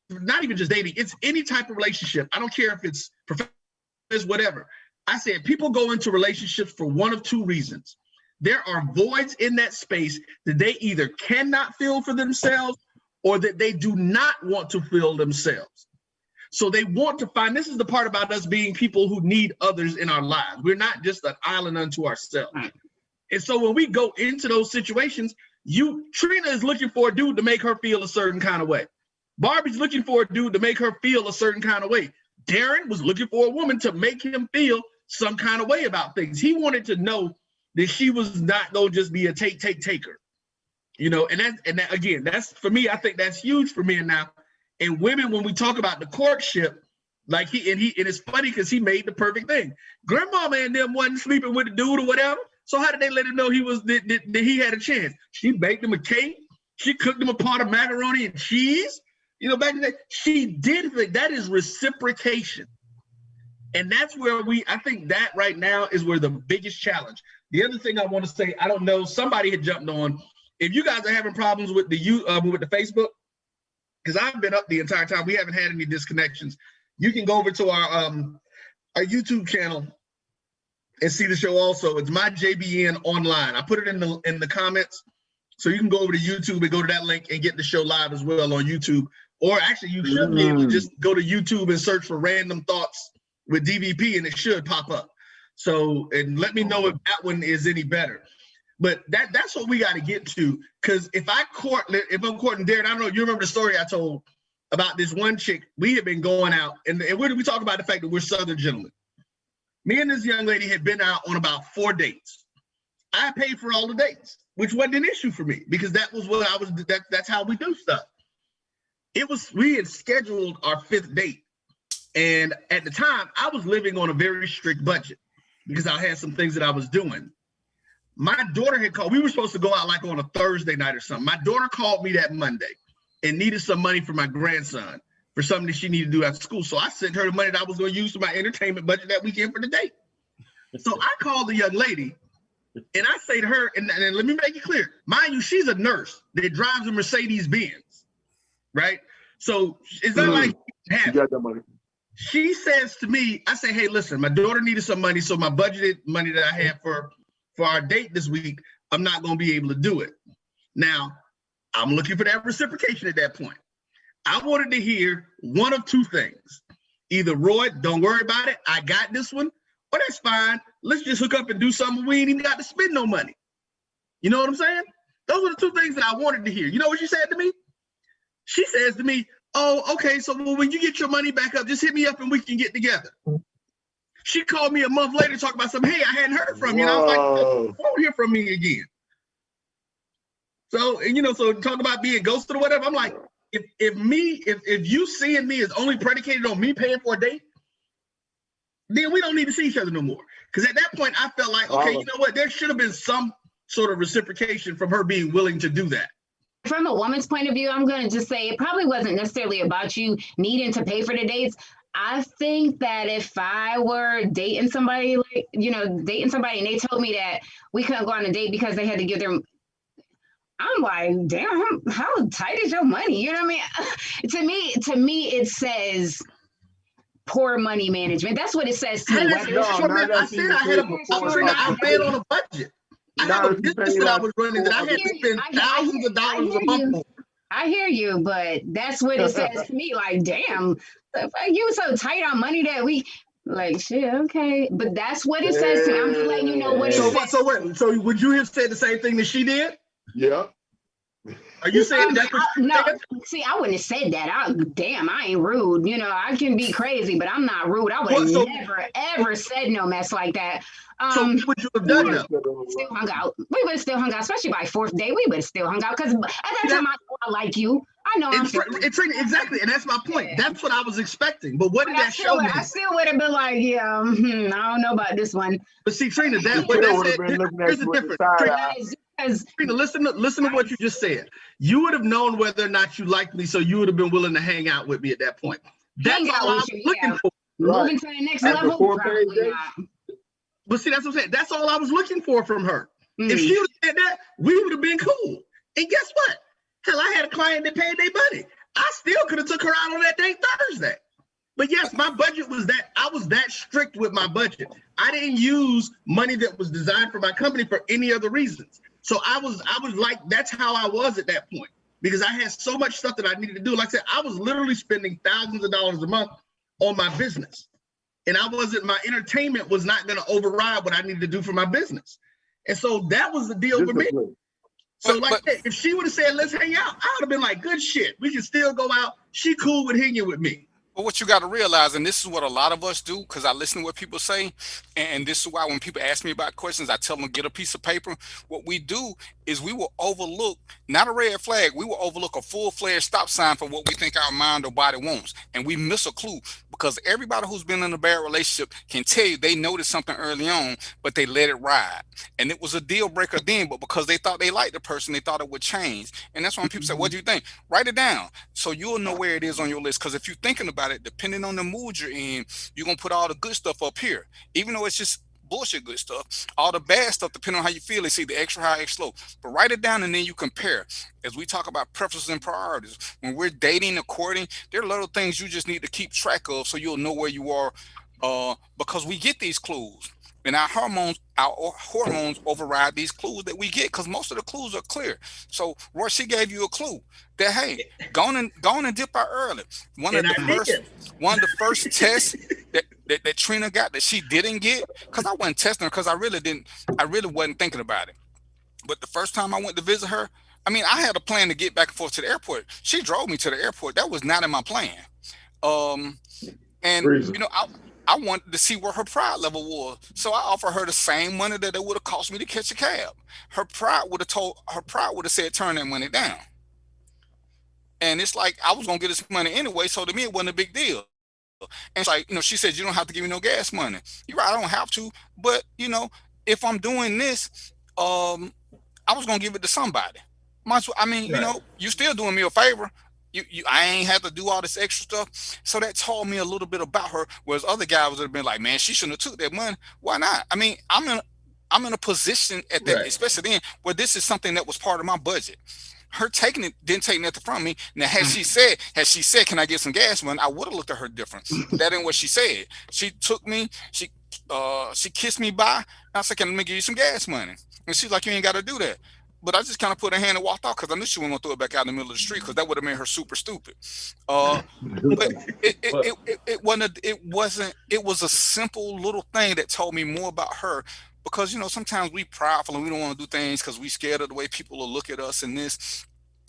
not even just dating, it's any type of relationship. I don't care if it's professional, whatever. I said people go into relationships for one of two reasons. There are voids in that space that they either cannot fill for themselves or that they do not want to fill themselves. So they want to find, this is the part about us being people who need others in our lives. We're not just an island unto ourselves. And so when we go into those situations, Trina is looking for a dude to make her feel a certain kind of way. Barbie's looking for a dude to make her feel a certain kind of way. Darren was looking for a woman to make him feel some kind of way about things. He wanted to know that she was not going to just be a taker. And that again, that's for me, I think that's huge for men now. And women, when we talk about the courtship, and it's funny because he made the perfect thing. Grandmama and them wasn't sleeping with the dude or whatever. So how did they let him know that he had a chance? She baked him a cake. She cooked him a pot of macaroni and cheese. Back in the day, she did think that is reciprocation. And that's where I think that right now is where the biggest challenge. The other thing I want to say, I don't know, somebody had jumped on. If you guys are having problems with the Facebook, because I've been up the entire time, we haven't had any disconnections. You can go over to our YouTube channel and see the show also. It's my JBN online. I put it in the comments. So you can go over to YouTube and go to that link and get the show live as well on YouTube. Or actually, you should be able to just go to YouTube and search for Random Thoughts with DVP, and it should pop up. So, and let me know if that one is any better. But that's what we got to get to. Because if I'm courting Darren, I don't know, you remember the story I told about this one chick. We had been going out, and we talk about the fact that we're Southern gentlemen. Me and this young lady had been out on about 4 dates. I paid for all the dates, which wasn't an issue for me because that was what that's how we do stuff. We had scheduled our 5th date. And at the time, I was living on a very strict budget because I had some things that I was doing. My daughter had called. We were supposed to go out like on a Thursday night or something. My daughter called me that Monday and needed some money for my grandson for something that she needed to do after school. So I sent her the money that I was going to use for my entertainment budget that weekend for the date. So I called the young lady And I say to her, and let me make it clear, mind you, she's a nurse that drives a Mercedes Benz, right? So it's not like she got that money. She says to me, I say, hey, listen, my daughter needed some money, so my budgeted money that I had for our date this week, I'm not going to be able to do it. Now, I'm looking for that reciprocation at that point. I wanted to hear one of two things. Either, Roy, don't worry about it, I got this one, or that's fine, let's just hook up and do something we ain't even got to spend no money. You know what I'm saying? Those are the two things that I wanted to hear. You know what she said to me? She says to me, oh, okay, so when you get your money back up, just hit me up and we can get together. She called me a month later talking about something, hey, I hadn't heard from you. And I was like, oh, don't hear from me again. So, and, you know, so talk about being ghosted or whatever. I'm like, if you seeing me is only predicated on me paying for a date, then we don't need to see each other no more. Because at that point, I felt like, okay, you know what? There should have been some sort of reciprocation from her being willing to do that. From a woman's point of view, I'm going to just say it probably wasn't necessarily about you needing to pay for the dates. I think that if I were dating somebody, like, you know, dating somebody and they told me that we couldn't go on a date because they had to give their, I'm like, damn, how tight is your money? You know what I mean? To me, it says poor money management. That's what it says to me. I said I ran on a budget. I have a business that I was running that I had to spend thousands of dollars a month on. I hear you, but that's what it says to me. Like, damn, you were so tight on money that we, like, shit, okay. But that's what it says to me. I'm just letting you know what it says. So would you have said the same thing that she did? Yeah. Are you saying that? No, see, I wouldn't have said that. I ain't rude. You know, I can be crazy, but I'm not rude. I would have never, ever said no mess like that. So what would you have done? Still hung out. We would have still hung out, especially by fourth day. We would have still hung out because at that time I like you. I know exactly, and that's my point. That's what I was expecting. But what did that show me? I still would have been like, yeah, I don't know about this one. But see, Trina, here's the difference. Trina, listen to what you just said. You would have known whether or not you liked me, so you would have been willing to hang out with me at that point. That's all I was looking for. Moving to the next level, probably not. But see, that's what I'm saying. That's all I was looking for from her. If she would have said that, we would have been cool. And guess what? Hell, I had a client that paid their money. I still could have took her out on that date Thursday. But yes, my budget was that. I was that strict with my budget. I didn't use money that was designed for my company for any other reasons. So I was like, that's how I was at that point, because I had so much stuff that I needed to do. Like I said, I was literally spending thousands of dollars a month on my business. And my entertainment was not going to override what I needed to do for my business. And so that was the deal for me. So if she would have said, let's hang out, I would have been like, good shit. We can still go out. She cool with hanging with me. But what you got to realize, and this is what a lot of us do, because I listen to what people say, and this is why when people ask me about questions, I tell them get a piece of paper. What we do is we will overlook, not a red flag, we will overlook a full-fledged stop sign for what we think our mind or body wants. And we miss a clue, because everybody who's been in a bad relationship can tell you they noticed something early on, but they let it ride. And it was a deal breaker then, but because they thought they liked the person, they thought it would change. And that's why when people say, what do you think? Write it down so you'll know where it is on your list. Because if you're thinking about it, depending on the mood you're in, you're going to put all the good stuff up here. Even though it's just bullshit good stuff, all the bad stuff, depending on how you feel, it's either extra high, extra low. But write it down and then you compare. As we talk about preferences and priorities, when we're dating or courting, there are little things you just need to keep track of so you'll know where you are, because we get these clues. And our hormones override these clues that we get, because most of the clues are clear. So, Roy, she gave you a clue that, hey, go on and dip out early. One of the first tests that Trina got that she didn't get, because I wasn't testing her, because I really wasn't thinking about it. But the first time I went to visit her, I mean, I had a plan to get back and forth to the airport. She drove me to the airport. That was not in my plan. You know, I wanted to see where her pride level was. So I offered her the same money that it would have cost me to catch a cab. Her pride would have said, turn that money down. And it's like, I was going to get this money anyway. So to me, it wasn't a big deal. And it's like, you know, she said, you don't have to give me no gas money. You're right, I don't have to. But, you know, if I'm doing this, I was going to give it to somebody. I mean, you know, you still doing me a favor. I ain't had to do all this extra stuff. So that told me a little bit about her, whereas other guys would have been like, man, she shouldn't have took that money. Why not? I mean, I'm in a position at that, especially then, where this is something that was part of my budget. Her taking it didn't take nothing from me. Now, had she said, can I get some gas money? I would have looked at her different. But that ain't what she said. She took me, she kissed me by, and I said, let me give you some gas money. And she's like, you ain't got to do that. But I just kind of put her hand and walked off because I knew she wasn't gonna throw it back out in the middle of the street because that would have made her super stupid. But it was a simple little thing that told me more about her. Because, sometimes we prideful and we don't want to do things because we scared of the way people will look at us and this.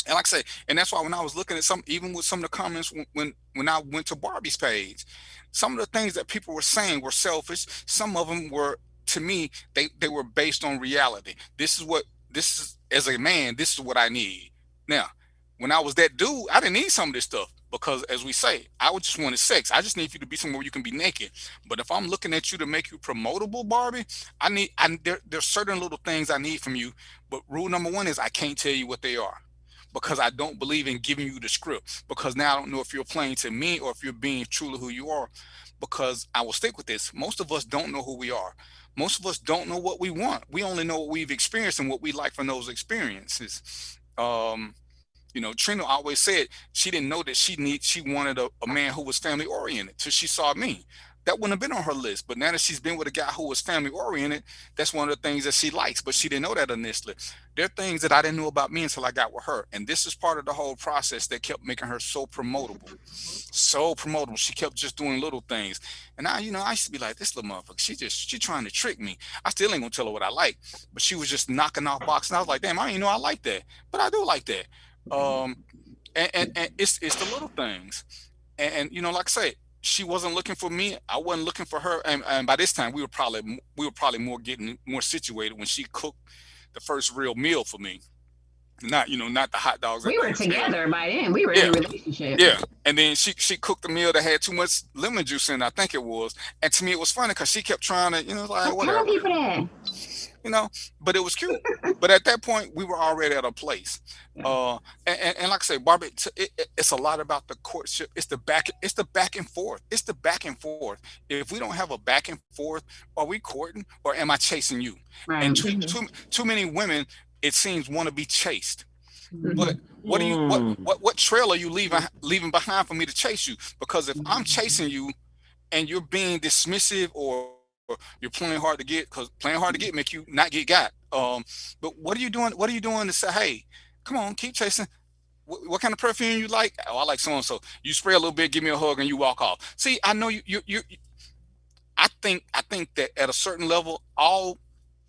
And like I say, and that's why when I was looking at even with some of the comments when I went to Barbie's page, some of the things that people were saying were selfish. Some of them were, to me, they were based on reality. This is as a man, this is what I need. Now, when I was that dude, I didn't need some of this stuff. Because as we say, I would just wanted sex. I just need you to be somewhere where you can be naked. But if I'm looking at you to make you promotable, Barbie, there's certain little things I need from you. But rule number one is I can't tell you what they are. Because I don't believe in giving you the script. Because now I don't know if you're playing to me or if you're being truly who you are. Because I will stick with this. Most of us don't know who we are. Most of us don't know what we want. We only know what we've experienced and what we like from those experiences. Trina always said she didn't know that she wanted a man who was family oriented till she saw me. That wouldn't have been on her list. But now that she's been with a guy who was family oriented, that's one of the things that she likes. But she didn't know that initially. There are things that I didn't know about me until I got with her. And this is part of the whole process that kept making her so promotable. So promotable. She kept just doing little things. And I used to be like, this little motherfucker, she trying to trick me. I still ain't gonna tell her what I like. But she was just knocking off boxes. And I was like, damn, I didn't know I like that. But I do like that. And it's the little things. And like I say, she wasn't looking for me. I wasn't looking for her. And by this time we were probably getting more situated when she cooked the first real meal for me. Not the hot dogs. We were together by then. We were in a relationship. Yeah. And then she cooked a meal that had too much lemon juice in it, I think it was. And to me it was funny because she kept trying to, like whatever. Tell people that. But it was cute. But at that point, we were already at a place. And like I say, Barbie, it's a lot about the courtship. It's the back and forth. It's the back and forth. If we don't have a back and forth, are we courting or am I chasing you? Right. And too many women, it seems, want to be chased. But what trail are you leaving behind for me to chase you? Because if I'm chasing you and you're being dismissive or you're playing hard to get, because playing hard to get make you not get got. But what are you doing? What are you doing to say, hey, come on, keep chasing? What kind of perfume you like? Oh, I like so and so. You spray a little bit, give me a hug, and you walk off. See, I know you. I think that at a certain level, all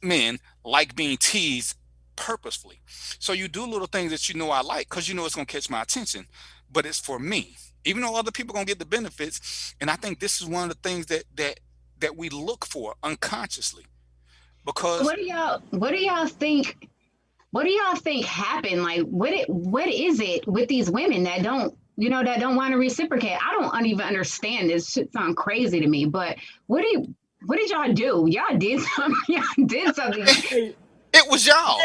men like being teased purposefully. So you do little things that I like because it's gonna catch my attention. But it's for me, even though other people gonna get the benefits. And I think this is one of the things that we look for unconsciously. Because what do y'all think happened? Like what is it with these women that don't want to reciprocate? I don't even understand this. Shit sounds crazy to me, but what did y'all do? Y'all did something. It was y'all.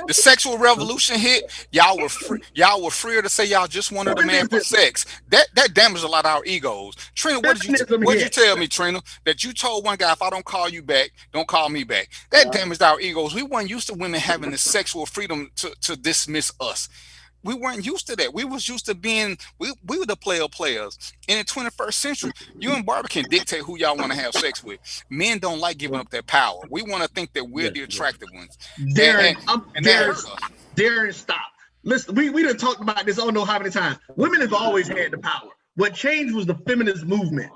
The sexual revolution hit. Y'all were freer to say y'all just wanted a man for sex. That damaged a lot of our egos. Trina, what did you tell me, Trina? That you told one guy, if I don't call you back, don't call me back. That damaged our egos. We weren't used to women having the sexual freedom to dismiss us. We weren't used to that. We was used to being, we were the players. In the 21st century, you and Barbie can dictate who y'all want to have sex with. Men don't like giving up their power. We want to think that we're the attractive ones. Darren, stop. Listen, we done talked about this I don't know how many times. Women have always had the power. What changed was the feminist movement.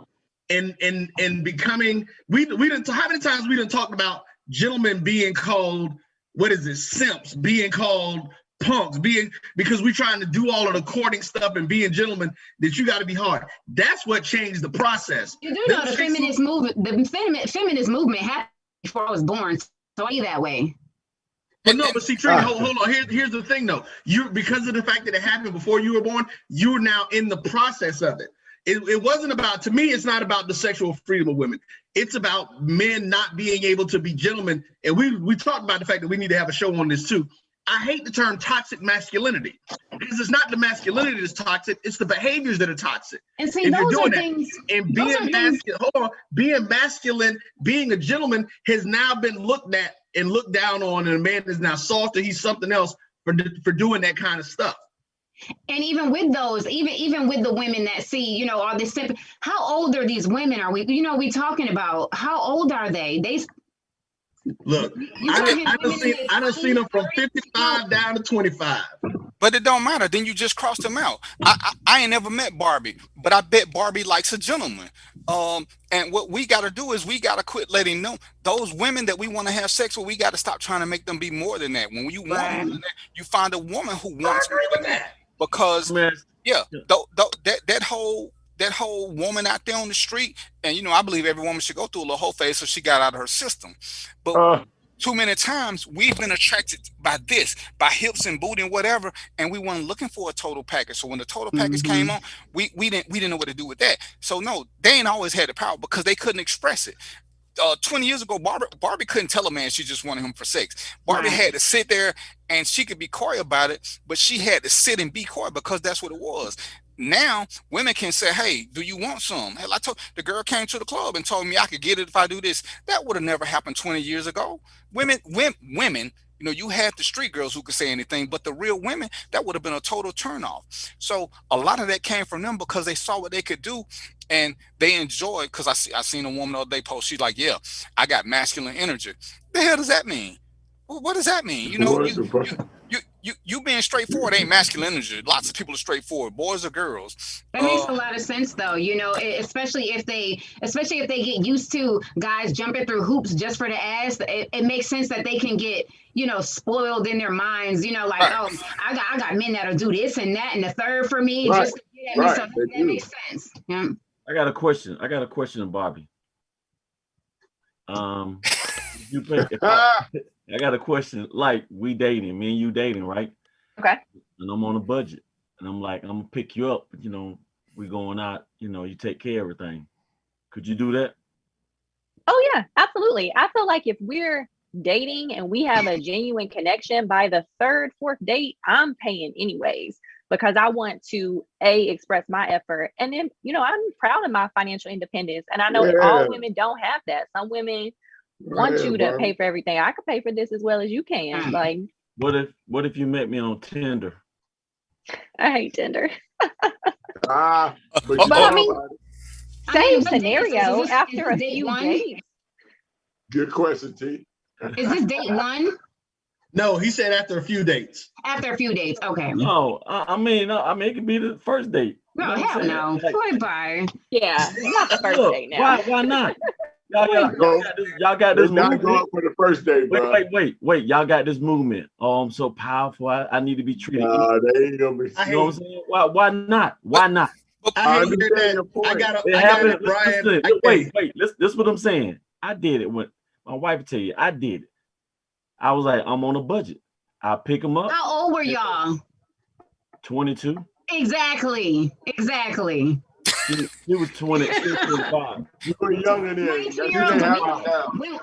And becoming, we didn't, how many times we done talked about gentlemen being called, simps, being called punks, because we're trying to do all of the courting stuff and being gentlemen, that you got to be hard. That's what changed the process. You do know the feminist movement happened before I was born, so I that way. But no, but see, Trina, hold on. Here's the thing, though. Because of the fact that it happened before you were born, you're now in the process of it. It wasn't about, to me, it's not about the sexual freedom of women. It's about men not being able to be gentlemen. And we talked about the fact that we need to have a show on this too. I hate the term toxic masculinity because it's not the masculinity that's toxic, it's the behaviors that are toxic. And see, those are things. And being masculine, being a gentleman has now been looked at and looked down on, and a man is now soft, or he's something else for doing that kind of stuff. And even with those, even with the women that see, you know, all this simple, how old are these women? Are we, you know, we talking about how old are they? Look, I done seen them from 55 down to 25. But it don't matter. Then you just crossed them out. I ain't never met Barbie, but I bet Barbie likes a gentleman. And what we got to do is we got to quit letting them, those women that we want to have sex with, we got to stop trying to make them be more than that. When you want more than that, you find a woman who wants more than that. Because that whole woman out there on the street, and you know, I believe every woman should go through a little whole phase so she got out of her system. But too many times we've been attracted by hips and booty and whatever, and we weren't looking for a total package. So when the total package came on, we didn't know what to do with that. So no, they ain't always had the power because they couldn't express it. 20 years ago, Barbie couldn't tell a man she just wanted him for sex. Barbie had to sit there, and she could be coy about it, but she had to sit and be coy because that's what it was. Now women can say, hey, do you want some? Hell, I told the girl came to the club and told me I could get it if I do this. That would have never happened 20 years ago. Women, you know, you had the street girls who could say anything, but the real women, that would have been a total turnoff. So a lot of that came from them because they saw what they could do and they enjoyed. Because I seen a woman the other day post, she's like, yeah, I got masculine energy. The hell does that mean? Well, what does that mean? You know, you being straightforward ain't masculine energy. Lots of people are straightforward, boys or girls. That makes a lot of sense, though. You know, especially if they get used to guys jumping through hoops just for the ass. It makes sense that they can get, you know, spoiled in their minds. You know, like, oh, I got men that'll do this and that and the third for me just to get at me. So that makes sense. Yeah. I got a question. of Barbie. I got a question. Like, we dating, me and you dating, right? Okay. And I'm on a budget, and I'm like, I'm gonna pick you up. You know, we going out. You know, you take care of everything. Could you do that? Oh yeah, absolutely. I feel like if we're dating and we have a genuine connection, by the third, fourth date, I'm paying anyways because I want to express my effort, and then you know I'm proud of my financial independence, and I know that all women don't have that. Some women want you to pay for everything. I could pay for this as well as you can. Like, what if you met me on Tinder? I hate Tinder. But I mean, same scenario after a few dates. Good question, T. Is this date one? No, he said after a few dates. After a few dates, okay. No, I mean, it could be the first date. No, hell no. Bye. Yeah, not the first date now. Why not? Y'all got this movement. Not going for the first day, bro. Wait. Y'all got this movement. Oh, I'm so powerful. I need to be treated. They ain't gonna be. You know what I'm saying? Why not? Why not? I got it, Brian. Wait. This is what I'm saying. I did it when my wife would tell you. I did it. I was like, I'm on a budget. I pick them up. How old were y'all? 22. Exactly. He was 25. You were younger than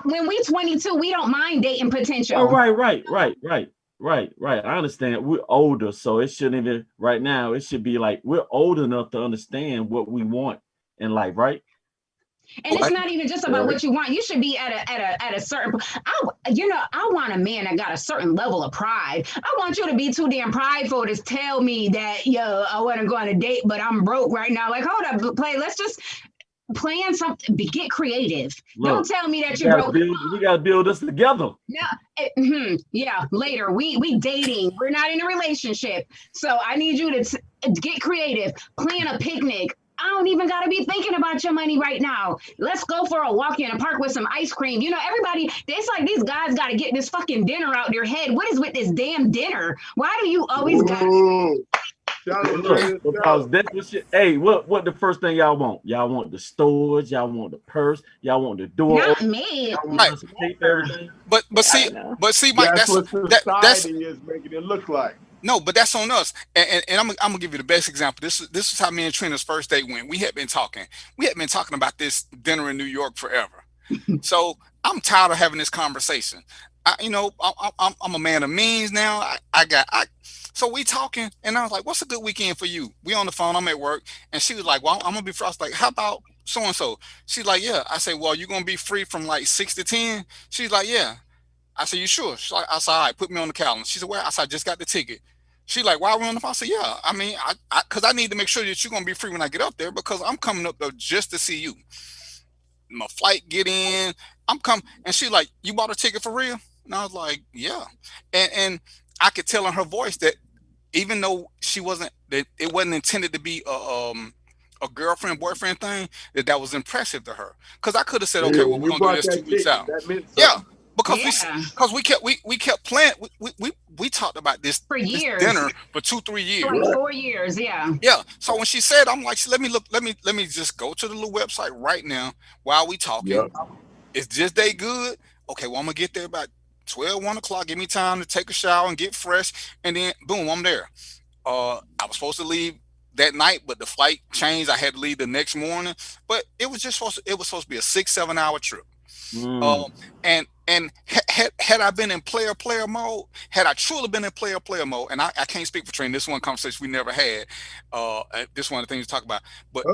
when we 22, we don't mind dating potential. Oh, right. I understand. We're older, so it shouldn't even. Right now, it should be like we're old enough to understand what we want in life, right? And it's not even just about what you want. You should be at a certain. I want a man that got a certain level of pride. I want you to be too damn prideful to tell me that I want to go on a date, but I'm broke right now. Like, hold up, let's just plan something. Get creative. Look, don't tell me that you're broke. We gotta build this together. Yeah, later. We dating. We're not in a relationship. So I need you to get creative. Plan a picnic. I don't even got to be thinking about your money right now. Let's go for a walk in a park with some ice cream. You know, everybody, it's like these guys got to get this fucking dinner out their head. What is with this damn dinner? Why do you always got because that's what shit. Hey, what the first thing y'all want? Y'all want the storage, y'all want the purse, y'all want the door. Not me. Right. But see, Mike, that's what society is making it look like. No, but that's on us. And I'm gonna give you the best example. This is how me and Trina's first date went. We had been talking about this dinner in New York forever. So I'm tired of having this conversation. I'm a man of means now. So we talking, and I was like, "What's a good weekend for you?" We on the phone. I'm at work, and she was like, "Well, I'm gonna be free." I was like, "How about so and so?" She's like, "Yeah." I say, "Well, you gonna be free from like 6 to 10?" She's like, "Yeah." I said, you sure? She's like, I said, all right, put me on the calendar. She said, well, I said, I just got the ticket. She like, why are we on the phone? I said, yeah, I mean, because I need to make sure that you're going to be free when I get up there because I'm coming up there just to see you. My flight get in, I'm coming. And she like, you bought a ticket for real? And I was like, yeah. And I could tell in her voice that even though that it wasn't intended to be a girlfriend boyfriend thing, that was impressive to her. Because I could have said, okay, well, we're gonna do this 2 weeks out. Yeah, because we kept playing. We talked about this for years, this dinner for 2-3 years, like 4 years. Yeah. So when she said, I'm like, let me just go to the little website right now while we talking. Yep. Is this day good? Okay, well, I'm gonna get there about 1 o'clock. Give me time to take a shower and get fresh, and then boom, I'm there. I was supposed to leave that night, but the flight changed. I had to leave the next morning, but it was supposed to be a 6-7 hour trip. And had I been in player mode, had I truly been in player mode, and I can't speak for Trina, this one conversation we never had, this one of the things to talk about, but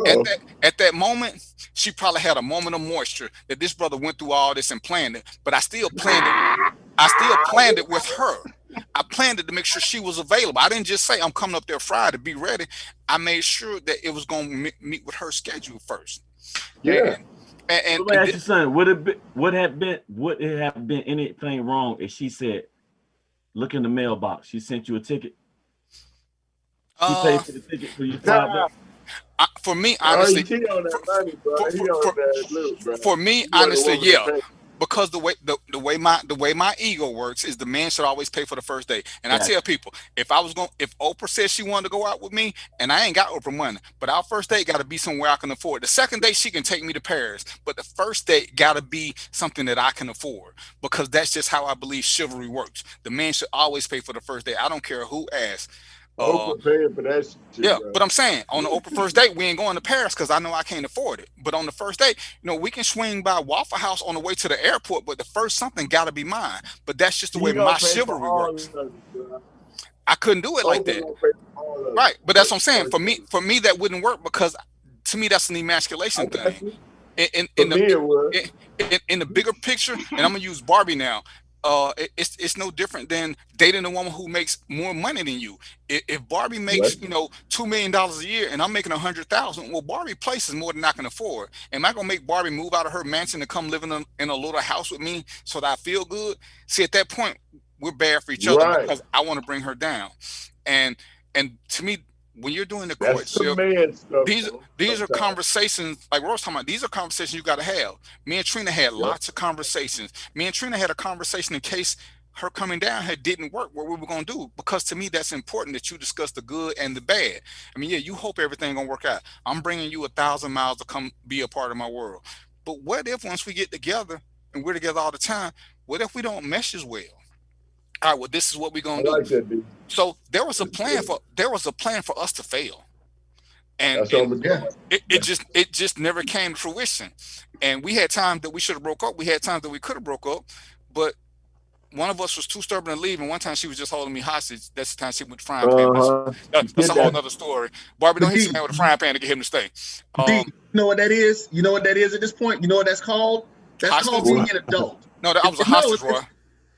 at that moment, she probably had a moment of moisture that this brother went through all this and planned it, but I still planned it with her. I planned it to make sure she was available. I didn't just say I'm coming up there Friday to be ready. I made sure that it was going to meet with her schedule first. Yeah. And let me ask you something. Would it have been anything wrong if she said, "Look in the mailbox. She sent you a ticket. She paid for the ticket for you to fly back." For me, honestly, for me, honestly, yeah. Because the way my ego works is the man should always pay for the first date. And I tell people, if Oprah said she wanted to go out with me, and I ain't got Oprah money, but our first date got to be somewhere I can afford. The second date she can take me to Paris, but the first date got to be something that I can afford, because that's just how I believe chivalry works. The man should always pay for the first date. I don't care who asks. Oprah paying for that shit, yeah, bro. But I'm saying on the Oprah first date, we ain't going to Paris because I know I can't afford it. But on the first date, we can swing by Waffle House on the way to the airport, but the first something got to be mine. But that's just the way my chivalry works. I couldn't do it like that. Right, but that's what I'm saying. For me, that wouldn't work, because to me, that's an emasculation thing. In the bigger picture, and I'm gonna use Barbie now. It's no different than dating a woman who makes more money than you. If Barbie makes $2 million a year and I'm making $100,000, well, Barbie place is more than I can afford. Am I gonna make Barbie move out of her mansion to come live in a little house with me so that I feel good? See, at that point, we're bad for each other, because I want to bring her down. And to me, when you're doing the courtship, these are conversations, like Rose talking about, these are conversations you got to have. Me and Trina had lots of conversations. Me and Trina had a conversation in case her coming down here didn't work, what we were going to do, because to me, that's important that you discuss the good and the bad. I mean, yeah, you hope everything going to work out. I'm bringing you 1,000 miles to come be a part of my world. But what if once we get together and we're together all the time, what if we don't mesh as well? All right, well, this is what we're gonna do. Like that, dude. So there was a plan for us to fail, and it just never came to fruition. And we had times that we should have broke up. We had times that we could have broke up, but one of us was too stubborn to leave. And one time she was just holding me hostage. That's the time she went to frying pan. That's a whole other story. Barbie, don't hit the man with a frying pan to get him to stay. You know what that is? You know what that is at this point? You know what that's called? That's called being an adult. No, I was a hostage, Roy.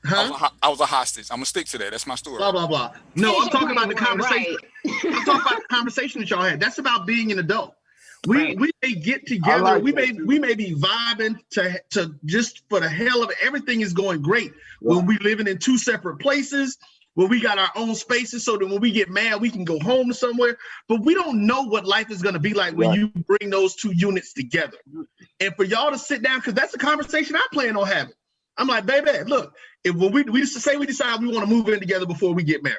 I was a hostage. I'm gonna stick to that. That's my story. Blah blah blah. No, I'm talking about the conversation. I'm talking about the conversation that y'all had. That's about being an adult. We may get together. Like we may be vibing to just for the hell of it. Everything is going great when we living in two separate places. When we got our own spaces, so that when we get mad, we can go home to somewhere. But we don't know what life is going to be like when you bring those two units together. And for y'all to sit down, because that's a conversation I plan on having. I'm like, baby, look, if when we decide we want to move in together before we get married,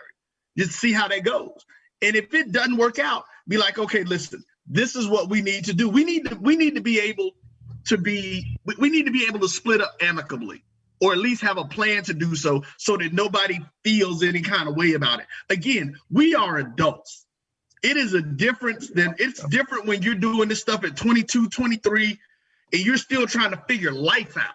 just see how that goes. And if it doesn't work out, be like, okay, listen, this is what we need to do. We need to be able to split up amicably, or at least have a plan to do so that nobody feels any kind of way about it. Again, we are adults. It is it's different when you're doing this stuff at 22, 23, and you're still trying to figure life out.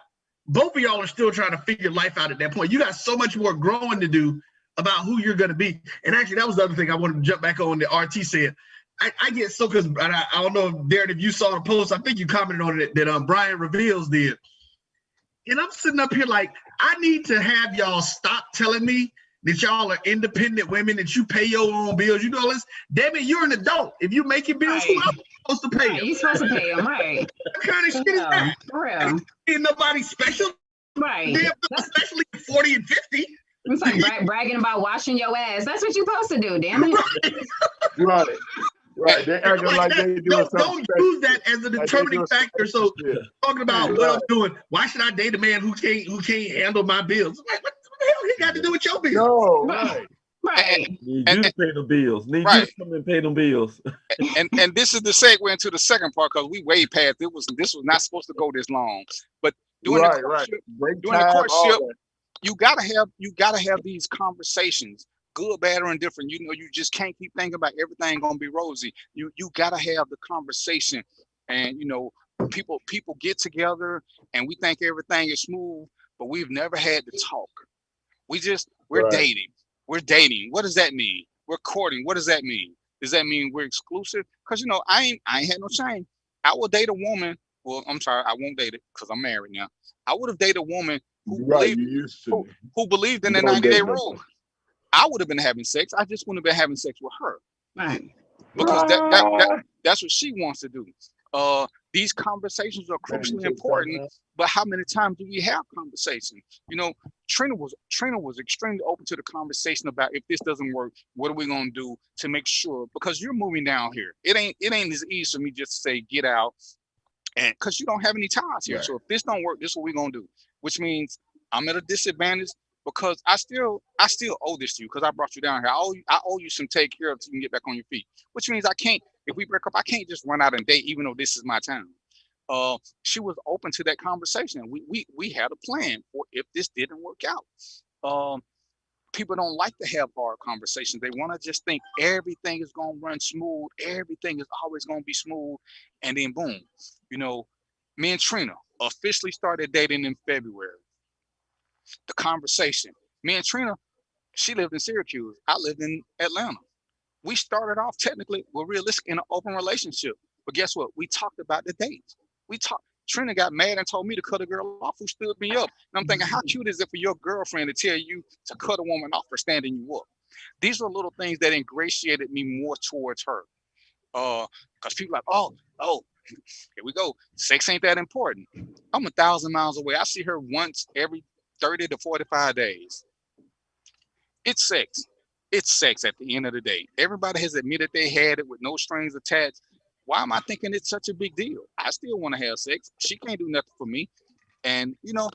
Both of y'all are still trying to figure life out at that point. You got so much more growing to do about who you're going to be. And actually, that was the other thing I wanted to jump back on that RT said. I get so, because I don't know, Darren, if you saw the post, I think you commented on it, that Brian Reveals did. And I'm sitting up here like, I need to have y'all stop telling me that y'all are independent women, that you pay your own bills. You know this. Damn it, you're an adult. If you making bills, who else supposed to pay them? You're supposed to pay them, right? What kind of shit is that? For real. Ain't nobody special. Right. Damn, especially 40 and 50. It's like bragging about washing your ass. That's what you're supposed to do, damn it. Right. They're acting like they doing something. Don't use that as a determining factor. So talking about what I'm doing, why should I date a man who can't handle my bills? Like, what the hell he got to do with your bills? No, right. Right. Need you to pay the bills. Need you to come and pay them bills. and this is the segue into the second part, because we way past this was not supposed to go this long. But during the courtship, you gotta have these conversations, good, bad, or indifferent. You know, you just can't keep thinking about everything gonna be rosy. You gotta have the conversation, and you know, people get together and we think everything is smooth, but we've never had to talk. We're dating. We're dating. What does that mean? We're courting. What does that mean? Does that mean we're exclusive? Because you know, I ain't had no shame. I will date a woman. Well, I'm sorry, I won't date it because I'm married now. I would have dated a woman who believed in the 90-day rule. I would have been having sex. I just wouldn't have been having sex with her. Right. Because that's what she wants to do. These conversations are crucially important, but how many times do we have conversations? You know, Trina was extremely open to the conversation about, if this doesn't work, what are we gonna do to make sure? Because you're moving down here. It ain't as easy for me just to say get out, and because you don't have any ties here. Right. So if this don't work, this is what we're gonna do. Which means I'm at a disadvantage because I still owe this to you because I brought you down here. I owe you some take care of so you can get back on your feet. Which means I can't. If we break up, I can't just run out and date, even though this is my time. She was open to that conversation. We had a plan for if this didn't work out. People don't like to have hard conversations. They want to just think everything is going to run smooth. Everything is always going to be smooth. And then boom, you know, me and Trina officially started dating in February. The conversation, me and Trina, she lived in Syracuse. I lived in Atlanta. We started off technically, we're realistic in an open relationship. But guess what? We talked about the dates. Trina got mad and told me to cut a girl off who stood me up. And I'm thinking, how cute is it for your girlfriend to tell you to cut a woman off for standing you up? These are little things that ingratiated me more towards her. Because people are like, oh, here we go. Sex ain't that important. I'm 1,000 miles away. I see her once every 30 to 45 days. It's sex. It's sex at the end of the day. Everybody has admitted they had it with no strings attached. Why am I thinking it's such a big deal? I still want to have sex. She can't do nothing for me. And, you know,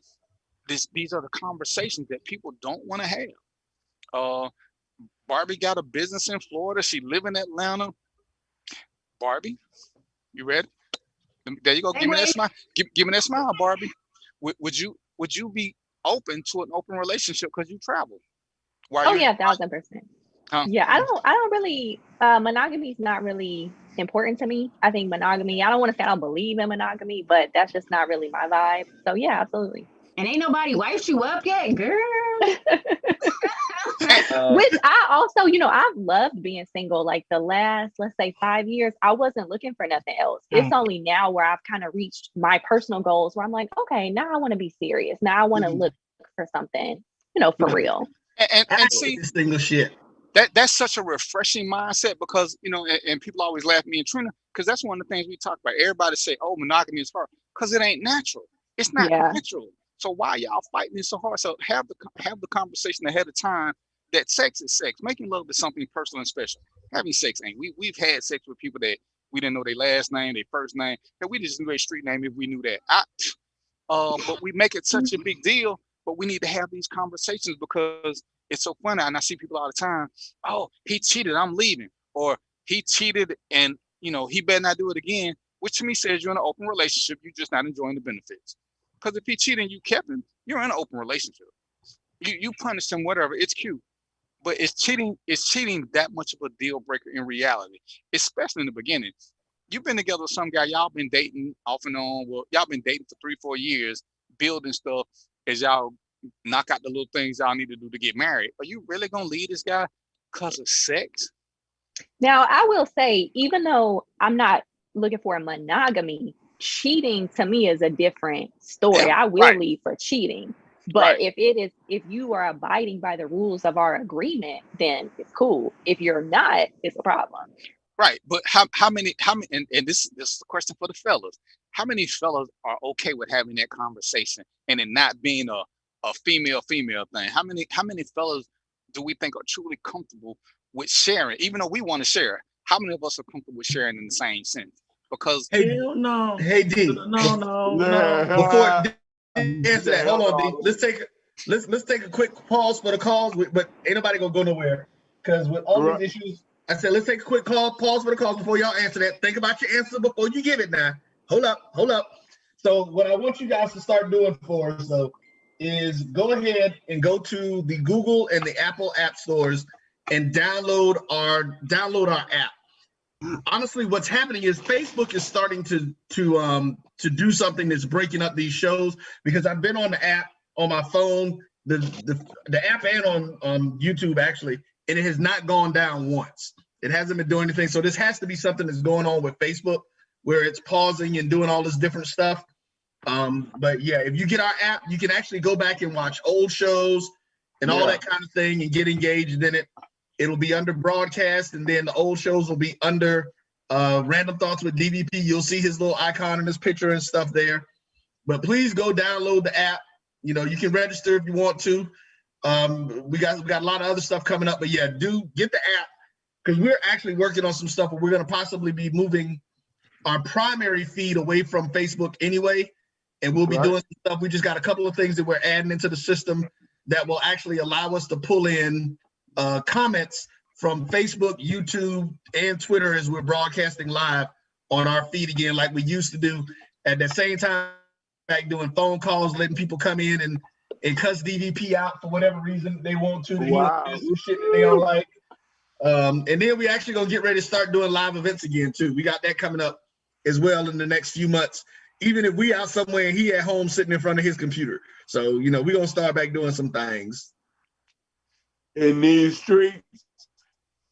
these are the conversations that people don't want to have. Barbie got a business in Florida. She live in Atlanta. Barbie, you ready? There you go. Give me that smile. Give me that smile, Barbie. Would you be open to an open relationship because you travel? Yeah, 1,000%. Yeah, I don't really, monogamy is not really important to me. I think monogamy, I don't want to say I don't believe in monogamy, but that's just not really my vibe. So yeah, absolutely. And ain't nobody wiped you up yet, girl. Which I also, you know, I've loved being single. Like the last, let's say 5 years, I wasn't looking for nothing else. It's only now where I've kind of reached my personal goals where I'm like, okay, now I want to be serious. Now I want to look for something, you know, for real. And see, single shit. That's such a refreshing mindset because, you know, and people always laugh at me and Trina because that's one of the things we talk about. Everybody say, oh, monogamy is hard because it ain't natural. It's not natural. So why y'all fighting it so hard? So have the conversation ahead of time that sex is sex. Making love is something personal and special. Having sex ain't. We've had sex with people that we didn't know their last name, their first name, and we just knew their street name if we knew that. But we make it such a big deal. But we need to have these conversations because it's so funny. And I see people all the time, oh, he cheated, I'm leaving. Or he cheated and, you know, he better not do it again, which to me says you're in an open relationship. You're just not enjoying the benefits. Because if he cheated and you kept him, you're in an open relationship. You punish him, whatever, it's cute. But it's cheating that much of a deal breaker in reality, especially in the beginning. You've been together with some guy, y'all been dating off and on. Well, y'all been dating for 3-4 years, building stuff as y'all knock out the little things y'all need to do to get married. Are you really gonna leave this guy because of sex? Now, I will say, even though I'm not looking for a monogamy, cheating to me is a different story. Yeah, I will leave for cheating. But Right. if you are abiding by the rules of our agreement, then it's cool. If you're not, it's a problem. Right. But how many and this is a question for the fellas. How many fellas are okay with having that conversation and it not being a female thing? How many fellas do we think are truly comfortable with sharing, even though we want to share? How many of us are comfortable with sharing in the same sense? Because Hell no. Hey D. No. Before answer that, hold on, D. Let's take a quick pause for the calls, but ain't nobody gonna go nowhere. Because with all these issues, I said let's take a quick pause for the calls before y'all answer that. Think about your answer before you give it now. Hold up. So what I want you guys to start doing for us though is go ahead and go to the Google and the Apple app stores and download our app. Honestly, what's happening is Facebook is starting to do something that's breaking up these shows, because I've been on the app on my phone, the app and on YouTube actually, and it has not gone down once. It hasn't been doing anything. So this has to be something that's going on with Facebook where it's pausing and doing all this different stuff. But yeah, if you get our app, you can actually go back and watch old shows and all that kind of thing and get engaged in it. It'll be under broadcast, and then the old shows will be under Random Thoughts with DVP. You'll see his little icon and his picture and stuff there. But please go download the app. You know, you can register if you want to. We got a lot of other stuff coming up, but yeah, do get the app, because we're actually working on some stuff where we're going to possibly be moving our primary feed away from Facebook anyway, and we'll be doing some stuff. We just got a couple of things that we're adding into the system that will actually allow us to pull in comments from Facebook, YouTube, and Twitter as we're broadcasting live on our feed again, like we used to do. At the same time, back doing phone calls, letting people come in and cuss DVP out for whatever reason they want to. Some shit that they don't like. And then we actually gonna get ready to start doing live events again too. We got that coming up as well in the next few months. Even if we out somewhere and he at home sitting in front of his computer. So, you know, we're gonna start back doing some things in these streets.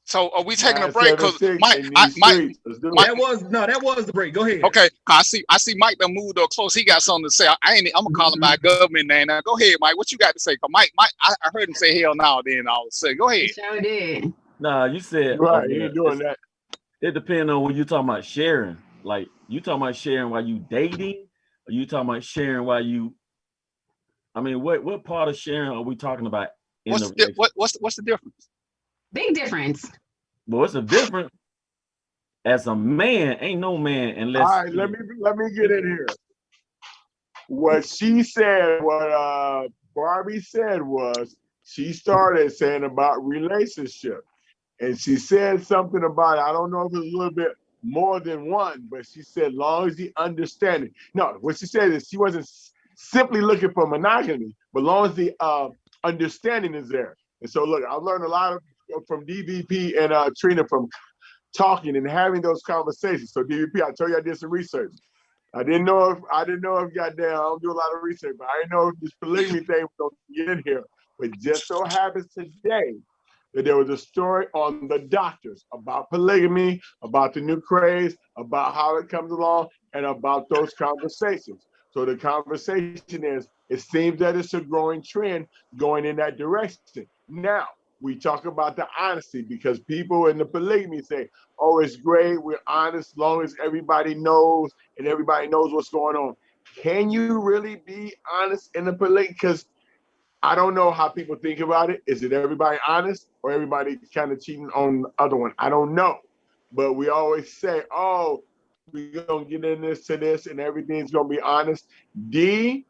So are we taking a break? Because Mike, that was the break. Go ahead. Okay, I see Mike done moved up close. He got something to say. I'm gonna call him by government name now. Go ahead, Mike. What you got to say? Cause Mike, I heard him say hell now. Then I was say, go ahead. Sure did. Nah, you said right. You ain't doing that. It depends on when you talking about sharing. Like you talking about sharing while you dating, or you talking about sharing while you. I mean, what part of sharing are we talking about? What's the difference? Big difference. But what's the difference? As a man, ain't no man unless. All right, let me get in here. What she said, what Barbie said was, she started saying about relationship, and she said something about, I don't know if it was a little bit more than one, but she said, long as the understanding. No, what she said is she wasn't simply looking for monogamy, but long as the understanding is there. And so, look, I learned a lot from DVP and Trina from talking and having those conversations. So DVP, I told you I did some research. I didn't know if goddamn, I don't do a lot of research, but I didn't know if this polygamy thing was going to get in here. But just so happens today that there was a story on the doctors about polygamy, about the new craze, about how it comes along, and about those conversations. So the conversation is, it seems that it's a growing trend going in that direction. Now, we talk about the honesty, because people in the polygamy say, oh, it's great, we're honest, as long as everybody knows and everybody knows what's going on. Can you really be honest in the polygamy? Because I don't know how people think about it. Is it everybody honest or everybody kind of cheating on the other one? I don't know. But we always say, oh, we're going to get in this to this and everything's going to be honest. D,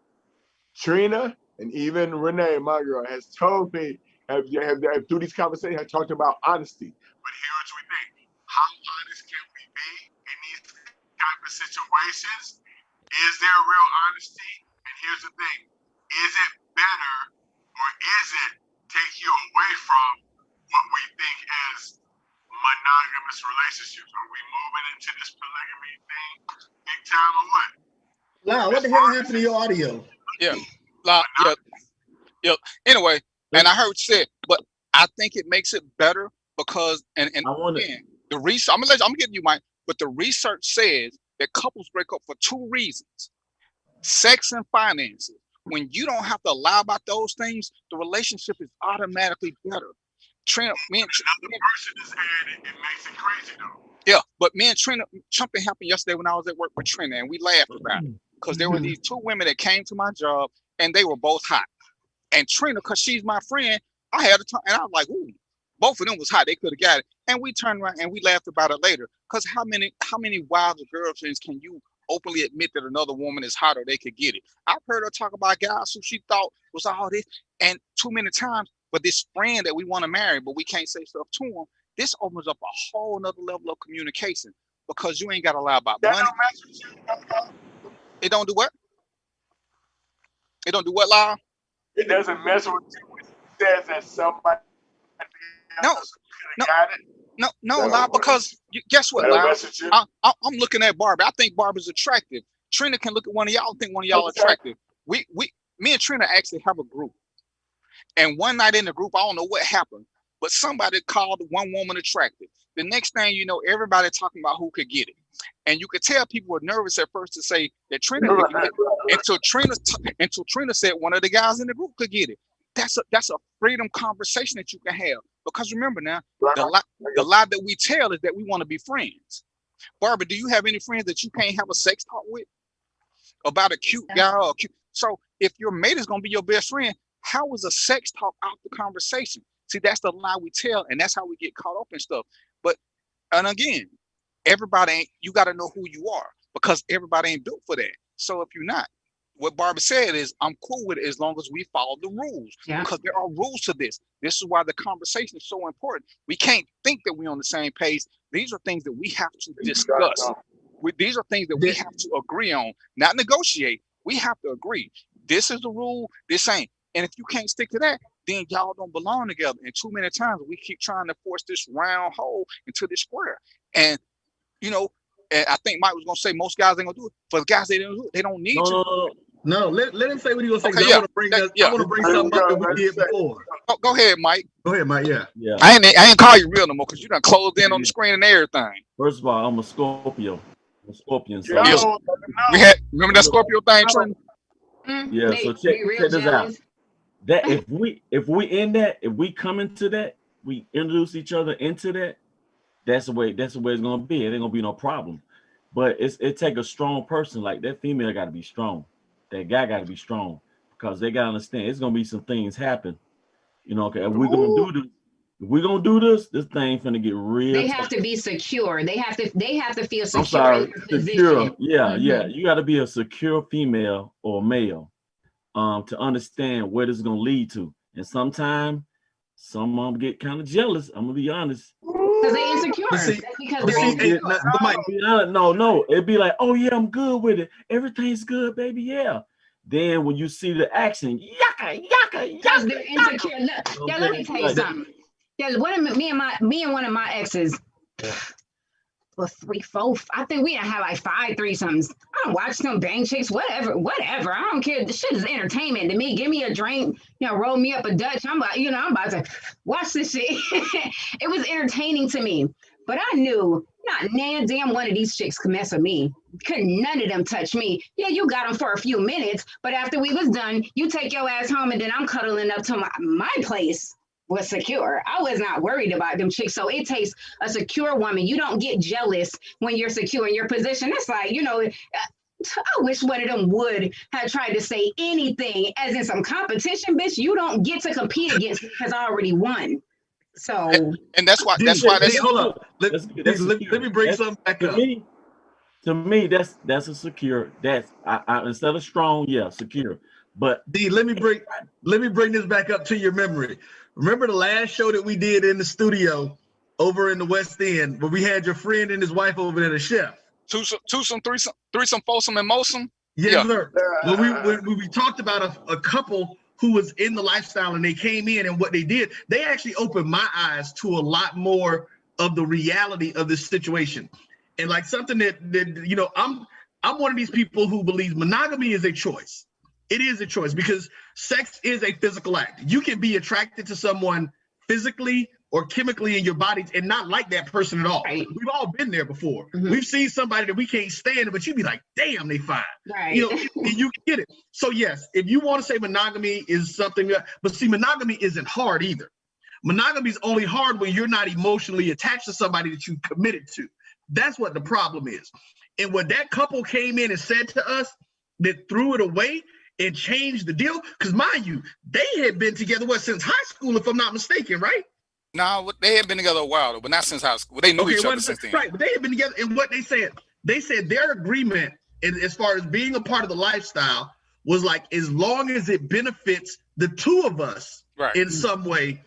Trina, and even Renee, my girl, has told me, have through these conversations, I talked about honesty. But here's what we think. How honest can we be in these type of situations? Is there real honesty? And here's the thing. Is it better or is it take you away from what we think is monogamous relationships? Are we moving into this polygamy thing big time or what? Wow, what the hell happened to your audio? Yeah. Anyway, and I heard you say, but I think it makes it better because, and again, the research, I'm gonna give you mine, but the research says that couples break up for 2 reasons: sex and finances. When you don't have to lie about those things, the relationship is automatically better. Trina, me and person just added, it makes it crazy though. yeah, but me and Trina, something happened yesterday when I was at work with Trina, and we laughed about it because there were these 2 women that came to my job, and they were both hot. And Trina, because she's my friend, I had a time, and I was like, ooh, both of them was hot. They could have got it. And we turned around and we laughed about it later. Because how many wives or girlfriends can you openly admit that another woman is hot or they could get it? I've heard her talk about guys who she thought was all this, and too many times, but this friend that we want to marry, but we can't say stuff to him. This opens up a whole nother level of communication because you ain't got to lie about money. It don't do what? It don't do what, Lyle? It doesn't mess with you. It says that somebody No, Lyle, because guess what, Lyle? I'm looking at Barbie. I think Barbie's attractive. Trina can look at one of y'all and think one of y'all attractive. Me and Trina actually have a group. And one night in the group, I don't know what happened, but somebody called one woman attractive. The next thing you know, everybody talking about who could get it. And you could tell people were nervous at first to say that Trina could get it, until Trina said one of the guys in the group could get it. That's a freedom conversation that you can have. Because remember now, the lie that we tell is that we want to be friends. Barbara, do you have any friends that you can't have a sex talk with about a cute guy or cute? So if your mate is gonna be your best friend, how is a sex talk out the conversation? See, that's the lie we tell, and that's how we get caught up in stuff. And again, everybody ain't, you got to know who you are because everybody ain't built for that. So if you're not, what Barbara said is, I'm cool with it as long as we follow the rules, because there are rules to this. This is why the conversation is so important. We can't think that we're on the same page. These are things that we have to discuss. These are things that we have to agree on, not negotiate. We have to agree. This is the rule. This ain't. And if you can't stick to that, then y'all don't belong together. And too many times we keep trying to force this round hole into this square. And and I think Mike was gonna say most guys ain't gonna do it. For the guys they don't need to. No, let him say what he was saying. Okay, I want to bring something up that we did before. Go ahead, Mike. Go ahead, Mike. Yeah. I ain't call you real no more because you done closed in on the screen and everything. First of all, I'm a Scorpio. I'm a Scorpion. So remember that Scorpio thing, Trina? Yeah. So check this out. That if we in that, if we come into that, we introduce each other into that, that's the way it's gonna be. It ain't gonna be no problem. But it take a strong person. Like that female gotta be strong. That guy gotta be strong because they gotta understand it's gonna be some things happen. Okay, if we're gonna do this, this thing finna get real. They have to be secure. They have to feel secure. I'm sorry, secure. Yeah, Mm-hmm. yeah. You gotta be a secure female or male. To understand where this is gonna lead to, and sometimes some of them get kind of jealous. I'm gonna be honest. Because they insecure. Because they're insecure. No. It'd be like, oh yeah, I'm good with it. Everything's good, baby. Yeah. Then when you see the action, yaka. Because they're insecure. Let me tell you something. Yeah, me and one of my exes. Well, 3, 4, I think we had like 5 threesomes. I don't watch them bang chicks, whatever. I don't care. The shit is entertainment to me. Give me a drink, roll me up a Dutch. I'm like, I'm about to watch this shit. It was entertaining to me. But I knew not damn one of these chicks could mess with me. Couldn't none of them touch me. Yeah, you got them for a few minutes, but after we was done, you take your ass home and then I'm cuddling up to my place. Was secure. I was not worried about them chicks. So it takes a secure woman. You don't get jealous when you're secure in your position. It's like, I wish one of them would have tried to say anything as in some competition, bitch. You don't get to compete against me because I already won. So and that's why hold up. Let me bring something back up. To me, that's a secure. That's I instead of strong, secure. But let me bring this back up to your memory. Remember the last show that we did in the studio over in the West End where we had your friend and his wife over there, the chef? Twosome, threesome, foursome, and mosome? Yes, sir. When we talked about a couple who was in the lifestyle and they came in and what they did, they actually opened my eyes to a lot more of the reality of this situation. And like something that I'm one of these people who believes monogamy is a choice. It is a choice because sex is a physical act. You can be attracted to someone physically or chemically in your body and not like that person at all. Right. We've all been there before. We've seen somebody that we can't stand, but you'd be like, damn, they fine. Right. You know, and you get it. So yes, if you want to say monogamy is something, but see, monogamy isn't hard either. Monogamy is only hard when you're not emotionally attached to somebody that you committed to. That's what the problem is. And when that couple came in and said to us that threw it away and changed the deal, because mind you, they had been together since high school, if I'm not mistaken, right? No, they had been together a while, but not since high school. They knew each other since then. Right, but they had been together, and what they said their agreement as far as being a part of the lifestyle was like, as long as it benefits the two of us in some way,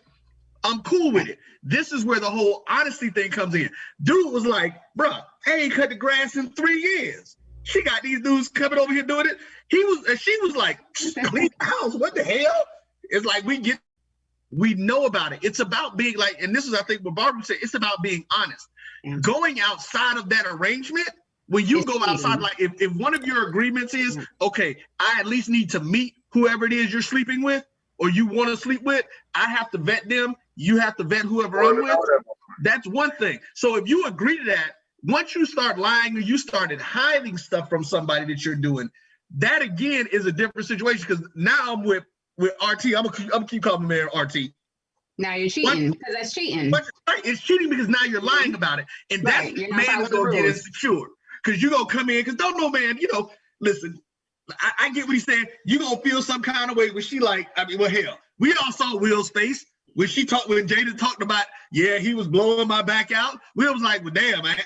I'm cool with it. This is where the whole honesty thing comes in. Dude was like, bruh, I ain't cut the grass in 3 years. She got these dudes coming over here doing it. She was like, clean the house, what the hell? It's like, we know about it. It's about being like, and this is, I think, what Barbara said, it's about being honest. Going outside of that arrangement, when you go outside, like if one of your agreements is, okay, I at least need to meet whoever it is you're sleeping with or you want to sleep with, I have to vet them. You have to vet whoever I'm with. That's one thing. So if you agree to that, once you start lying or you started hiding stuff from somebody that you're doing, that again is a different situation, because now I'm with RT. I'm gonna keep calling the man RT. Now you're cheating, because that's cheating. But it's cheating because now you're lying about it, and that man is gonna get insecure because you're gonna come in because don't know, man. You know, listen, I get what he's saying. You're gonna feel some kind of way when she like. I mean, well, hell, we all saw Will's face when Jada talked about, yeah, he was blowing my back out. Will was like, well, damn, I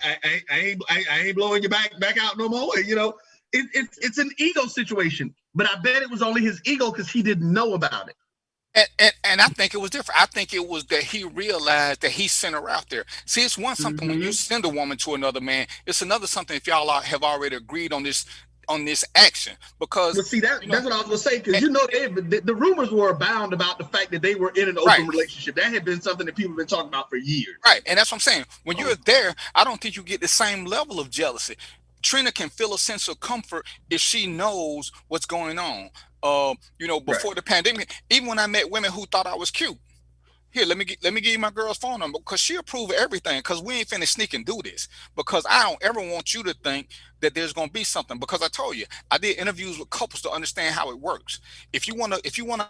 ain't blowing your back out no more. You know, it's an ego situation, but I bet it was only his ego because he didn't know about it. And I think it was different. I think it was that he realized that he sent her out there. See, it's one something when you send a woman to another man. It's another something if y'all have already agreed on this action. Because but see, that's what I was gonna say, because the rumors were abound about the fact that they were in an open relationship. That had been something that people have been talking about for years. Right, and that's what I'm saying. When you're there, I don't think you get the same level of jealousy. Trina can feel a sense of comfort if she knows what's going on. Before the pandemic, even when I met women who thought I was cute. Here, let me give you my girl's phone number, because she approve of everything, because we ain't finna sneak and do this, because I don't ever want you to think that there's gonna be something, because I told you I did interviews with couples to understand how it works. If you wanna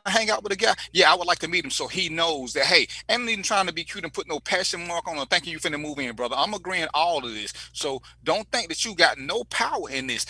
hang out with a guy, yeah, I would like to meet him so he knows that, hey, I ain't even trying to be cute and put no passion mark on or thinking you finna move in, brother. I'm agreeing all of this. So don't think that you got no power in this.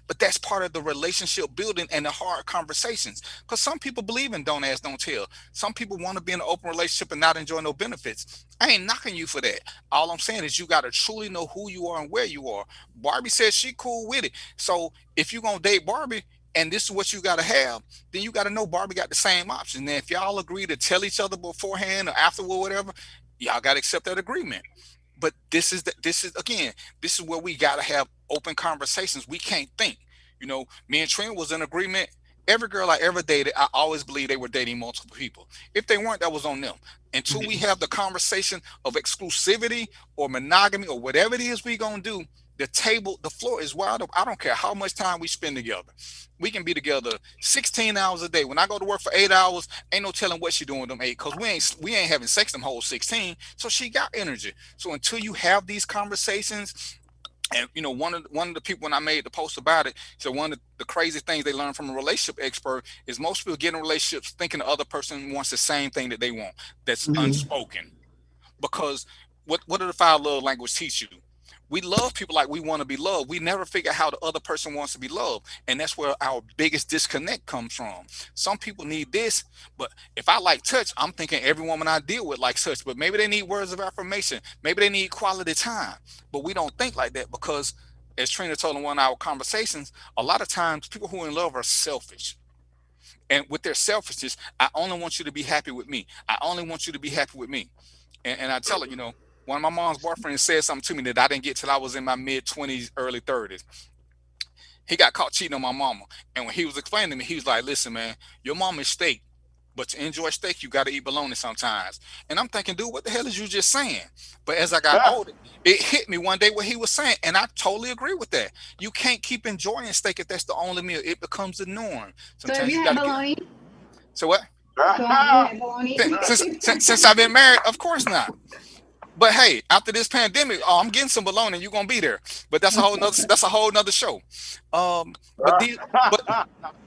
But that's part of the relationship building and the hard conversations. Because some people believe in don't ask, don't tell. Some people want to be in an open relationship and not enjoy no benefits. I ain't knocking you for that. All I'm saying is you got to truly know who you are and where you are. Barbie says she cool with it. So if you're going to date Barbie and this is what you got to have, then you got to know Barbie got the same option. Then if y'all agree to tell each other beforehand or afterward, whatever, y'all got to accept that agreement. But this is where we got to have open conversations. We can't think. Me and Trina was in agreement. Every girl I ever dated, I always believed they were dating multiple people. If they weren't, that was on them. Until we have the conversation of exclusivity or monogamy or whatever it is we gonna do, the floor is wide open. I don't care how much time we spend together. We can be together 16 hours a day. When I go to work for 8 hours, ain't no telling what she doing them 8, because we ain't having sex them whole 16. So she got energy. So until you have these conversations. And one of the people when I made the post about it, so one of the crazy things they learned from a relationship expert is most people get in relationships thinking the other person wants the same thing that they want. That's unspoken. Because what do the 5 love language teach you? We love people like we want to be loved. We never figure out how the other person wants to be loved. And that's where our biggest disconnect comes from. Some people need this, but if I like touch, I'm thinking every woman I deal with likes touch, but maybe they need words of affirmation. Maybe they need quality time, but we don't think like that because, as Trina told in one of our conversations, a lot of times people who are in love are selfish. And with their selfishness, I only want you to be happy with me. I only want you to be happy with me. And I tell her, one of my mom's boyfriends said something to me that I didn't get till I was in my mid-20s, early 30s. He got caught cheating on my mama. And when he was explaining to me, he was like, listen, man, your mama is steak. But to enjoy steak, you got to eat bologna sometimes. And I'm thinking, dude, what the hell is you just saying? But as I got older, it hit me one day what he was saying. And I totally agree with that. You can't keep enjoying steak if that's the only meal. It becomes the norm. Sometimes so have you had bologna? So what? Since I've been married, of course not. But hey, after this pandemic, I'm getting some baloney, and you're gonna be there. But that's a whole nother show. But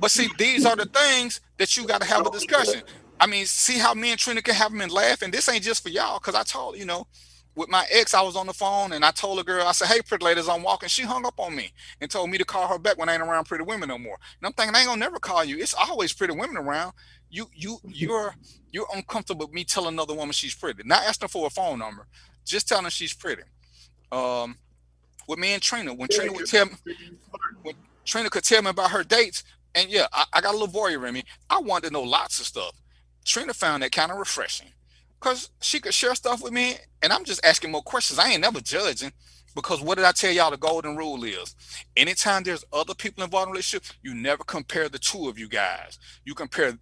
see, these are the things that you got to have a discussion. I mean, see how me and Trina can have them and laugh, and this ain't just for y'all. Because I told with my ex, I was on the phone and I told a girl, I said, "Hey, pretty ladies, I'm walking." She hung up on me and told me to call her back when I ain't around pretty women no more. And I'm thinking I ain't gonna never call you. It's always pretty women around. You're uncomfortable with me telling another woman she's pretty, not asking for a phone number, just telling her she's pretty. With me and Trina, when Trina could tell me about her dates, and yeah, I got a little voyeur in me. I wanted to know lots of stuff. Trina found that kind of refreshing because she could share stuff with me, and I'm just asking more questions. I ain't never judging because what did I tell y'all the golden rule is? Anytime there's other people involved in a relationship, you never compare the two of you guys. You compare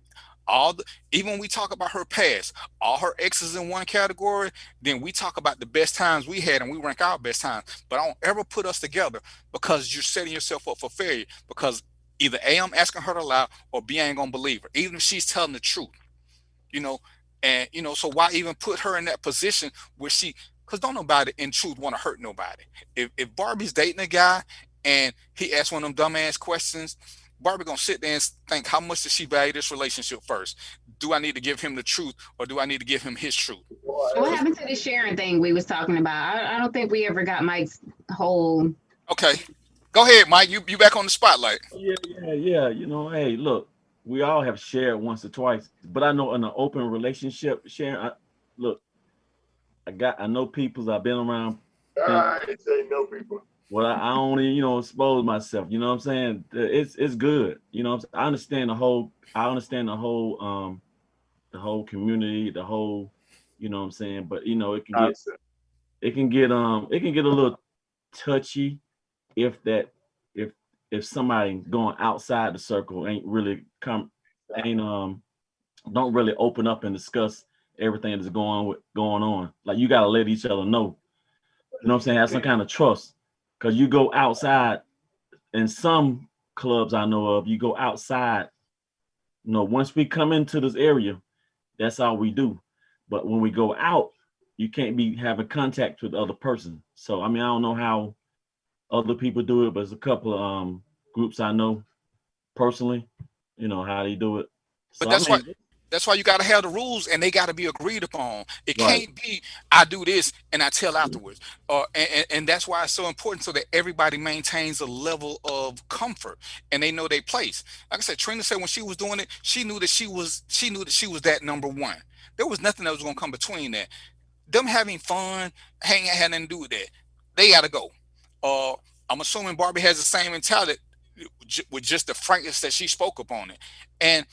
even when we talk about her past, all her exes in one category, then we talk about the best times we had and we rank our best times. But I don't ever put us together because you're setting yourself up for failure because either A, I'm asking her to lie, or B, I ain't gonna believe her, even if she's telling the truth. So why even put her in that position where because don't nobody in truth want to hurt nobody. If Barbie's dating a guy and he asks one of them dumbass questions, Barbie gonna sit there and think, how much does she value this relationship first? Do I need to give him the truth or do I need to give him his truth? What happened to the sharing thing we was talking about? I don't think we ever got Mike's whole. Okay, go ahead, Mike. You back on the spotlight. Yeah. Hey, look, we all have shared once or twice, but I know in an open relationship, sharing. I know people. I've been around. I ain't say no people. Well, I don't even, expose myself. You know what I'm saying? It's good. I understand the whole community, the whole, you know what I'm saying? But it can get a little touchy if somebody going outside the circle don't really open up and discuss everything that's going on. Like you gotta let each other know. You know what I'm saying? Have some kind of trust. Because you go outside, in some clubs I know of, you go outside. Once we come into this area, that's all we do. But when we go out, you can't be having contact with the other person. So, I mean, I don't know how other people do it, but there's a couple of groups I know personally, how they do it. But that's why you got to have the rules, and they got to be agreed upon. It can't be I do this and I tell afterwards, and that's why it's so important so that everybody maintains a level of comfort and they know their place. Like I said, Trina said when she was doing it, she knew that she was that number one. There was nothing that was going to come between that. Them having fun, hanging had nothing to do with that. They got to go. I'm assuming Barbie has the same mentality with just the frankness that she spoke up on it, and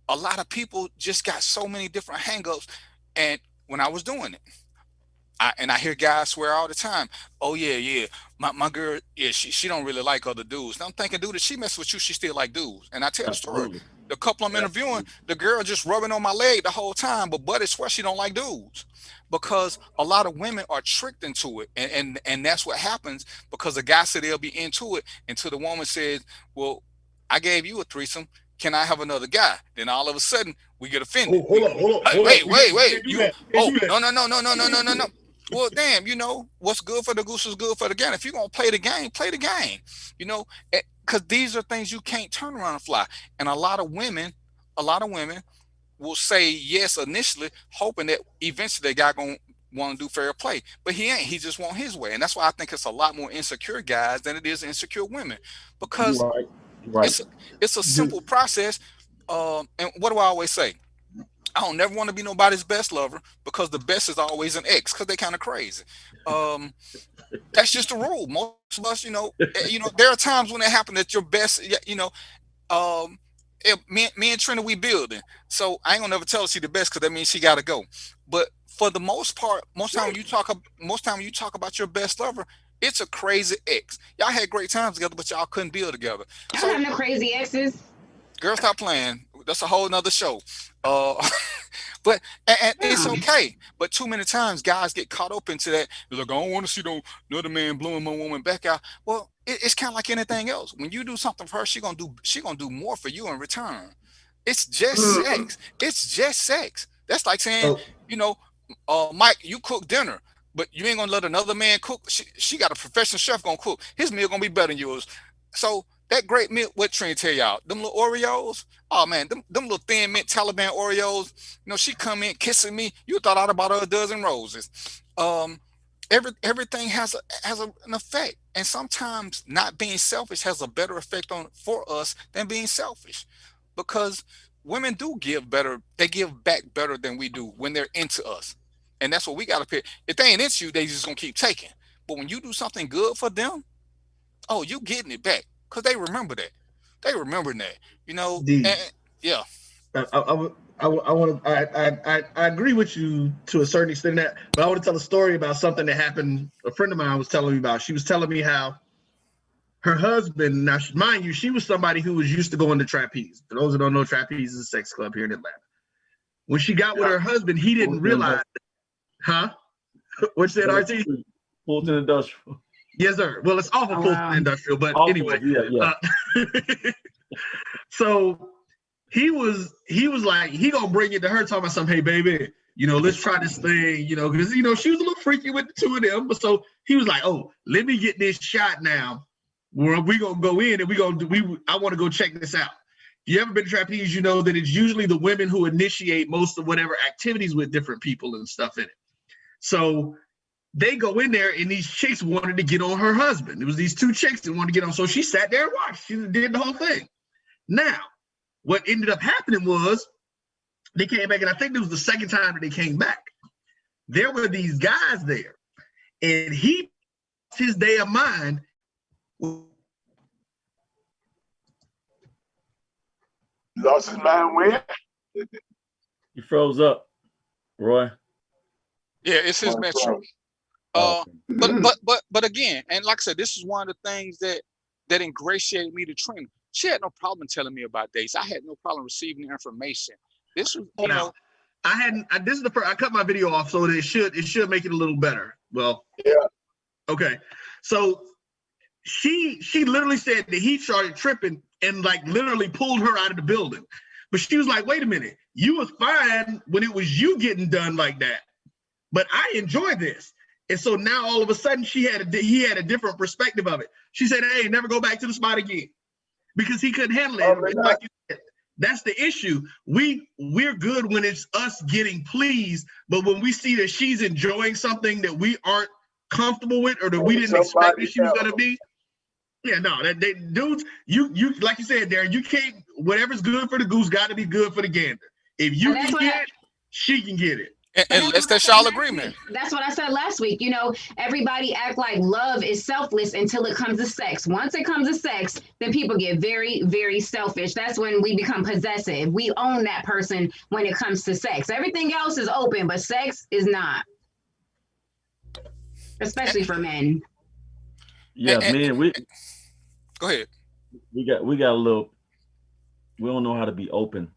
a lot of people just got so many different hangups. And when I was doing it, I hear guys swear all the time, "Oh yeah, my girl, yeah, she don't really like other dudes." And I'm thinking, dude, if she mess with you, she still like dudes. And I tell the story, the couple I'm interviewing, the girl just rubbing on my leg the whole time, but Buddy swear she don't like dudes because a lot of women are tricked into it, and that's what happens because the guy said they'll be into it until the woman says, "Well, I gave you a threesome. Can I have another guy?" Then all of a sudden we get offended. Hold on. Wait. No. Well, damn, what's good for the goose is good for the gander. If you're going to play the game, because these are things you can't turn around and fly. And a lot of women will say yes initially, hoping that eventually the guy going to want to do fair play. But he ain't. He just want his way. And that's why I think it's a lot more insecure guys than it is insecure women. Because it's a simple process. And what do I always say? I don't never want to be nobody's best lover because the best is always an ex because they kind of crazy. That's just the rule. Most of us, there are times when it happens that your best, me and Trina, we building. So I ain't gonna never tell her she the best because that means she got to go. But for the most part, most time when you talk about your best lover, it's a crazy ex. Y'all had great times together, but y'all couldn't build together. I don't have no crazy exes. Girl, stop playing. That's a whole nother show. But it's okay. But too many times guys get caught up into that. They're like, I don't want to see no another man blowing my woman back out. Well, it's kind of like anything else. When you do something for her, she gonna do more for you in return. It's just sex. It's just sex. That's like saying, Mike, you cook dinner, but you ain't gonna let another man cook. She got a professional chef gonna cook. His meal gonna be better than yours. So that great meal, what Trina tell y'all? Them little Oreos, oh man, them little thin mint Taliban Oreos. She come in kissing me. You thought I'd bought her a dozen roses. Everything has an effect, and sometimes not being selfish has a better effect for us than being selfish, because women do give better. They give back better than we do when they're into us, and that's what we got to pick. If they ain't into you, they just gonna keep taking. But when you do something good for them, oh, you getting it back, because they remember that. They remember that. Yeah. I agree with you to a certain extent, but I want to tell a story about something that happened. A friend of mine was telling me about. She was telling me how her husband, now mind you, she was somebody who was used to going to trapeze. For those who don't know, trapeze is a sex club here in Atlanta. When she got with her husband, he didn't realize, What you said, RT? Fulton Industrial. Yes, sir. Well, it's off of Fulton Industrial, but anyway. Yeah. So he was like, he gonna bring it to her, talking about something, hey baby, let's try this thing, because she was a little freaky with the two of them. But so he was like, oh, let me get this shot now where we gonna go in and I want to go check this out. If you ever been to trapeze, you know that it's usually the women who initiate most of whatever activities with different people and stuff in it. So they go in there and these chicks wanted to get on her husband. It was these two chicks that wanted to get on. So she sat there and watched. She did the whole thing. Now, what ended up happening was they came back, and I think it was the second time that they came back. There were these guys there, and he lost his day of mind. Lost his mind when? He froze up, Roy. Yeah, it's his metro. But again, and like I said, this is one of the things that ingratiated me to Trina. She had no problem telling me about dates. I had no problem receiving information. This was, this is the first. I cut my video off so that it should make it a little better. Well, yeah. Okay. So she literally said that he started tripping and like literally pulled her out of the building. But she was like, wait a minute, you was fine when it was you getting done like that. But I enjoy this. And so now all of a sudden he had a different perspective of it. She said, hey, never go back to the spot again. Because he couldn't handle it. And like you said, that's the issue. We're good when it's us getting pleased, but when we see that she's enjoying something that we aren't comfortable with or that we didn't expect that she was gonna be. Yeah, no, dudes, you like you said, Darren, you can't, whatever's good for the goose gotta be good for the gander. If you can get it, she can get it. Unless that's y'all agreement. That's what I said last week. Everybody act like love is selfless until it comes to sex. Once it comes to sex, then people get very, very selfish. That's when we become possessive. We own that person when it comes to sex. Everything else is open, but sex is not. Especially for men. Yeah, man. Go ahead. We got a little. We don't know how to be open.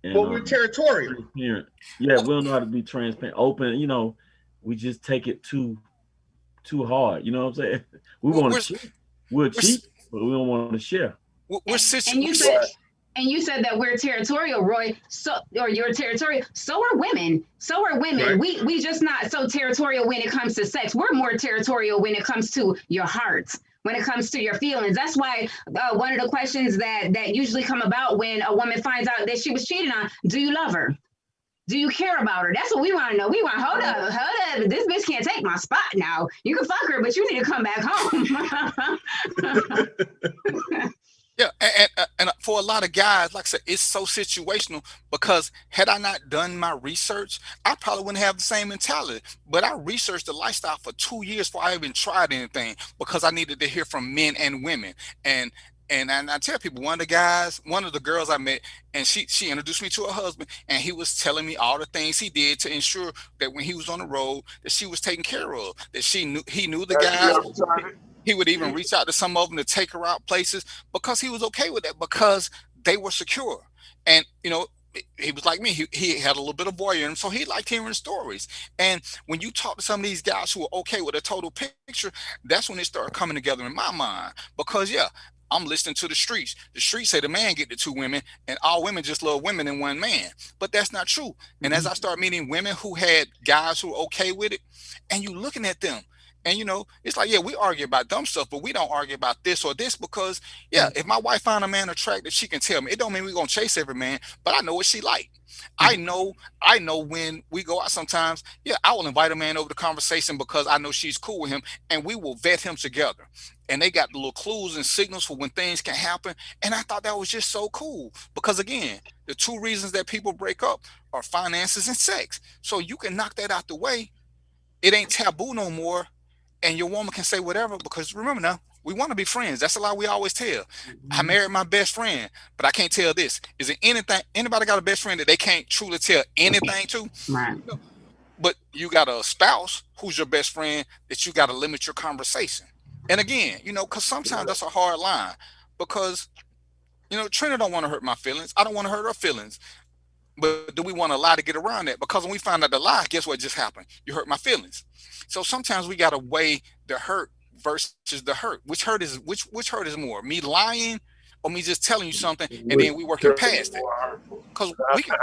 And, we're territorial. Transparent. Yeah, we don't know how to be transparent, open. We just take it too hard. You know what I'm saying? We want to cheat. We'll cheat, but we don't want to share. And you said that we're territorial, Roy. Or you're territorial. So are women. Right. We just not so territorial when it comes to sex. We're more territorial when it comes to your heart. When it comes to your feelings. That's why one of the questions that usually come about when a woman finds out that she was cheated on, do you love her? Do you care about her? That's what we want to know. We want, hold up. This bitch can't take my spot now. You can fuck her, but you need to come back home. Yeah, and for a lot of guys, like I said, it's so situational, because had I not done my research, I probably wouldn't have the same mentality. But I researched the lifestyle for 2 years before I even tried anything, because I needed to hear from men and women. And I tell people, one of the girls I met, and she introduced me to her husband, and he was telling me all the things he did to ensure that when he was on the road, that she was taken care of, that he knew the guys. He would even reach out to some of them to take her out places, because he was okay with that, because they were secure. And, he was like me. He had a little bit of voyeurism, so he liked hearing stories. And when you talk to some of these guys who are okay with a total picture, that's when it started coming together in my mind. Because, yeah, I'm listening to the streets. The streets say the man get the 2 women, and all women just love women and one man. But that's not true. And as I start meeting women who had guys who were okay with it, and you looking at them, and it's like, yeah, we argue about dumb stuff, but we don't argue about this or this because, yeah, if my wife find a man attractive, she can tell me. It don't mean we're gonna chase every man, but I know what she like. I know when we go out sometimes, yeah, I will invite a man over to conversation because I know she's cool with him, and we will vet him together. And they got the little clues and signals for when things can happen. And I thought that was just so cool because, again, the 2 reasons that people break up are finances and sex. So you can knock that out the way. It ain't taboo no more. And your woman can say whatever because remember now, we want to be friends. That's a lie we always tell. I married my best friend, but I can't tell this. Is there anybody got a best friend that they can't truly tell anything to? Right. But you got a spouse who's your best friend that you got to limit your conversation. And again, because sometimes that's a hard line because, Trina don't want to hurt my feelings. I don't want to hurt her feelings. But do we want to lie to get around that? Because when we find out the lie, guess what just happened? You hurt my feelings. So sometimes we got to weigh the hurt versus the hurt. Which hurt is more? Me lying or me just telling you something and then we working past it? Because we can,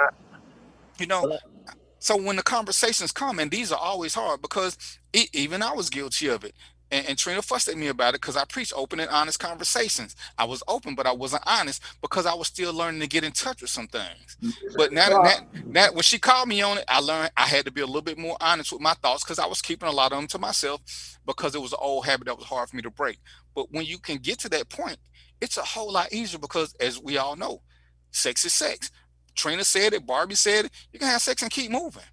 so when the conversations come, and these are always hard because even I was guilty of it. And Trina fussed at me about it because I preach open and honest conversations. I was open, but I wasn't honest because I was still learning to get in touch with some things. But now when she called me on it, I learned I had to be a little bit more honest with my thoughts because I was keeping a lot of them to myself because it was an old habit that was hard for me to break. But when you can get to that point, it's a whole lot easier because, as we all know, sex is sex. Trina said it, Barbie said it. You can have sex and keep moving.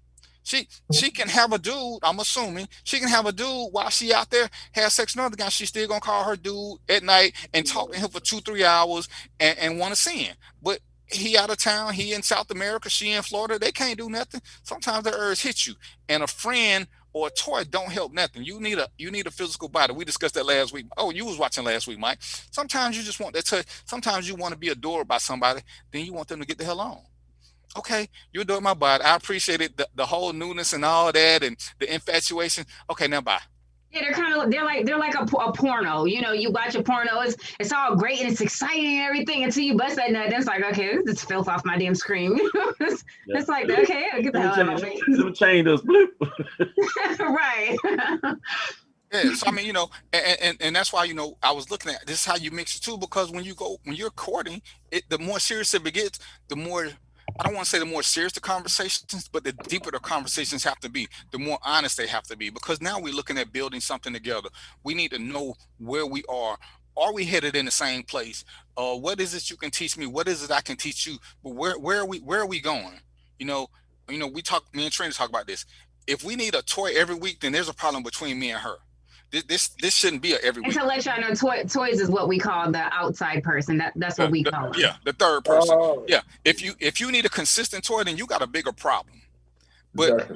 She can have a dude, I'm assuming, she can have a dude while she out there, have sex with another guy. She's still going to call her dude at night and talk to him for 2-3 hours and want to see him. But he out of town, he in South America, she in Florida, they can't do nothing. Sometimes the urge hits you. And a friend or a toy don't help nothing. You need a physical body. We discussed that last week. Oh, you was watching last week, Mike. Sometimes you just want that touch. Sometimes you want to be adored by somebody, then you want them to get the hell on. Okay, you adore my body. I appreciate it, the whole newness and all that, and the infatuation. Okay, now bye. Yeah, they're like a porno. You watch a porno, it's all great and it's exciting and everything until you bust that nut. Then it's like, okay, this is filth off my damn screen. It's like, okay, get the hell out of me. The chain does bloop. Right. Yeah, so I mean, and that's why I was looking at this is how you mix it too, because when you're courting, the more serious it gets, the more. I don't want to say the more serious the conversations, but the deeper the conversations have to be, the more honest they have to be, because now we're looking at building something together. We need to know where we are. Are we headed in the same place? What is it you can teach me? What is it I can teach you? But where are we going? Me and Trina talk about this. If we need a toy every week, then there's a problem between me and her. This shouldn't be a every week. And to let y'all know, toys is what we call the outside person. That's what we call it. Yeah, the third person. Oh. Yeah, if you need a consistent toy, then you got a bigger problem. But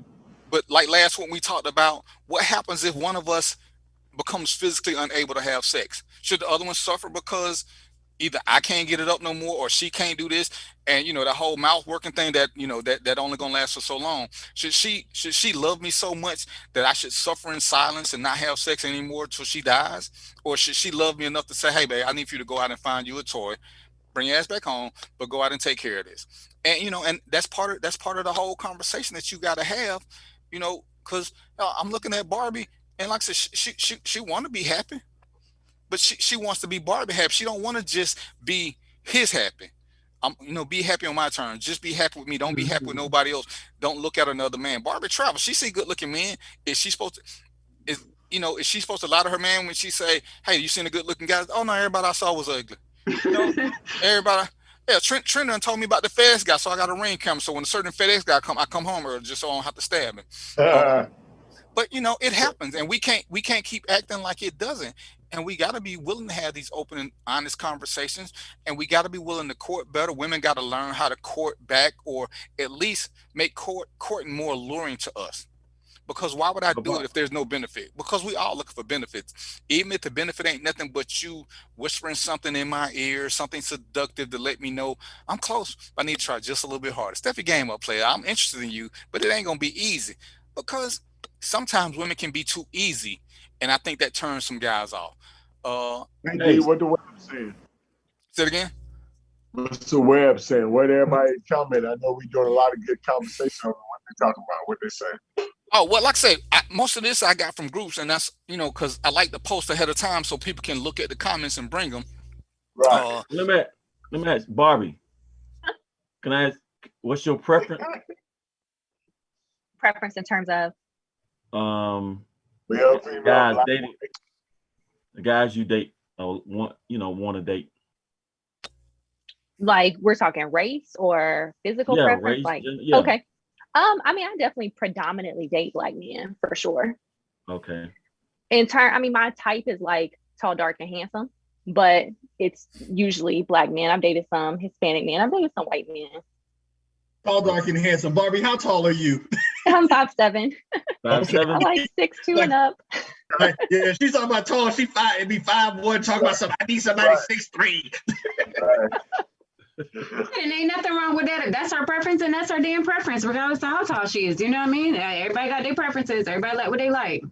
like last one we talked about, what happens if one of us becomes physically unable to have sex? Should the other one suffer because either I can't get it up no more or she can't do this? And the whole mouth working thing that that only gonna last for so long. Should she love me so much that I should suffer in silence and not have sex anymore till she dies? Or should she love me enough to say, hey babe, I need for you to go out and find you a toy, bring your ass back home, but go out and take care of this? And and that's part of the whole conversation that you gotta have, because I'm looking at Barbie, and like I said, she wanna be happy, but she wants to be Barbie happy. She don't want to just be his happy. Be happy on my terms. Just be happy with me. Don't be happy with nobody else. Don't look at another man. Barbie travels. She see good looking men. Is she supposed to lie to her man when she say, hey, you seen a good looking guy? Oh no, everybody I saw was ugly. Everybody. Yeah, Trent done told me about the FedEx guy, so I got a ring camera. So when a certain FedEx guy I come home early just so I don't have to stab him. But it happens, and we can't keep acting like it doesn't. And we got to be willing to have these open and honest conversations, and we got to be willing to court better. Women got to learn how to court back, or at least make courting more alluring to us. Because why would I do it if there's no benefit? Because we all looking for benefits. Even if the benefit ain't nothing but you whispering something in my ear, something seductive to let me know I'm close, but I need to try just a little bit harder. Step your game up, player. I'm interested in you, but it ain't going to be easy. Because sometimes women can be too easy, and I think that turns some guys off. What the women say? saying? Say it again. What's the web saying? What everybody comment? I know we're doing a lot of good conversation over what they talking about, what they say. Oh, well, like I said, most of this I got from groups, and that's, because I like to post ahead of time so people can look at the comments and bring them. Right. Let me ask Barbie. Can I ask, what's your preference? Preference in terms of? Guys dating, the guys you date, want to date. Like, we're talking race or physical preference? Race, like, yeah. Okay. I mean, I definitely predominantly date black men for sure. Okay. My type is like tall, dark, and handsome, but it's usually black men. I've dated some Hispanic men. I've dated some white men. Tall, dark, and handsome. Barbie, how tall are you? I'm 5'7". 5'7". I like 6'2" and up. Yeah, she's talking about tall. She 5'1", talking about something. I need somebody 6'3". And ain't nothing wrong with that. If that's her preference, and that's her damn preference, regardless of how tall she is. You know what I mean? Everybody got their preferences. Everybody like what they like.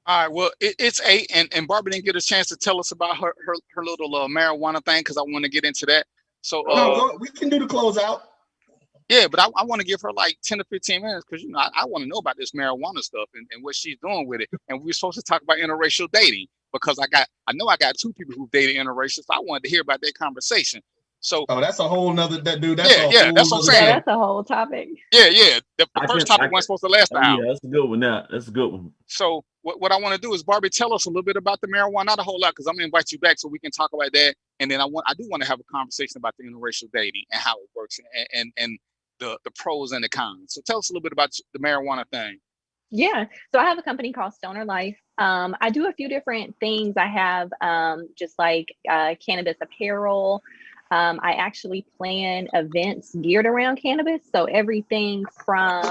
All right. Well, it's 8, and Barbie didn't get a chance to tell us about her little marijuana thing because I want to get into that. So we can do the closeout. Yeah, but I want to give her like 10 to 15 minutes because I want to know about this marijuana stuff and what she's doing with it. And we're supposed to talk about interracial dating because I know I got 2 people who dated interracial, so I wanted to hear about their conversation. So that's a whole nother dude. That's what I'm saying. Yeah, that's a whole topic. Yeah. The first topic wasn't supposed to last an hour. Yeah, that's a good one. That's a good one. So what I want to do is, Barbie, tell us a little bit about the marijuana, not a whole lot, because I'm gonna invite you back so we can talk about that. And then I do want to have a conversation about the interracial dating and how it works and the pros and the cons. So tell us a little bit about the marijuana thing. Yeah. So I have a company called Stoner Life. I do a few different things. I have just like cannabis apparel. I actually plan events geared around cannabis. So everything from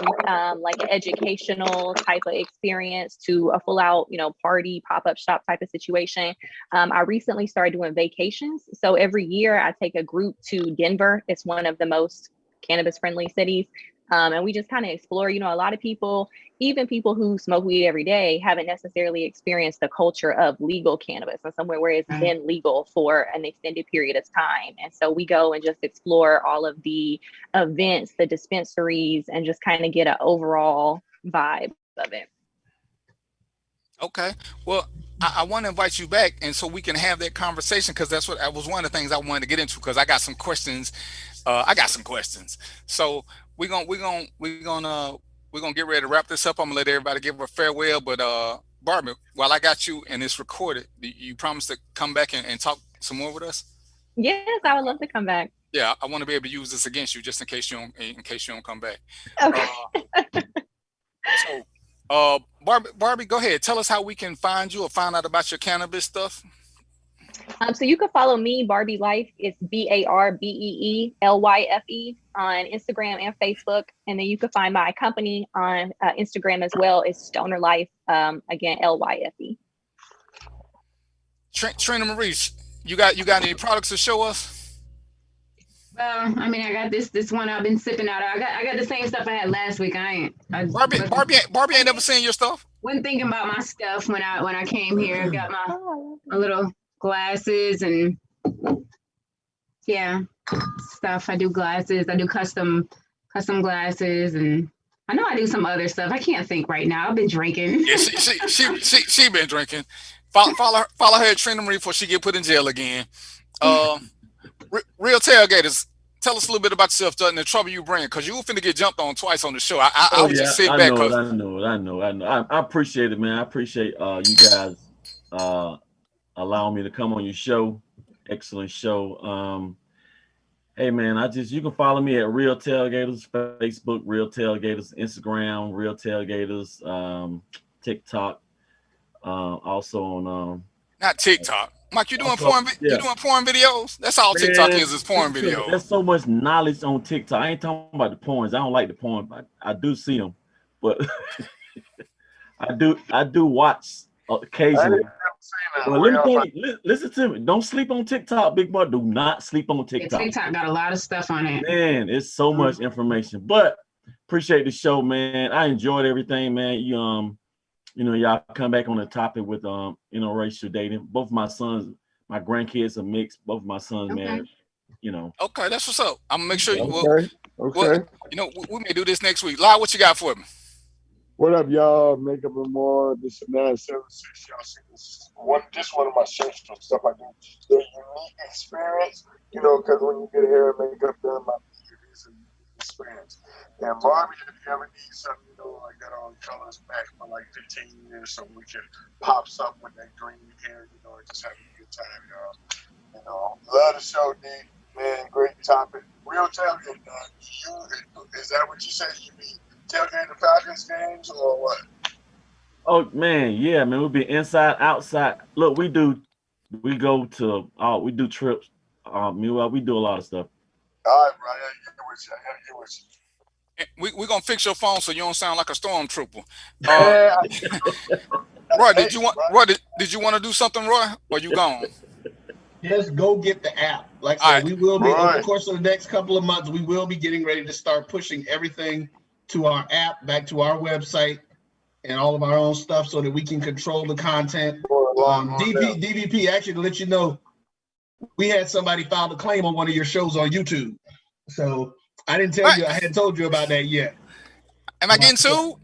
like an educational type of experience to a full out, party, pop-up shop type of situation. I recently started doing vacations. So every year I take a group to Denver. It's one of the most cannabis friendly cities. And we just kind of explore, a lot of people, even people who smoke weed every day, haven't necessarily experienced the culture of legal cannabis and somewhere where it's been legal for an extended period of time. And so we go and just explore all of the events, the dispensaries, and just kind of get an overall vibe of it. Okay. Well, I want to invite you back, and so we can have that conversation, because that was one of the things I wanted to get into, because I got some questions. So we're gonna get ready to wrap this up. I'm gonna let everybody give a farewell. But Barbie, while I got you and it's recorded, you promise to come back and talk some more with us? Yes, I would love to come back. Yeah, I want to be able to use this against you just in case you don't come back. Okay. Barbie, go ahead. Tell us how we can find you or find out about your cannabis stuff. So you can follow me, Barbie Life. It's BARBEELYFE on Instagram and Facebook. And then you can find my company on Instagram as well. It's Stoner Life, again, LYFE. Trina Marie, you got any products to show us? Well, I got this one I've been sipping out. I got the same stuff I had last week. Barbie ain't never seen your stuff. Wasn't thinking about my stuff when I came here. I got my little glasses and stuff. I do glasses. I do custom glasses, and I know I do some other stuff. I can't think right now. I've been drinking. Yeah, she been drinking. Follow her at Trina Marie before she get put in jail again. Real Tailgaters, tell us a little bit about yourself and the trouble you bring, because you were finna get jumped on twice on the show. I was just sitting back. I know. I appreciate it, man. I appreciate you guys allowing me to come on your show. Excellent show. Hey man, you can follow me at Real Tailgaters, Facebook, Real Tailgaters, Instagram, Real Tailgaters, TikTok, also on not TikTok. Mike, you doing porn? You doing porn videos? That's all TikTok is porn videos. There's so much knowledge on TikTok. I ain't talking about the porns. I don't like the porn, but I do see them. But I do watch occasionally. Well, let me tell you, listen to me. Don't sleep on TikTok, big boy. Do not sleep on TikTok. TikTok got a lot of stuff on it. Man, it's so much information. But appreciate the show, man. I enjoyed everything, man. Y'all come back on the topic with interracial dating. Both my sons My grandkids are mixed. Both of my sons married. You know. Okay, that's what's up. I'm gonna make sure you. Okay. Well, you know, we may do this next week. Lie, what you got for me? What up, y'all? Makeup and more. This and that. 76. Y'all see this? Just one of my shirts and stuff I do. The unique experience, you know, because when you get hair and makeup done, it is a unique experience. And Barbie, if you ever need something, you know, like that on colors back for like 15 years, so we can pop something with that green hair, you know, and just have a good time, y'all. You know, love the show, D. Man, great topic. Real tailgate, is that what you said? You be tailgating the Falcons games or what? Oh man, yeah, man. We'll be inside, outside. Look, we do trips. We do a lot of stuff. All right, bro. I get with you. We're gonna fix your phone so you don't sound like a stormtrooper. Roy, did you want to do something, Roy? Or you gone? Just go get the app. Like I said, we will be over the course of the next couple of months. We will be getting ready to start pushing everything to our app, back to our website, and all of our own stuff, so that we can control the content. DVP, actually, to let you know, we had somebody file a claim on one of your shows on YouTube. So I didn't tell you. I hadn't told you about that yet. Am I getting sued?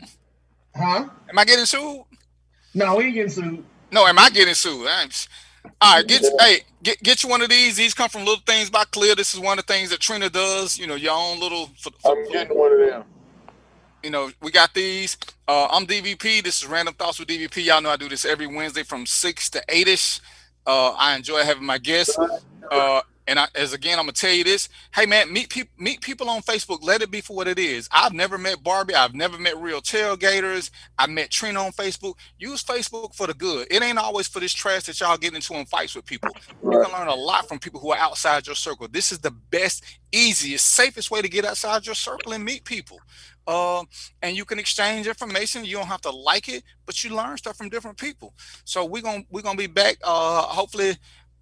Huh? Am I getting sued? No, we ain't getting sued. No, am I getting sued? All right, get you one of these. These come from Little Things by Clear. This is one of the things that Trina does. You know, your own little. I'm getting one of them. You know, we got these. I'm DVP. This is Random Thoughts with DVP. Y'all know I do this every Wednesday from 6 to 8ish. I enjoy having my guests. And I'm gonna tell you this. Hey man, meet people on Facebook. Let it be for what it is. I've never met Barbie. I've never met real tailgaters. I met Trina on Facebook. Use Facebook for the good. It ain't always for this trash that y'all get into in fights with people. You can learn a lot from people who are outside your circle. This is the best, easiest, safest way to get outside your circle and meet people. And you can exchange information. You don't have to like it, but you learn stuff from different people. So we're gonna be back hopefully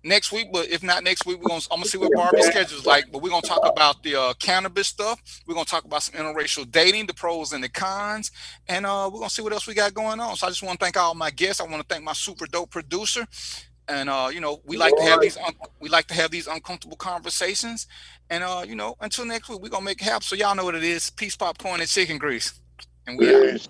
next week, but if not next week, I'm gonna see what Barbie's schedule is like. But we're gonna talk about the cannabis stuff. We're gonna talk about some interracial dating, the pros and the cons, and we're gonna see what else we got going on. So I just want to thank all my guests. I want to thank my super dope producer, and you know, we like to have these uncomfortable conversations. And you know, until next week, we're gonna make it happen. So y'all know what it is: peace, popcorn, and chicken grease. And we out.